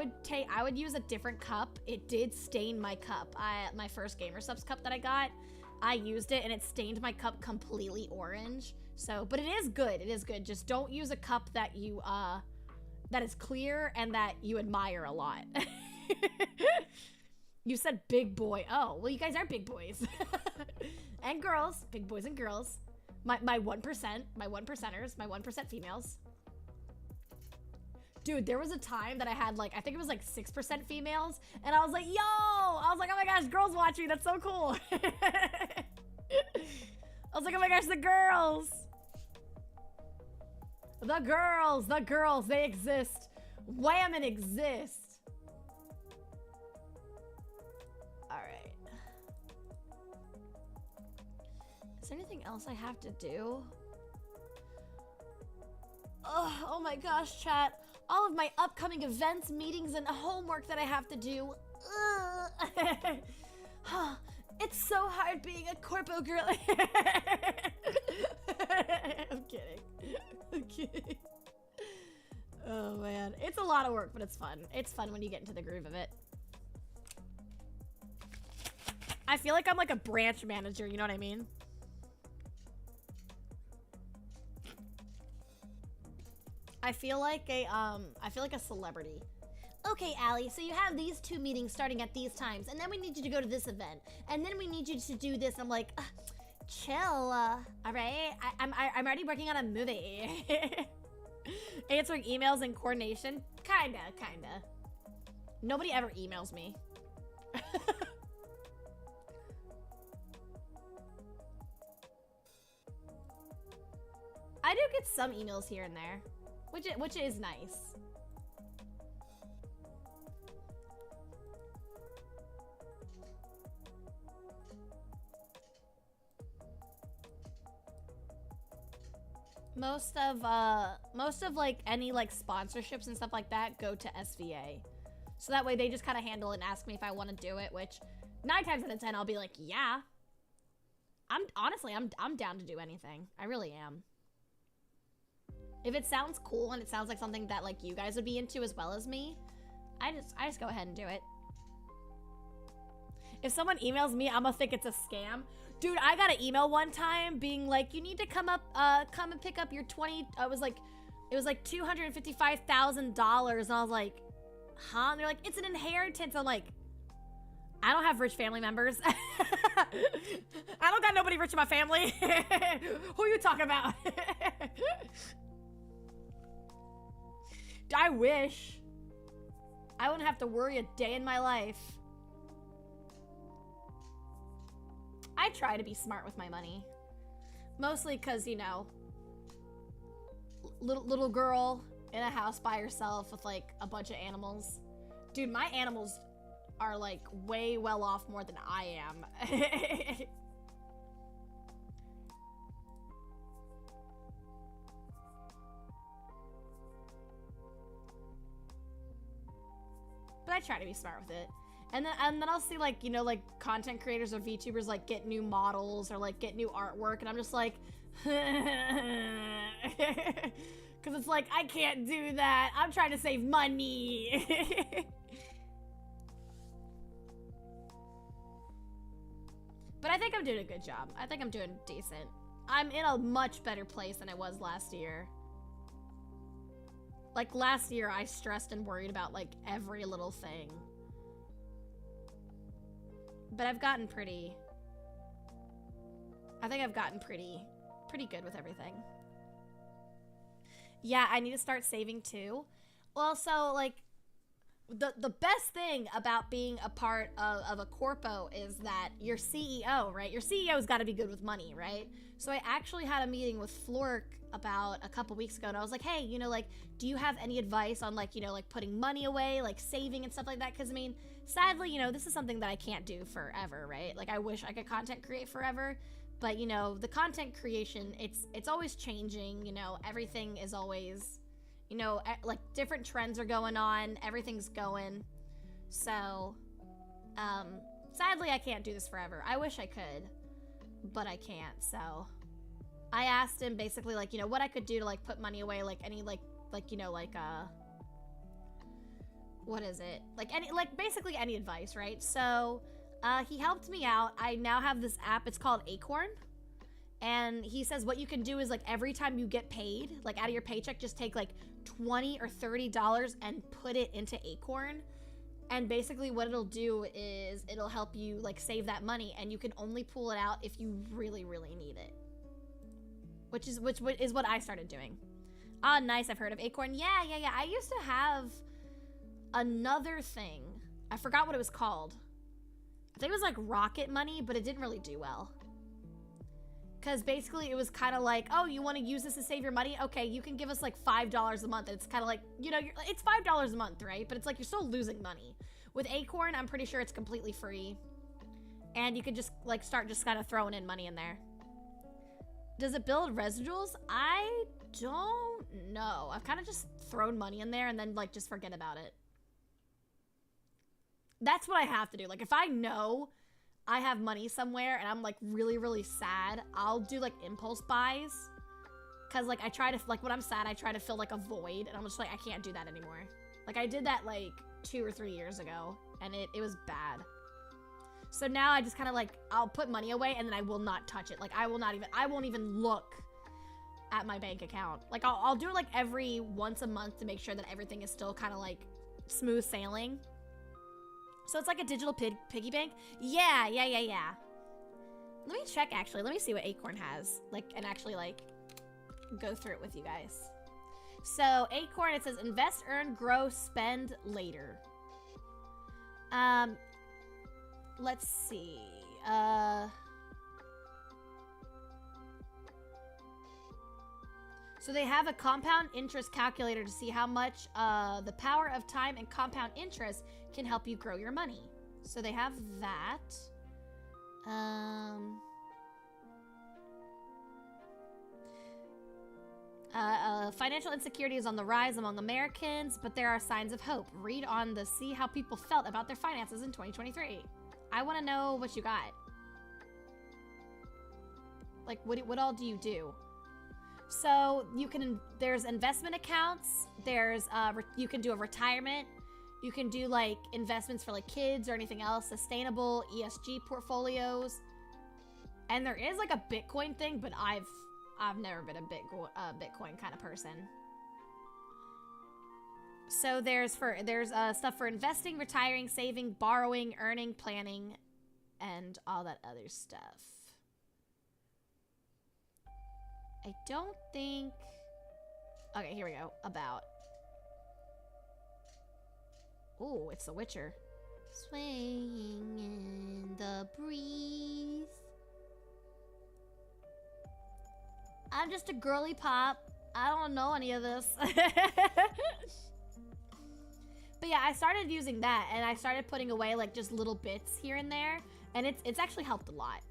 would use a different cup. It did stain my cup. My first gamer subs cup that I got, I used it and it stained my cup completely orange. So, but it is good. It is good. Just don't use a cup that you that is clear and that you admire a lot. You said big boy. Oh, well, you guys are big boys. And girls. Big boys and girls. My 1%, my 1%ers, my 1% females. Dude, there was a time that I had like, I think it was like 6% females, and I was like, yo! I was like, oh my gosh, girls watching, that's so cool. I was like, oh my gosh, the girls! The girls, they exist. Whammon exist. Alright. Is there anything else I have to do? Oh my gosh, chat. All of my upcoming events, meetings, and homework that I have to do. It's so hard being a corpo girl. I'm kidding. I'm kidding. Oh man, it's a lot of work, but it's fun. It's fun when you get into the groove of it. I feel like I'm like a branch manager, you know what I mean? I feel like a celebrity. Okay, Allie, so you have these 2 meetings starting at these times, and then we need you to go to this event, and then we need you to do this. I'm like, chill, all right? I'm already working on a movie. Answering emails and coordination, kinda. Nobody ever emails me. I do get some emails here and there. Which is nice. Most of like any like sponsorships and stuff like that go to SVA. So that way they just kind of handle it and ask me if I want to do it, which 9 times out of 10 I'll be like, yeah. I'm down to do anything. I really am. If it sounds cool and it sounds like something that like you guys would be into as well as me, I just go ahead and do it. If someone emails me, I'm gonna think it's a scam. Dude, I got an email one time being like, you need to come and pick up your it was like $255,000, and I was like, huh? And they're like, it's an inheritance. I'm like, I don't have rich family members. I don't got nobody rich in my family. Who are you talking about? I wish. I wouldn't have to worry a day in my life. I try to be smart with my money. Mostly because, you know, little girl in a house by herself with like a bunch of animals. Dude, my animals are like way well off more than I am. But I try to be smart with it. And then I'll see like, you know, like content creators or VTubers like get new models or like get new artwork, and I'm just like, because it's like, I can't do that. I'm trying to save money. But I think I'm doing a good job. I think I'm doing decent. I'm in a much better place than I was last year. Like, last year, I stressed and worried about, like, every little thing. But I've gotten pretty... I think I've gotten pretty good with everything. Yeah, I need to start saving too. Well, so like the best thing about being a part of a corpo is that your CEO, right? Your CEO's got to be good with money, right? So I actually had a meeting with Flork about a couple weeks ago, and I was like, hey, you know, like, do you have any advice on, like, you know, like putting money away, like saving and stuff like that? Because I mean, sadly, you know, this is something that I can't do forever, right? Like, I wish I could content create forever, but you know, the content creation, it's always changing. You know, everything is always, you know, like different trends are going on, everything's going. So, sadly, I can't do this forever. I wish I could, but I can't. So I asked him basically, like, you know, what I could do to like put money away, like any like you know, like what is it, like any, like basically any advice, right? So he helped me out. I now have this app, it's called Acorn, and he says what you can do is, like, every time you get paid, like out of your paycheck, just take like $20 or $30 and put it into Acorn. And basically what it'll do is it'll help you like save that money, and you can only pull it out if you really, really need it. Which is what I started doing. Ah, nice, I've heard of Acorn. Yeah. I used to have another thing. I forgot what it was called. I think it was like Rocket Money, but it didn't really do well. Because basically it was kind of like, oh, you want to use this to save your money? Okay, you can give us like $5 a month. And it's kind of like, you know, it's $5 a month, right? But it's like you're still losing money. With Acorn, I'm pretty sure it's completely free. And you can just like start just kind of throwing in money in there. Does it build residuals? I don't know. I've kind of just thrown money in there and then like just forget about it. That's what I have to do. Like, if I know I have money somewhere and I'm like really, really sad, I'll do like impulse buys. Cause like I try to, like when I'm sad, I try to fill like a void, and I'm just like, I can't do that anymore. Like I did that like 2 or 3 years ago, and it was bad. So now I just kind of like, I'll put money away and then I will not touch it. Like I won't even look at my bank account. Like I'll do it like every once a month to make sure that everything is still kind of like smooth sailing. So it's like a digital piggy bank. Yeah. Let me check, actually. Let me see what Acorn has. Like, and actually, like, go through it with you guys. So, Acorn, it says, invest, earn, grow, spend later. Let's see. So they have a compound interest calculator to see how much the power of time and compound interest can help you grow your money. So they have that. Financial insecurity is on the rise among Americans, but there are signs of hope. Read on the see how people felt about their finances in 2023. I want to know what you got. Like, what all do you do? So you can, there's investment accounts, there's, you can do a retirement, you can do like investments for like kids or anything else, sustainable ESG portfolios. And there is like a Bitcoin thing, but I've never been a Bitcoin kind of person. So there's stuff for investing, retiring, saving, borrowing, earning, planning, and all that other stuff. I don't think... Okay, here we go. About. Ooh, it's The Witcher. Swaying in the breeze. I'm just a girly pop. I don't know any of this. But yeah, I started using that, and I started putting away like just little bits here and there, and it's actually helped a lot.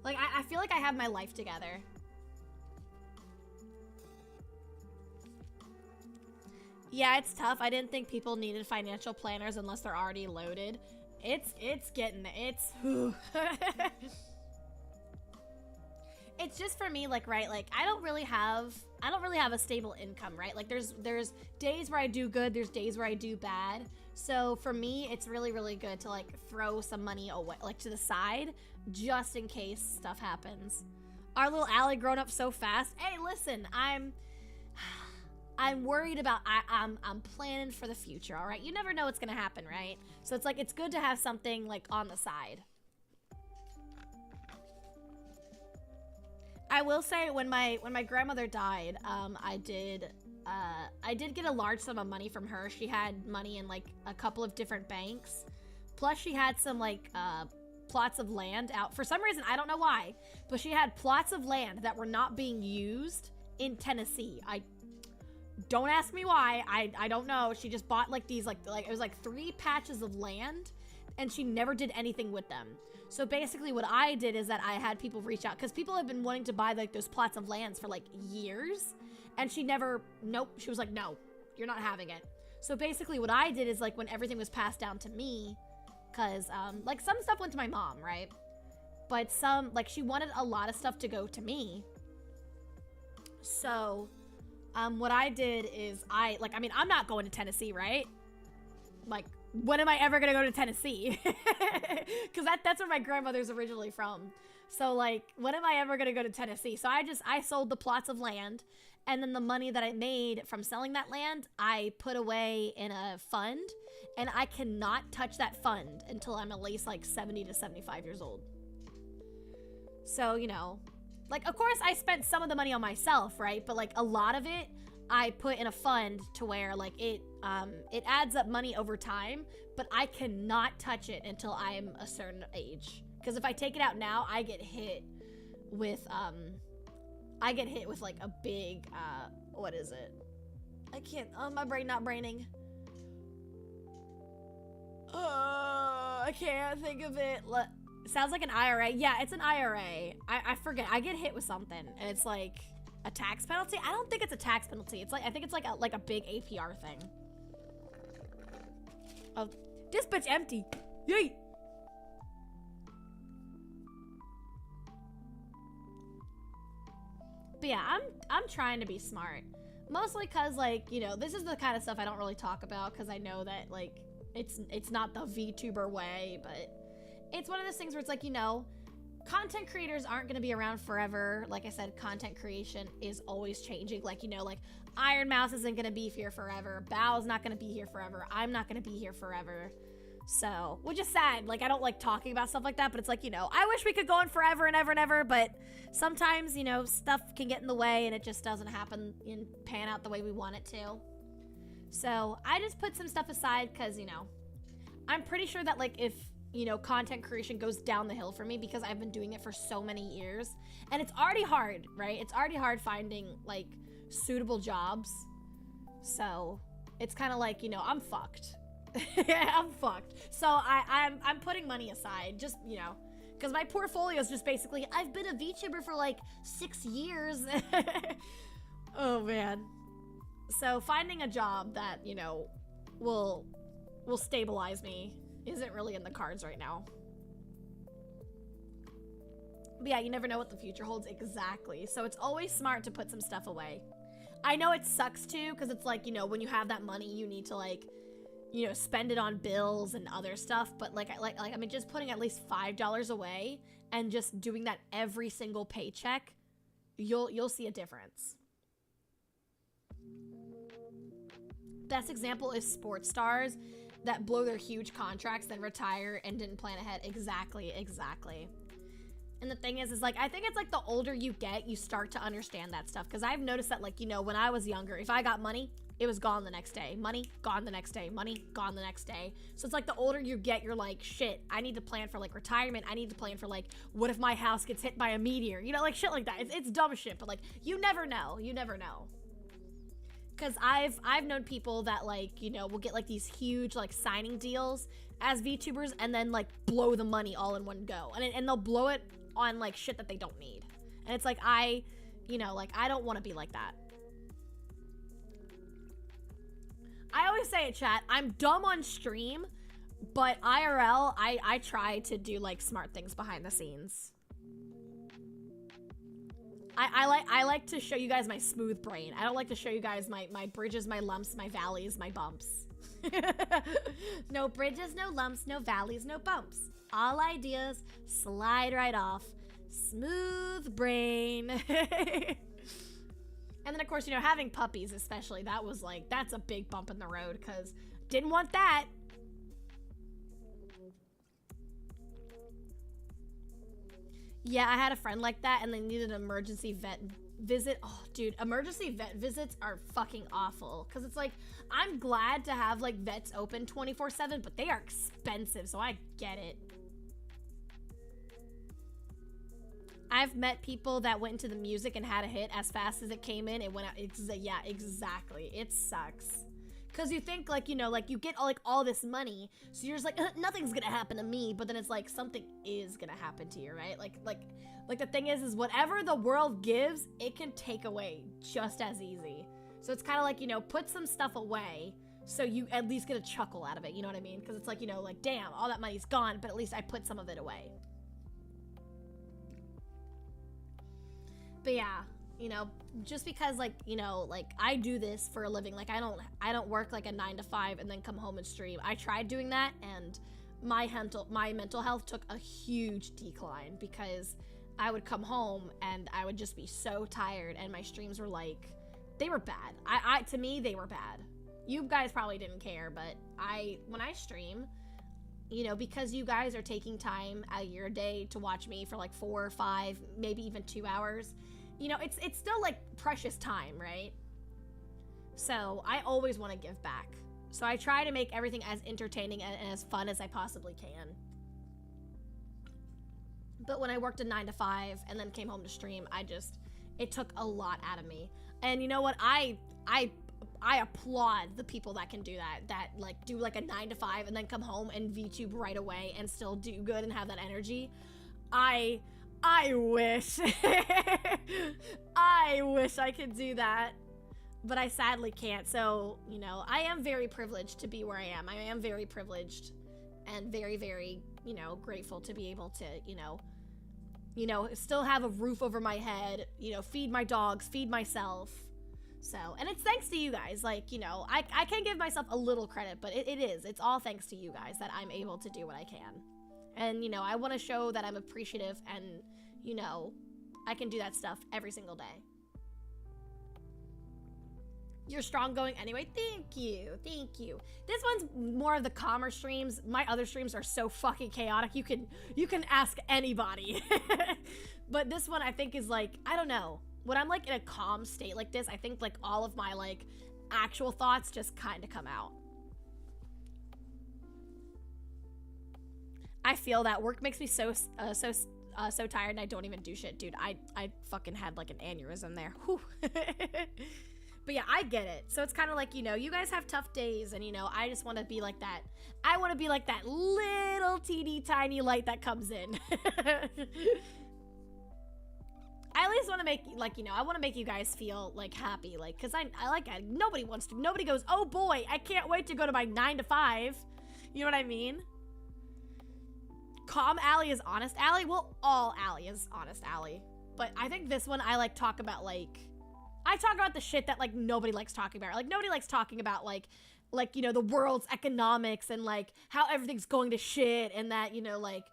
Like, I feel like I have my life together. Yeah, it's tough. I didn't think people needed financial planners unless they're already loaded. It's getting, it's... It's just for me, like, right, like, I don't really have a stable income, right? Like, there's days where I do good, there's days where I do bad. So for me, it's really, really good to like throw some money away, like to the side, just in case stuff happens. Our little Allie grown up so fast. Hey, listen, I'm worried about, I'm planning for the future, all right? You never know what's gonna happen, right? So it's like, it's good to have something like on the side. I will say when my grandmother died, I did get a large sum of money from her. She had money in like a couple of different banks. Plus she had some like plots of land out. For some reason, I don't know why, but she had plots of land that were not being used in Tennessee. Don't ask me why. I don't know. She just bought like these like it was like 3 patches of land, and she never did anything with them. So basically what I did is that I had people reach out, because people have been wanting to buy like those plots of lands for like years, and she never, nope, she was like, no, you're not having it. So basically what I did is like when everything was passed down to me, because like some stuff went to my mom, right? But some, like she wanted a lot of stuff to go to me. So what I did is I'm not going to Tennessee, right? Like, when am I ever gonna go to Tennessee? Because that's where my grandmother's originally from. So like, when am I ever gonna go to Tennessee? So I sold the plots of land, and then the money that I made from selling that land, I put away in a fund, and I cannot touch that fund until I'm at least like 70 to 75 years old. So, you know, like, of course I spent some of the money on myself, right? But like a lot of it, I put in a fund to where like it adds up money over time, but I cannot touch it until I'm a certain age. Because if I take it out now, I get hit with like a big, what is it? I can't, my brain not braining. I can't think of it. Sounds like an IRA. Yeah, it's an IRA. I forget. I get hit with something, and it's like a tax penalty. I don't think it's a tax penalty. It's like, I think it's like a big APR thing. Oh, this bitch empty. Yay. But yeah, I'm trying to be smart. Mostly cause like, you know, this is the kind of stuff I don't really talk about, cause I know that like it's not the VTuber way, but it's one of those things where it's like, you know, content creators aren't going to be around forever. Like I said, content creation is always changing. Like, you know, like Iron Mouse isn't going to be here forever. Bao's not going to be here forever. I'm not going to be here forever. So, which is sad. Like, I don't like talking about stuff like that, but it's like, you know, I wish we could go on forever and ever and ever, but sometimes, you know, stuff can get in the way and it just doesn't happen and pan out the way we want it to. So, I just put some stuff aside because, you know, I'm pretty sure that, like, if, you know, content creation goes down the hill for me because I've been doing it for so many years, and it's already hard, right? It's already hard finding, like, suitable jobs. So, it's kind of like, you know, I'm fucked. I'm fucked. So I'm putting money aside, just, you know, because my portfolio is just basically, I've been a VTuber for like 6 years. Oh man. So finding a job that, you know, will stabilize me isn't really in the cards right now. But yeah, you never know what the future holds exactly. So it's always smart to put some stuff away. I know it sucks too, because it's like, you know, when you have that money, you need to, like, you know, spend it on bills and other stuff, but I mean, just putting at least $5 away and just doing that every single paycheck, you'll see a difference. Best example is sports stars that blow their huge contracts, then retire and didn't plan ahead. Exactly. And the thing is like, I think it's like the older you get, you start to understand that stuff. Because I've noticed that, like, you know, when I was younger, if I got money, it was gone the next day. Money, gone the next day. Money, gone the next day. So it's like the older you get, you're like, shit, I need to plan for, like, retirement. I need to plan for, like, what if my house gets hit by a meteor? You know, like, shit like that. It's dumb shit, but, like, you never know. You never know. Because I've known people that, like, you know, will get, like, these huge, like, signing deals as VTubers and then, like, blow the money all in one go. And they'll blow it on, like, shit that they don't need. And it's like, you know, like, I don't want to be like that. I always say it, chat, I'm dumb on stream, but IRL, I try to do, like, smart things behind the scenes. I like to show you guys my smooth brain. I don't like to show you guys my bridges, my lumps, my valleys, my bumps. No bridges, no lumps, no valleys, no bumps. All ideas slide right off. Smooth brain. And then, of course, you know, having puppies especially, that was like, that's a big bump in the road because didn't want that. Yeah, I had a friend like that, and they needed an emergency vet visit. Oh, dude, emergency vet visits are fucking awful. Because it's like, I'm glad to have, like, vets open 24/7, but they are expensive, so I get it. I've met people that went into the music and had a hit as fast as it came in. It went out. Yeah, exactly. It sucks. Because you think, like, you know, like, you get, all this money, so you're just like, nothing's gonna happen to me, but then it's like, something is gonna happen to you, right? Like the thing is whatever the world gives, it can take away just as easy. So it's kind of like, you know, put some stuff away, so you at least get a chuckle out of it, you know what I mean? Because it's like, you know, like, damn, all that money's gone, but at least I put some of it away. But yeah, you know, just because, like, you know, like, I do this for a living, like, I don't work like a 9 to 5 and then come home and stream. I tried doing that, and my mental health took a huge decline, because I would come home and I would just be so tired, and my streams were like, they were bad. To me, they were bad. You guys probably didn't care, but when I stream, you know, because you guys are taking time out of your day to watch me for like 4 or 5, maybe even 2 hours, you know, it's still like precious time, right? So I always want to give back. So I try to make everything as entertaining and as fun as I possibly can. But when I worked a 9 to 5 and then came home to stream, it took a lot out of me. And you know what? I applaud the people that can do that like do like a 9 to 5 and then come home and VTube right away and still do good and have that energy. I wish. I wish I could do that, but I sadly can't. So, you know, I am very privileged to be where I am. I am very privileged and very, very, you know, grateful to be able to, you know, still have a roof over my head, you know, feed my dogs, feed myself. So, and it's thanks to you guys. Like, you know, I can give myself a little credit, but it's all thanks to you guys that I'm able to do what I can. And, you know, I want to show that I'm appreciative, and, you know, I can do that stuff every single day. You're strong going anyway. Thank you. Thank you. This one's more of the calmer streams. My other streams are so fucking chaotic. You can ask anybody. But this one I think is like, I don't know. When I'm like in a calm state like this, I think like all of my like actual thoughts just kind of come out. I feel that work makes me so tired, and I don't even do shit, dude. I fucking had like an aneurysm there. Whew. But yeah, I get it. So it's kind of like, you know, you guys have tough days, and, you know, I just want to be like that. I want to be like that little teeny tiny light that comes in. I at least want to make, like, you know, I want to make you guys feel, like, happy, like, because nobody goes, oh boy, I can't wait to go to my 9 to 5. You know what I mean? Calm Allie is honest Allie. Well, all Allie is honest Allie. But I think this one I, like, talk about, like, I talk about the shit that, like, nobody likes talking about. Like, nobody likes talking about, like, you know, the world's economics and, like, how everything's going to shit, and that, you know, like,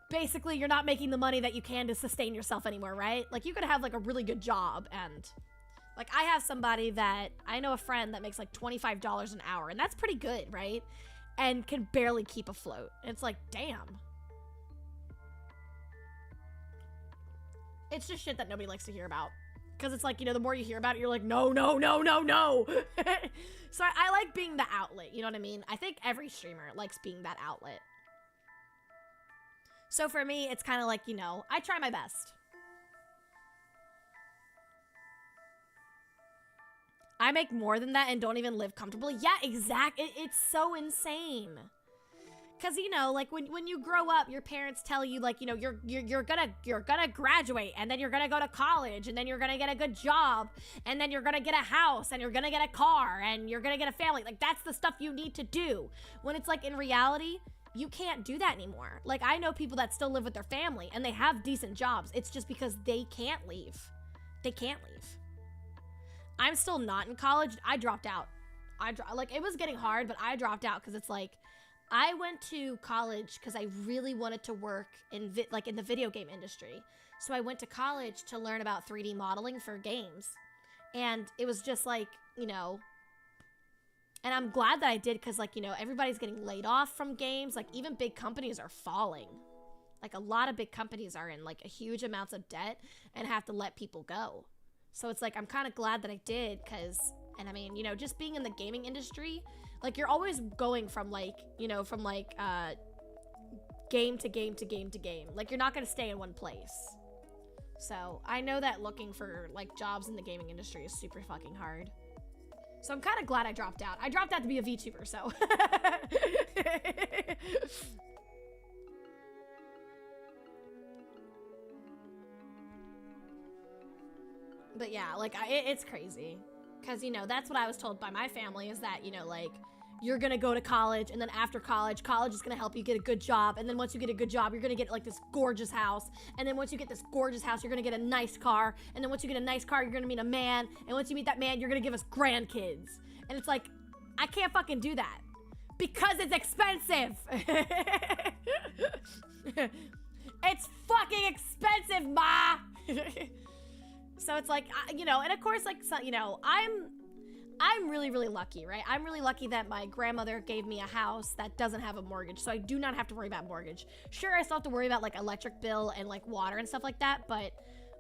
basically you're not making the money that you can to sustain yourself anymore, right? Like, you could have, like, a really good job, and, like, I know a friend that makes, like, $25 an hour, and that's pretty good, right? And can barely keep afloat. And it's like, damn. It's just shit that nobody likes to hear about. Because it's like, you know, the more you hear about it, you're like, no, no, no, no, no. So I like being the outlet, you know what I mean? I think every streamer likes being that outlet. So for me, it's kind of like, you know, I try my best. I make more than that and don't even live comfortably. Yeah, exactly. It's so insane. Because, you know, like, when you grow up, your parents tell you, like, you know, you're gonna graduate, and then you're gonna go to college, and then you're gonna get a good job, and then you're gonna get a house, and you're gonna get a car, and you're gonna get a family. Like, that's the stuff you need to do. When it's, like, in reality, you can't do that anymore. Like, I know people that still live with their family, and they have decent jobs. It's just because they can't leave. They can't leave. I'm still not in college. I dropped out. Like, it was getting hard, but I dropped out because it's, like, I went to college because I really wanted to work in in the video game industry. So I went to college to learn about 3D modeling for games. And it was just like, you know, and I'm glad that I did because, like, you know, everybody's getting laid off from games. Like, even big companies are falling. Like a lot of big companies are in like a huge amounts of debt and have to let people go. So it's like, I'm kind of glad that I did, because, and I mean, you know, just being in the gaming industry, like you're always going from like, you know, from like game to game to game to game. Like you're not going to stay in one place. So I know that looking for like jobs in the gaming industry is super fucking hard. So I'm kind of glad I dropped out. I dropped out to be a VTuber, so. But yeah, like it's crazy. Because, you know, that's what I was told by my family, is that, you know, like, you're gonna go to college, and then after college is gonna help you get a good job, and then once you get a good job, you're gonna get like this gorgeous house, and then once you get this gorgeous house, you're gonna get a nice car, and then once you get a nice car, you're gonna meet a man, and once you meet that man, you're gonna give us grandkids. And it's like, I can't fucking do that because it's expensive. It's fucking expensive, ma. So it's like, you know, and of course, like, so, you know, I'm really, really lucky, right? I'm really lucky that my grandmother gave me a house that doesn't have a mortgage, so I do not have to worry about mortgage. Sure, I still have to worry about like electric bill and like water and stuff like that, but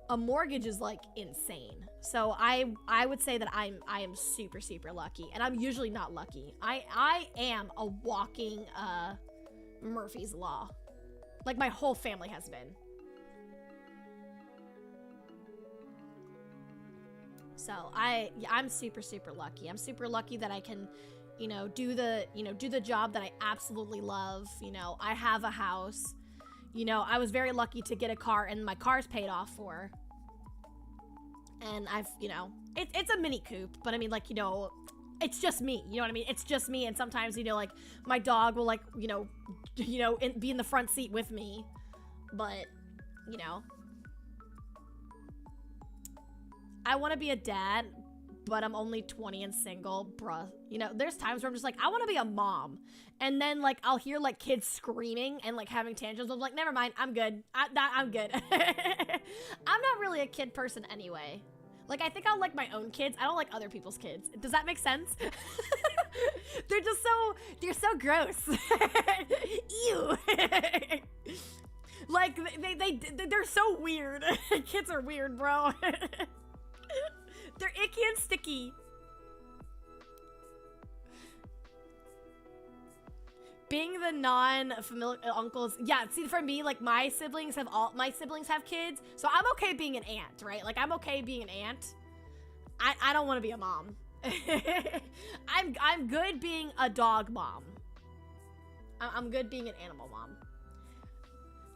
a mortgage is like insane. So I would say that I am super, super lucky, and I'm usually not lucky. I am a walking Murphy's Law. Like my whole family has been. So I'm super, super lucky. I'm super lucky that I can, you know, do the job that I absolutely love. You know, I have a house. You know, I was very lucky to get a car, and my car's paid off for. And I've, you know, it's a mini coupe, but I mean, like, you know, it's just me. You know what I mean? It's just me. And sometimes, you know, like my dog will like, you know, be in the front seat with me. But, you know, I want to be a dad, but I'm only 20 and single, bruh. You know, there's times where I'm just like, I want to be a mom. And then, like, I'll hear, like, kids screaming and, like, having tantrums. I'm like, never mind, I'm good. I'm good. I'm not really a kid person anyway. Like, I think I'll like my own kids. I don't like other people's kids. Does that make sense? They're so gross. Ew. Like, they're so weird. Kids are weird, bro. They're icky and sticky. Being the non-familiar uncles, yeah, see, for me, like, my siblings have kids, so I'm okay being an aunt, right? Like, I'm okay being an aunt. I don't want to be a mom. I'm good being a dog mom. I'm good being an animal mom.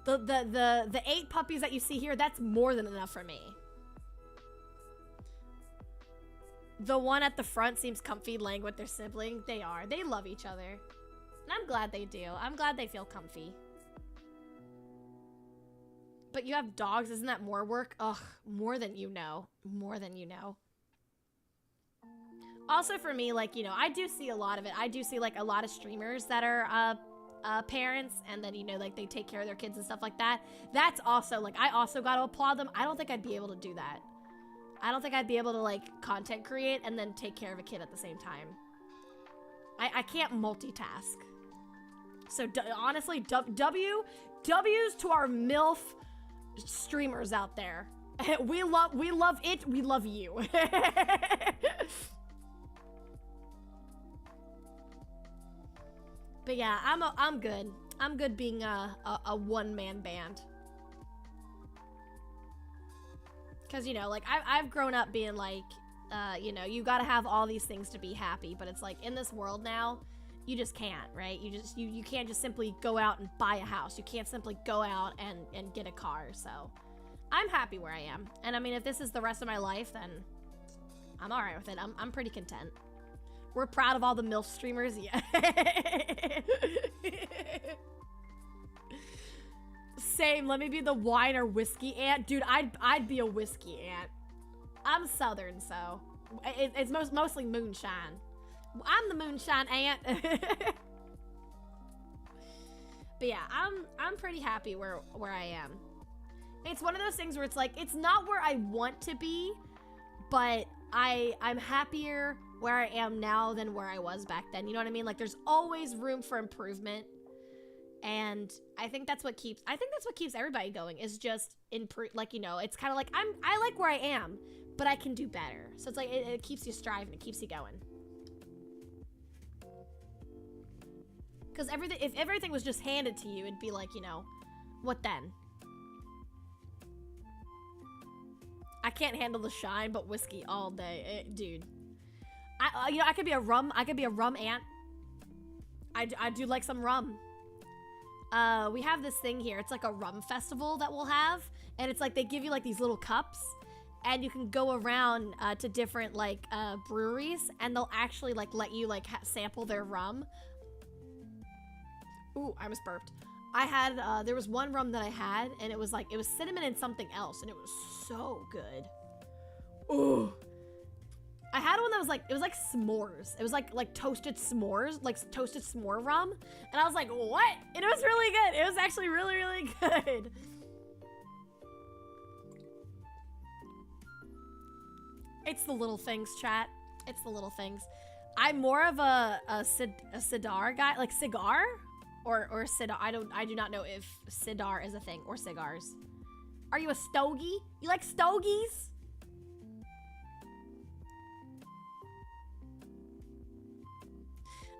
The 8 puppies that you see here, that's more than enough for me. The one at the front seems comfy laying with their sibling. They are. They love each other. And I'm glad they do. I'm glad they feel comfy. But you have dogs, isn't that more work? Ugh, more than you know. More than you know. Also for me, like, you know, I do see a lot of it. I do see, like, a lot of streamers that are, parents, and then, you know, like, they take care of their kids and stuff like that. That's also, like, I also gotta applaud them. I don't think I'd be able to do that. I don't think I'd be able to, like, content create and then take care of a kid at the same time. I can't multitask. So, honestly, W's to our MILF streamers out there. We love it. We love you. But yeah, I'm good. I'm good being a one-man band. Because, you know, like, I've grown up being like, you know, you gotta have all these things to be happy, but it's like, in this world now, you just can't, right? You can't just simply go out and buy a house. You can't simply go out and get a car, so I'm happy where I am. And I mean, if this is the rest of my life, then I'm alright with it. I'm pretty content. We're proud of all the MILF streamers, yeah. Same, let me be the wine or whiskey aunt. Dude, I'd be a whiskey aunt. I'm Southern, so it's mostly moonshine. I'm the moonshine aunt. But yeah, I'm pretty happy where I am. It's one of those things where it's like, it's not where I want to be, but I'm happier where I am now than where I was back then. You know what I mean? Like, there's always room for improvement. And I think that's what keeps everybody going, is just like, you know, it's kind of like I like where I am, but I can do better. So it's like it keeps you striving, it keeps you going. Because if everything was just handed to you, it'd be like, you know, what then? I can't handle the shine, but whiskey all day, dude. You know, I could be a rum ant. I do like some rum. We have this thing here. It's like a rum festival that we'll have, and it's like they give you like these little cups, and you can go around to different like breweries, and they'll actually like let you like sample their rum. Ooh, I almost burped. I had there was one rum that I had, and it was cinnamon and something else, and it was so good. Ooh. I had one that was like, it was like s'mores. It was like toasted s'mores, like toasted s'more rum. And I was like, what? And it was really good. It was actually really, really good. It's the little things, chat. It's the little things. I'm more of a cigar guy, like cigar or cigar. I do not know if cigar is a thing or cigars. Are you a stogie? You like stogies?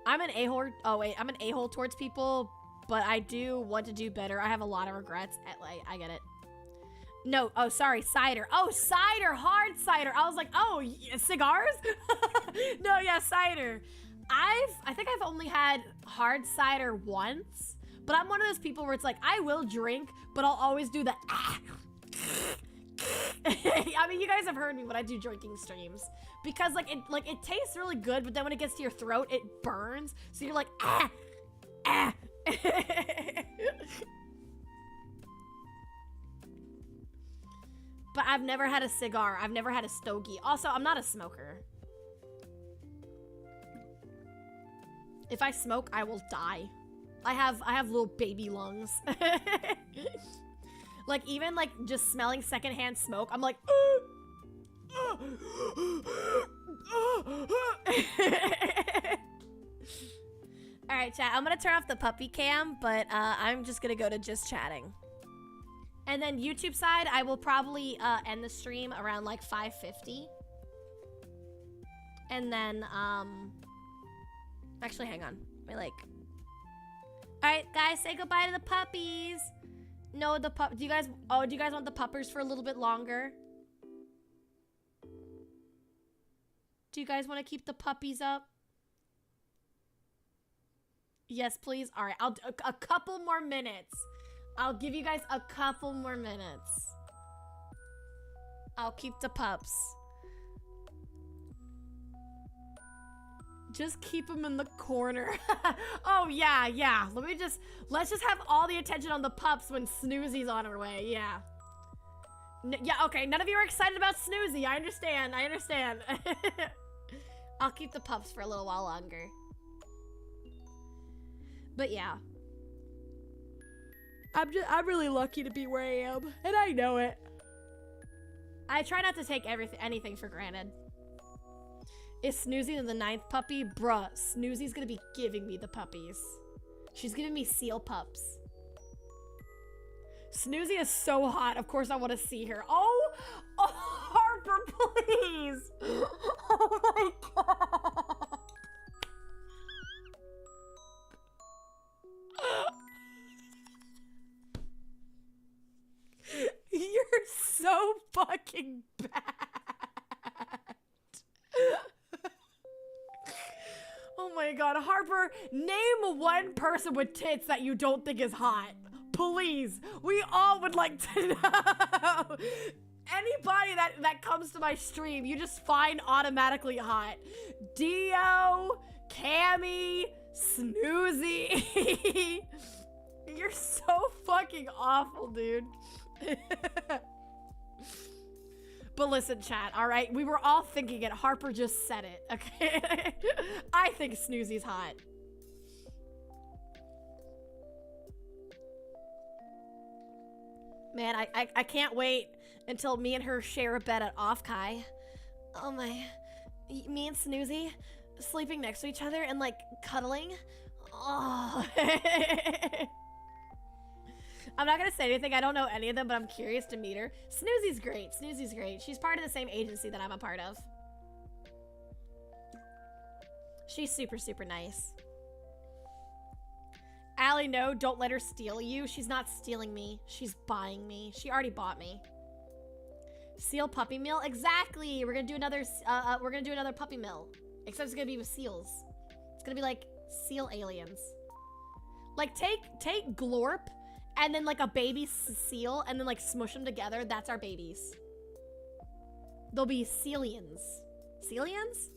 I'm an a-hole. Oh wait, I'm an a-hole towards people, but I do want to do better. I have a lot of regrets. I get it. No, oh sorry, cider. Oh, cider, hard cider. I was like, oh, cigars? No, yeah, cider. I think I've only had hard cider once, but I'm one of those people where it's like, I will drink, but I'll always do the I mean, you guys have heard me when I do drinking streams, because it tastes really good, but then when it gets to your throat, it burns. So you're like, But I've never had a cigar. I've never had a stogie. Also, I'm not a smoker. If I smoke, I will die. I have little baby lungs. Like, even like just smelling secondhand smoke, I'm like, all right, chat, I'm gonna turn off the puppy cam, but I'm just gonna go to just chatting. And then YouTube side, I will probably end the stream around like 5:50. And then, actually, hang on. Let me like, all right, guys, say goodbye to the puppies. No, do you guys want the puppers for a little bit longer? Do you guys want to keep the puppies up? Yes, please. All right, I'll do a couple more minutes. I'll give you guys a couple more minutes. I'll keep the pups. Just keep them in the corner. Oh, yeah. Let's just have all the attention on the pups when Snoozy's on her way. Yeah. Yeah, okay. None of you are excited about Snoozy. I understand. I'll keep the pups for a little while longer. But yeah. I'm really lucky to be where I am, and I know it. I try not to take anything for granted. Is Snoozy the 9th puppy? Bruh, Snoozy's gonna be giving me the puppies. She's giving me seal pups. Snoozy is so hot. Of course I want to see her. Oh, Harper, please. Oh my god. You're so fucking bad. Oh my god, Harper, name one person with tits that you don't think is hot. Please, we all would like to know. Anybody that comes to my stream, you just find automatically hot. Dio, Cammy, Snoozy. You're so fucking awful, dude. But listen, chat, all right? We were all thinking it. Harper just said it, okay? I think Snoozy's hot. Man, I can't wait until me and her share a bed at Off-Kai. Oh my. Me and Snoozy sleeping next to each other and like cuddling. Oh. I'm not gonna say anything. I don't know any of them, but I'm curious to meet her. Snoozy's great. Snoozy's great. She's part of the same agency that I'm a part of. She's super, super nice. Allie, no, don't let her steal you. She's not stealing me. She's buying me. She already bought me. Seal puppy meal? Exactly. We're gonna do another puppy meal. Except it's gonna be with seals. It's gonna be like seal aliens. Like take glorp and then like a baby seal and then like smush them together. That's our babies. They'll be sealians. Sealians?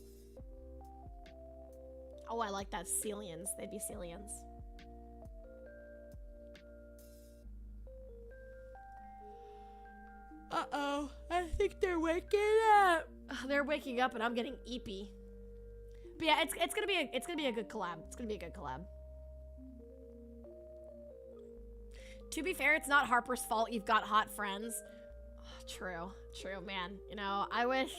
Oh, I like that. Sealians. They'd be sealians. Uh-oh. I think they're waking up. They're waking up and I'm getting eepy. But yeah, it's gonna be a good collab. It's gonna be a good collab. To be fair, it's not Harper's fault you've got hot friends. Oh, true, man. You know, I wish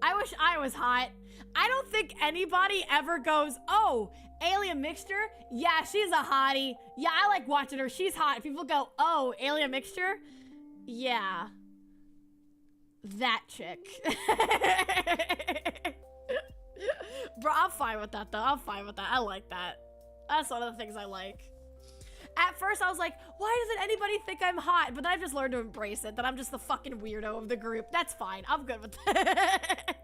I was hot. I don't think anybody ever goes, oh, AlienMixture? Yeah, she's a hottie. Yeah, I like watching her. She's hot. People go, oh, AlienMixture? Yeah. That chick. Bro, I'm fine with that, though. I'm fine with that. I like that. That's one of the things I like. At first, I was like, why doesn't anybody think I'm hot? But then I've just learned to embrace it, that I'm just the fucking weirdo of the group. That's fine. I'm good with that.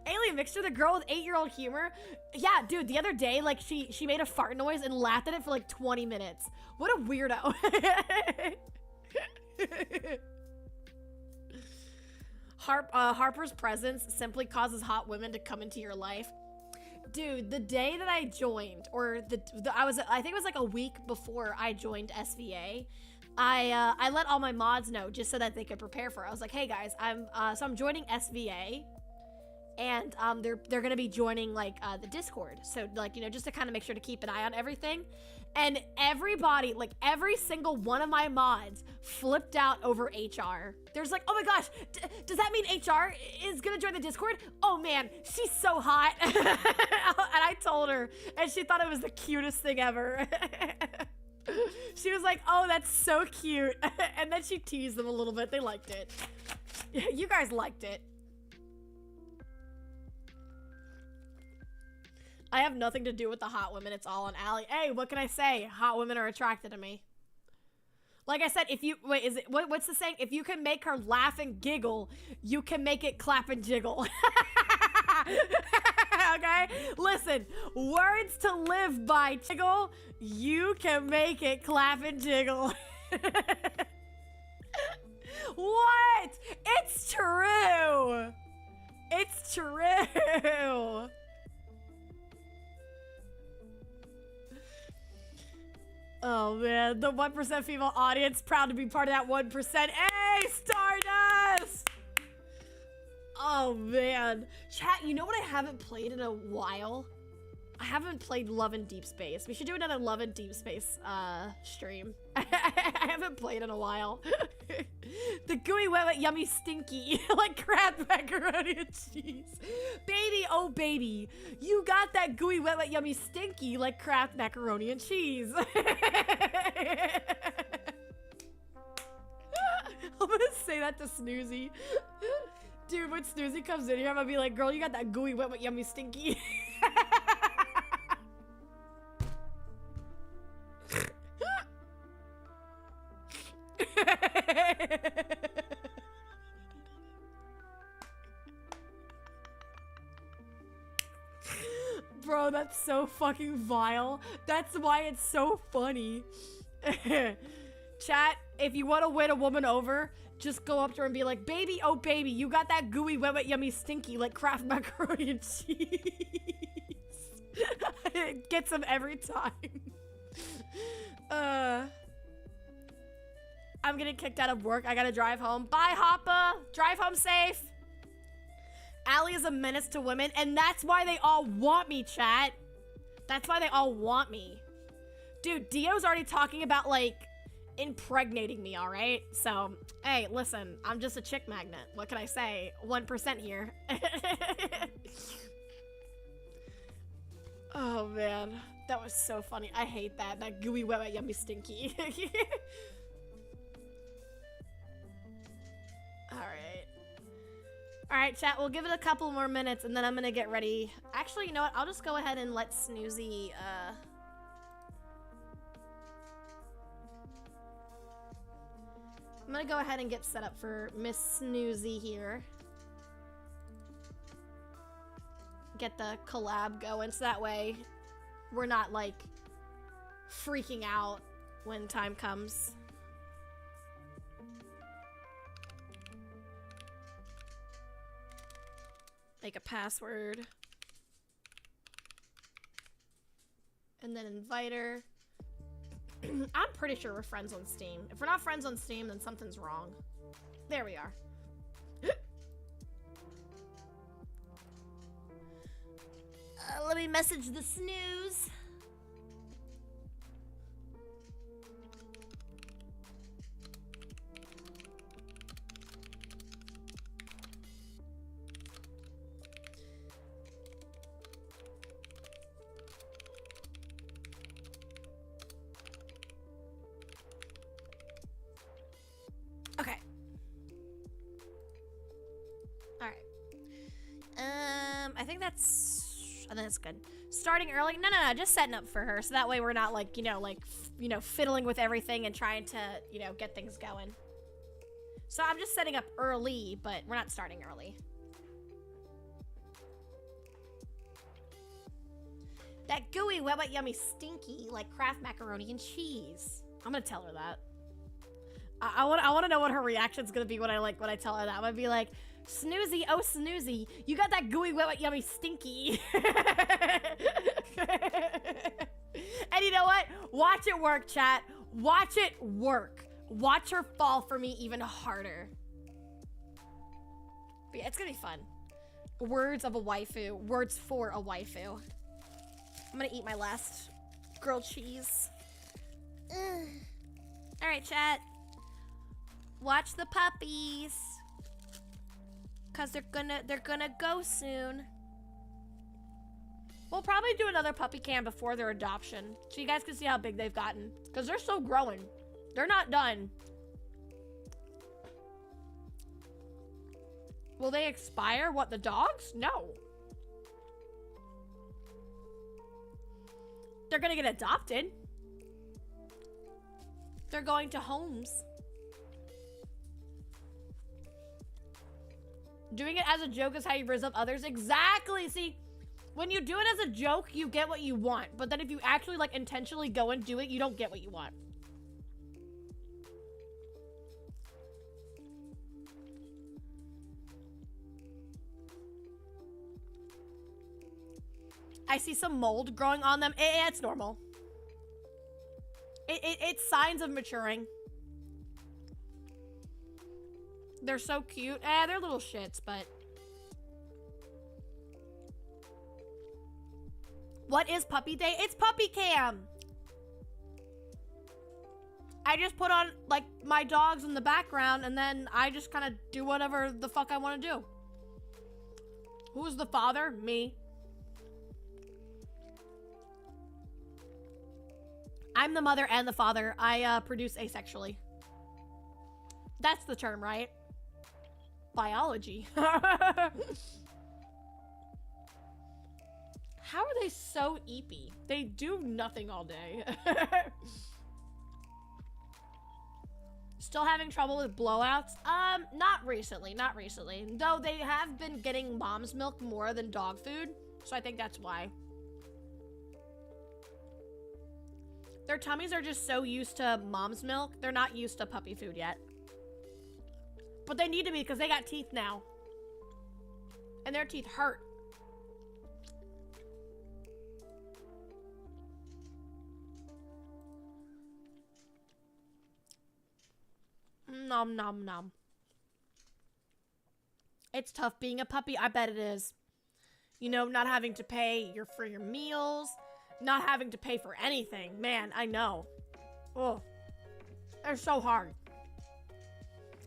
AlienMixture, the girl with 8-year-old humor. Yeah, dude, the other day, like, she made a fart noise and laughed at it for, like, 20 minutes. What a weirdo. Harper's presence simply causes hot women to come into your life. Dude, the day that I joined, or I think it was like a week before I joined SVA, I let all my mods know just so that they could prepare for it. I was like, hey guys, I'm joining SVA, and they're gonna be joining like the Discord, so like, you know, just to kind of make sure to keep an eye on everything. And everybody, like every single one of my mods flipped out over HR. There's like, oh my gosh, does that mean HR is gonna join the Discord? Oh man, she's so hot. And I told her, and she thought it was the cutest thing ever. She was like, oh, that's so cute. And then she teased them a little bit. They liked it. You guys liked it. I have nothing to do with the hot women. It's all on Allie. Hey, what can I say? Hot women are attracted to me. Like I said, if you wait, is it what's the saying? If you can make her laugh and giggle, you can make it clap and jiggle. Okay? Listen, words to live by. Jiggle, you can make it clap and jiggle. What? It's true. It's true. Oh man, the 1% female audience, proud to be part of that 1%. Hey, Stardust! Oh man. Chat, you know what I haven't played in a while? I haven't played Love in Deep Space. We should do another Love in Deep Space stream. I haven't played in a while. The gooey, wet, wet, yummy, stinky, like crab macaroni and cheese. Baby, oh baby, you got that gooey, wet, wet, yummy, stinky, like Kraft macaroni and cheese. I'm gonna say that to Snoozy. Dude, when Snoozy comes in here, I'm gonna be like, girl, you got that gooey, wet, wet, yummy, stinky. Bro, that's so fucking vile. That's why it's so funny. Chat, if you want to win a woman over, just go up to her and be like, baby, oh baby, you got that gooey, wet, wet, yummy, stinky, like Kraft macaroni and cheese. It gets them every time. I'm getting kicked out of work. I gotta drive home. Bye, Hoppa. Drive home safe. Allie is a menace to women, and that's why they all want me, chat. That's why they all want me. Dude, Dio's already talking about, like, impregnating me, all right? So, hey, listen, I'm just a chick magnet. What can I say? 1% here. Oh, man. That was so funny. I hate that. That gooey, wet, wet, yummy, stinky. Alright. Alright, chat. We'll give it a couple more minutes, and then I'm gonna get ready. Actually, you know what? I'll just go ahead and let Snoozy, I'm gonna go ahead and get set up for Miss Snoozy here. Get the collab going, so that way we're not, like, freaking out when time comes. Make a password. And then invite her. I'm pretty sure we're friends on Steam. If we're not friends on Steam, then something's wrong. There we are. Let me message the snooze. Okay. All right. I think that's good. Starting early? No, just setting up for her, so that way we're not like, fiddling with everything and trying to, get things going. So I'm just setting up early, but we're not starting early. That gooey, wet, wet, yummy, stinky, like Kraft macaroni and cheese. I'm gonna tell her that. I want to know what her reaction's gonna be when I tell her that. I'm gonna be like, Snoozy, oh Snoozy, you got that gooey, wet, wet, yummy, stinky. And you know what? Watch it work, chat. Watch it work. Watch her fall for me even harder. But yeah, it's gonna be fun. Words of a waifu. Words for a waifu. I'm gonna eat my last grilled cheese. All right, chat. Watch the puppies. Cause they're gonna go soon. We'll probably do another puppy cam before their adoption, so you guys can see how big they've gotten. Cause they're still growing. They're not done. Will they expire? What, the dogs? No. They're gonna get adopted. They're going to homes. Doing it as a joke is how you raise up others. Exactly. See, when you do it as a joke, you get what you want. But then if you actually, like, intentionally go and do it, you don't get what you want. I see some mold growing on them. It's normal. It's signs of maturing. They're so cute. They're little shits, but... What is puppy day? It's puppy cam! I just put on, like, my dogs in the background, and then I just kind of do whatever the fuck I want to do. Who's the father? Me. I'm the mother and the father. I produce asexually. That's the term, right? Biology. How are they so eepy? They do nothing all day. Still having trouble with blowouts? Not recently, not recently. Though they have been getting mom's milk more than dog food, so I think that's why. Their tummies are just so used to mom's milk, they're not used to puppy food yet. But they need to be because they got teeth now. And their teeth hurt. Nom nom nom. It's tough being a puppy, I bet it is. You know, not having to pay for your meals, not having to pay for anything. Man, I know. Oh, they're so hard.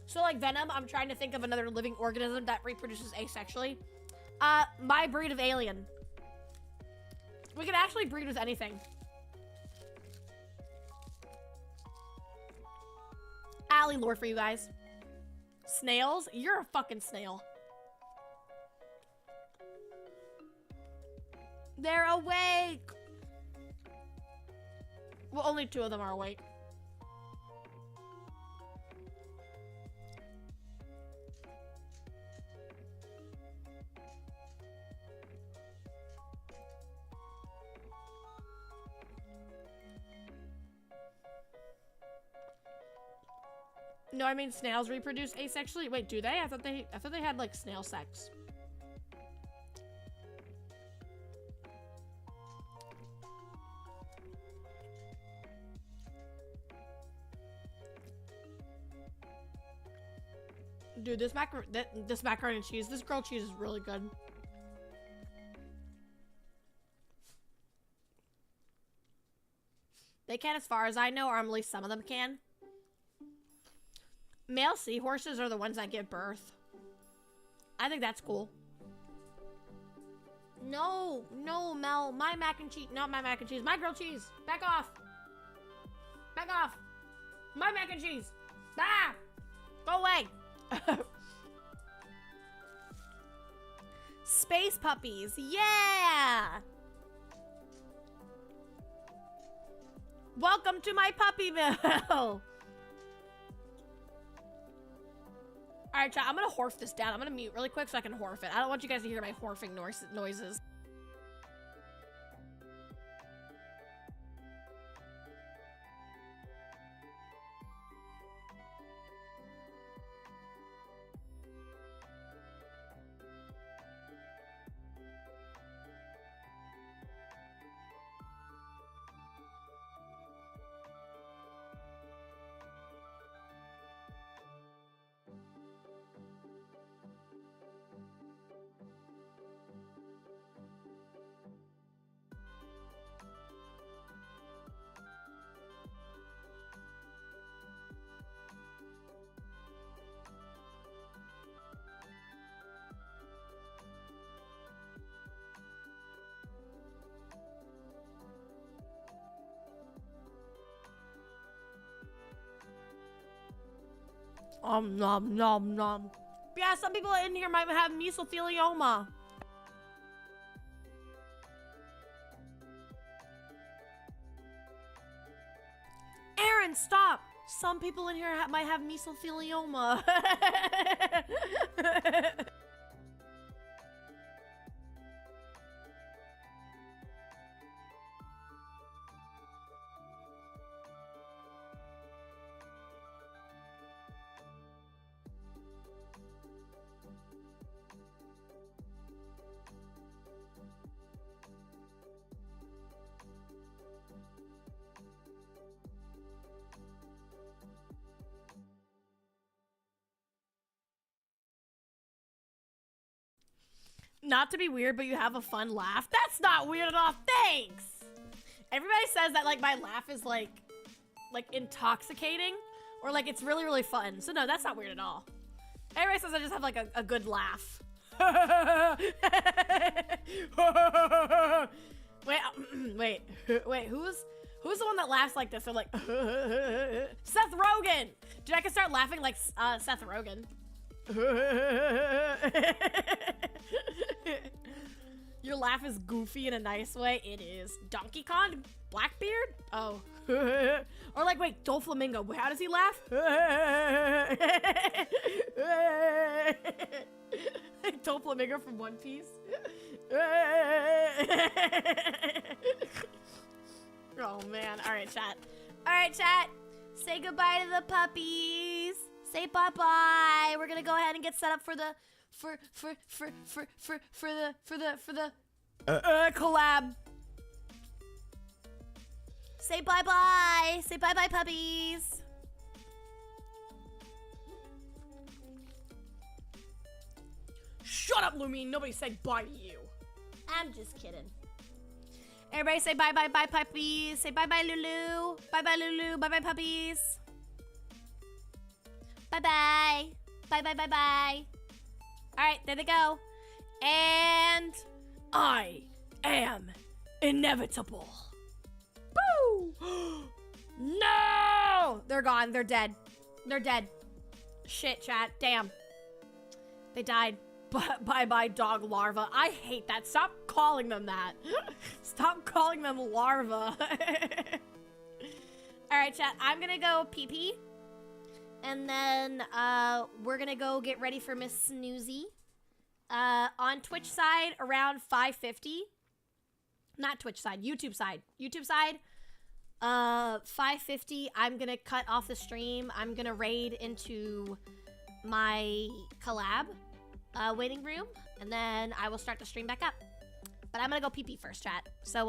So like Venom, I'm trying to think of another living organism that reproduces asexually. My breed of alien. We can actually breed with anything. Allie lore for you guys. Snails? You're a fucking snail. They're awake! Well, only 2 of them are awake. No, I mean snails reproduce asexually. Wait, do they? I thought they had like snail sex. Dude, this macaroni and cheese, this grilled cheese is really good. They can, as far as I know, or at least some of them can. Male seahorses are the ones that give birth. I think that's cool. No, no, Mel, my mac and cheese, not my mac and cheese, my grilled cheese. Back off. Back off. My mac and cheese. Ah! Go away. Space puppies, yeah! Welcome to my puppy mill. Alright, chat, I'm gonna horf this down. I'm gonna mute really quick so I can horf it. I don't want you guys to hear my horfing noises. Nom nom nom. Yeah, some people in here might have mesothelioma. Aaron, stop! Some people in here might have mesothelioma. Not to be weird, but you have a fun laugh. That's not weird at all. Thanks. Everybody says that like my laugh is like intoxicating or like it's really, really fun. So no, that's not weird at all. Everybody says I just have like a good laugh. Wait, who's the one that laughs like this? They're like, Seth Rogen. Dude, I can start laughing like Seth Rogen. Your laugh is goofy in a nice way. It is. Donkey Kong? Blackbeard? Oh. Or like, wait, Doflamingo. How does he laugh? Doflamingo from One Piece. Oh man. Alright, chat. Alright, chat. Say goodbye to the puppies. Say bye-bye. We're gonna go ahead and get set up for the collab. Say bye-bye. Say bye-bye, puppies. Shut up, Lumine. Nobody said bye to you. I'm just kidding. Everybody say bye-bye, puppies. Say bye-bye, Lulu. Bye-bye, Lulu. Bye-bye, puppies. Bye-bye. Bye-bye. All right, there they go. And I am inevitable. Boo! No! They're gone. They're dead. They're dead. Shit, chat. Damn. They died. Bye-bye, dog larva. I hate that. Stop calling them that. Stop calling them larva. Alright, chat. I'm gonna go pee-pee. And then, we're gonna go get ready for Miss Snoozy. On Twitch side, around 5:50. Not Twitch side. YouTube side. YouTube side. 5:50. I'm gonna cut off the stream. I'm gonna raid into my collab waiting room, and then I will start the stream back up. But I'm gonna go pee-pee first, chat. So,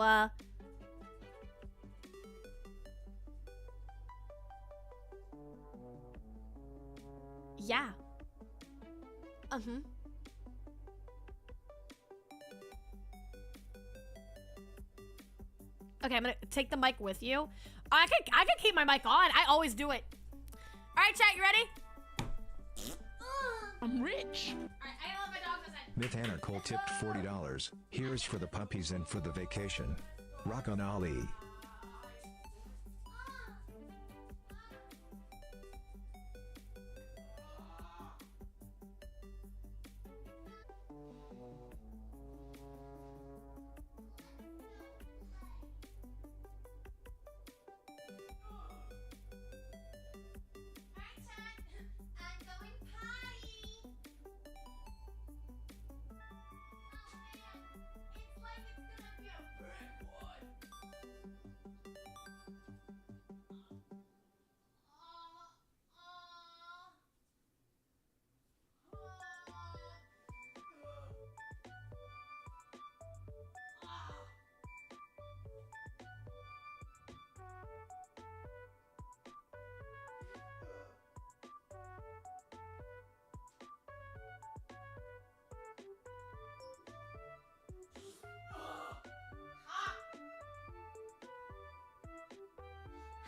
yeah. Okay, I'm gonna take the mic with you. I can keep my mic on. I always do it. All right, chat, you ready? I'm rich. Alright, I gotta let my dog listen. Myth Anna Cole tipped $40. Here's for the puppies and for the vacation. Rock on Ali.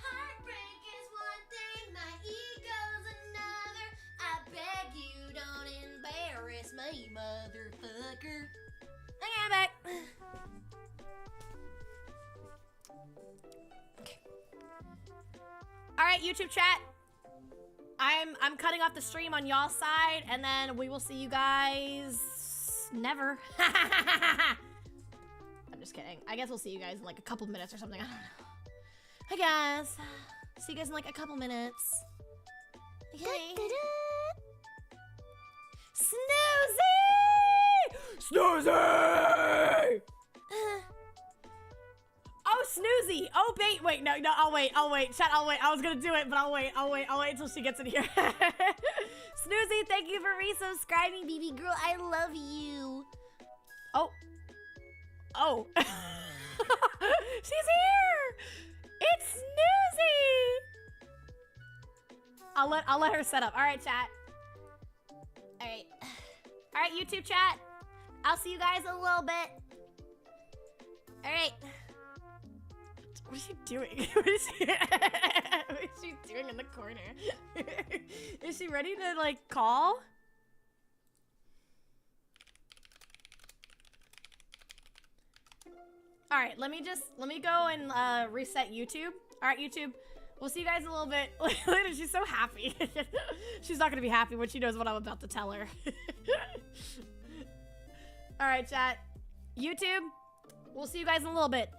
Heartbreak is one thing, my ego's another. I beg you don't embarrass me, motherfucker. Okay, I'm back. Okay. All right, YouTube chat. I'm cutting off the stream on y'all's side, and then we will see you guys never. I'm just kidding. I guess we'll see you guys in like a couple minutes or something. I don't know. Hi guys. See you guys in like a couple minutes. Okay. Snoozy! Snoozy! Oh, Snoozy! Oh, wait, no, I'll wait. Chat, I'll wait. I was gonna do it, but I'll wait until she gets in here. Snoozy, thank you for resubscribing, baby girl. I love you. Oh. She's here! It's Snoozy! I'll let her set up. Alright, chat. Alright, YouTube chat. I'll see you guys in a little bit. Alright. What is she doing? What is she doing in the corner? Is she ready to, like, call? Alright, let me go and reset YouTube. Alright, YouTube. We'll see you guys in a little bit. She's so happy. She's not gonna be happy when she knows what I'm about to tell her. Alright, chat. YouTube, we'll see you guys in a little bit.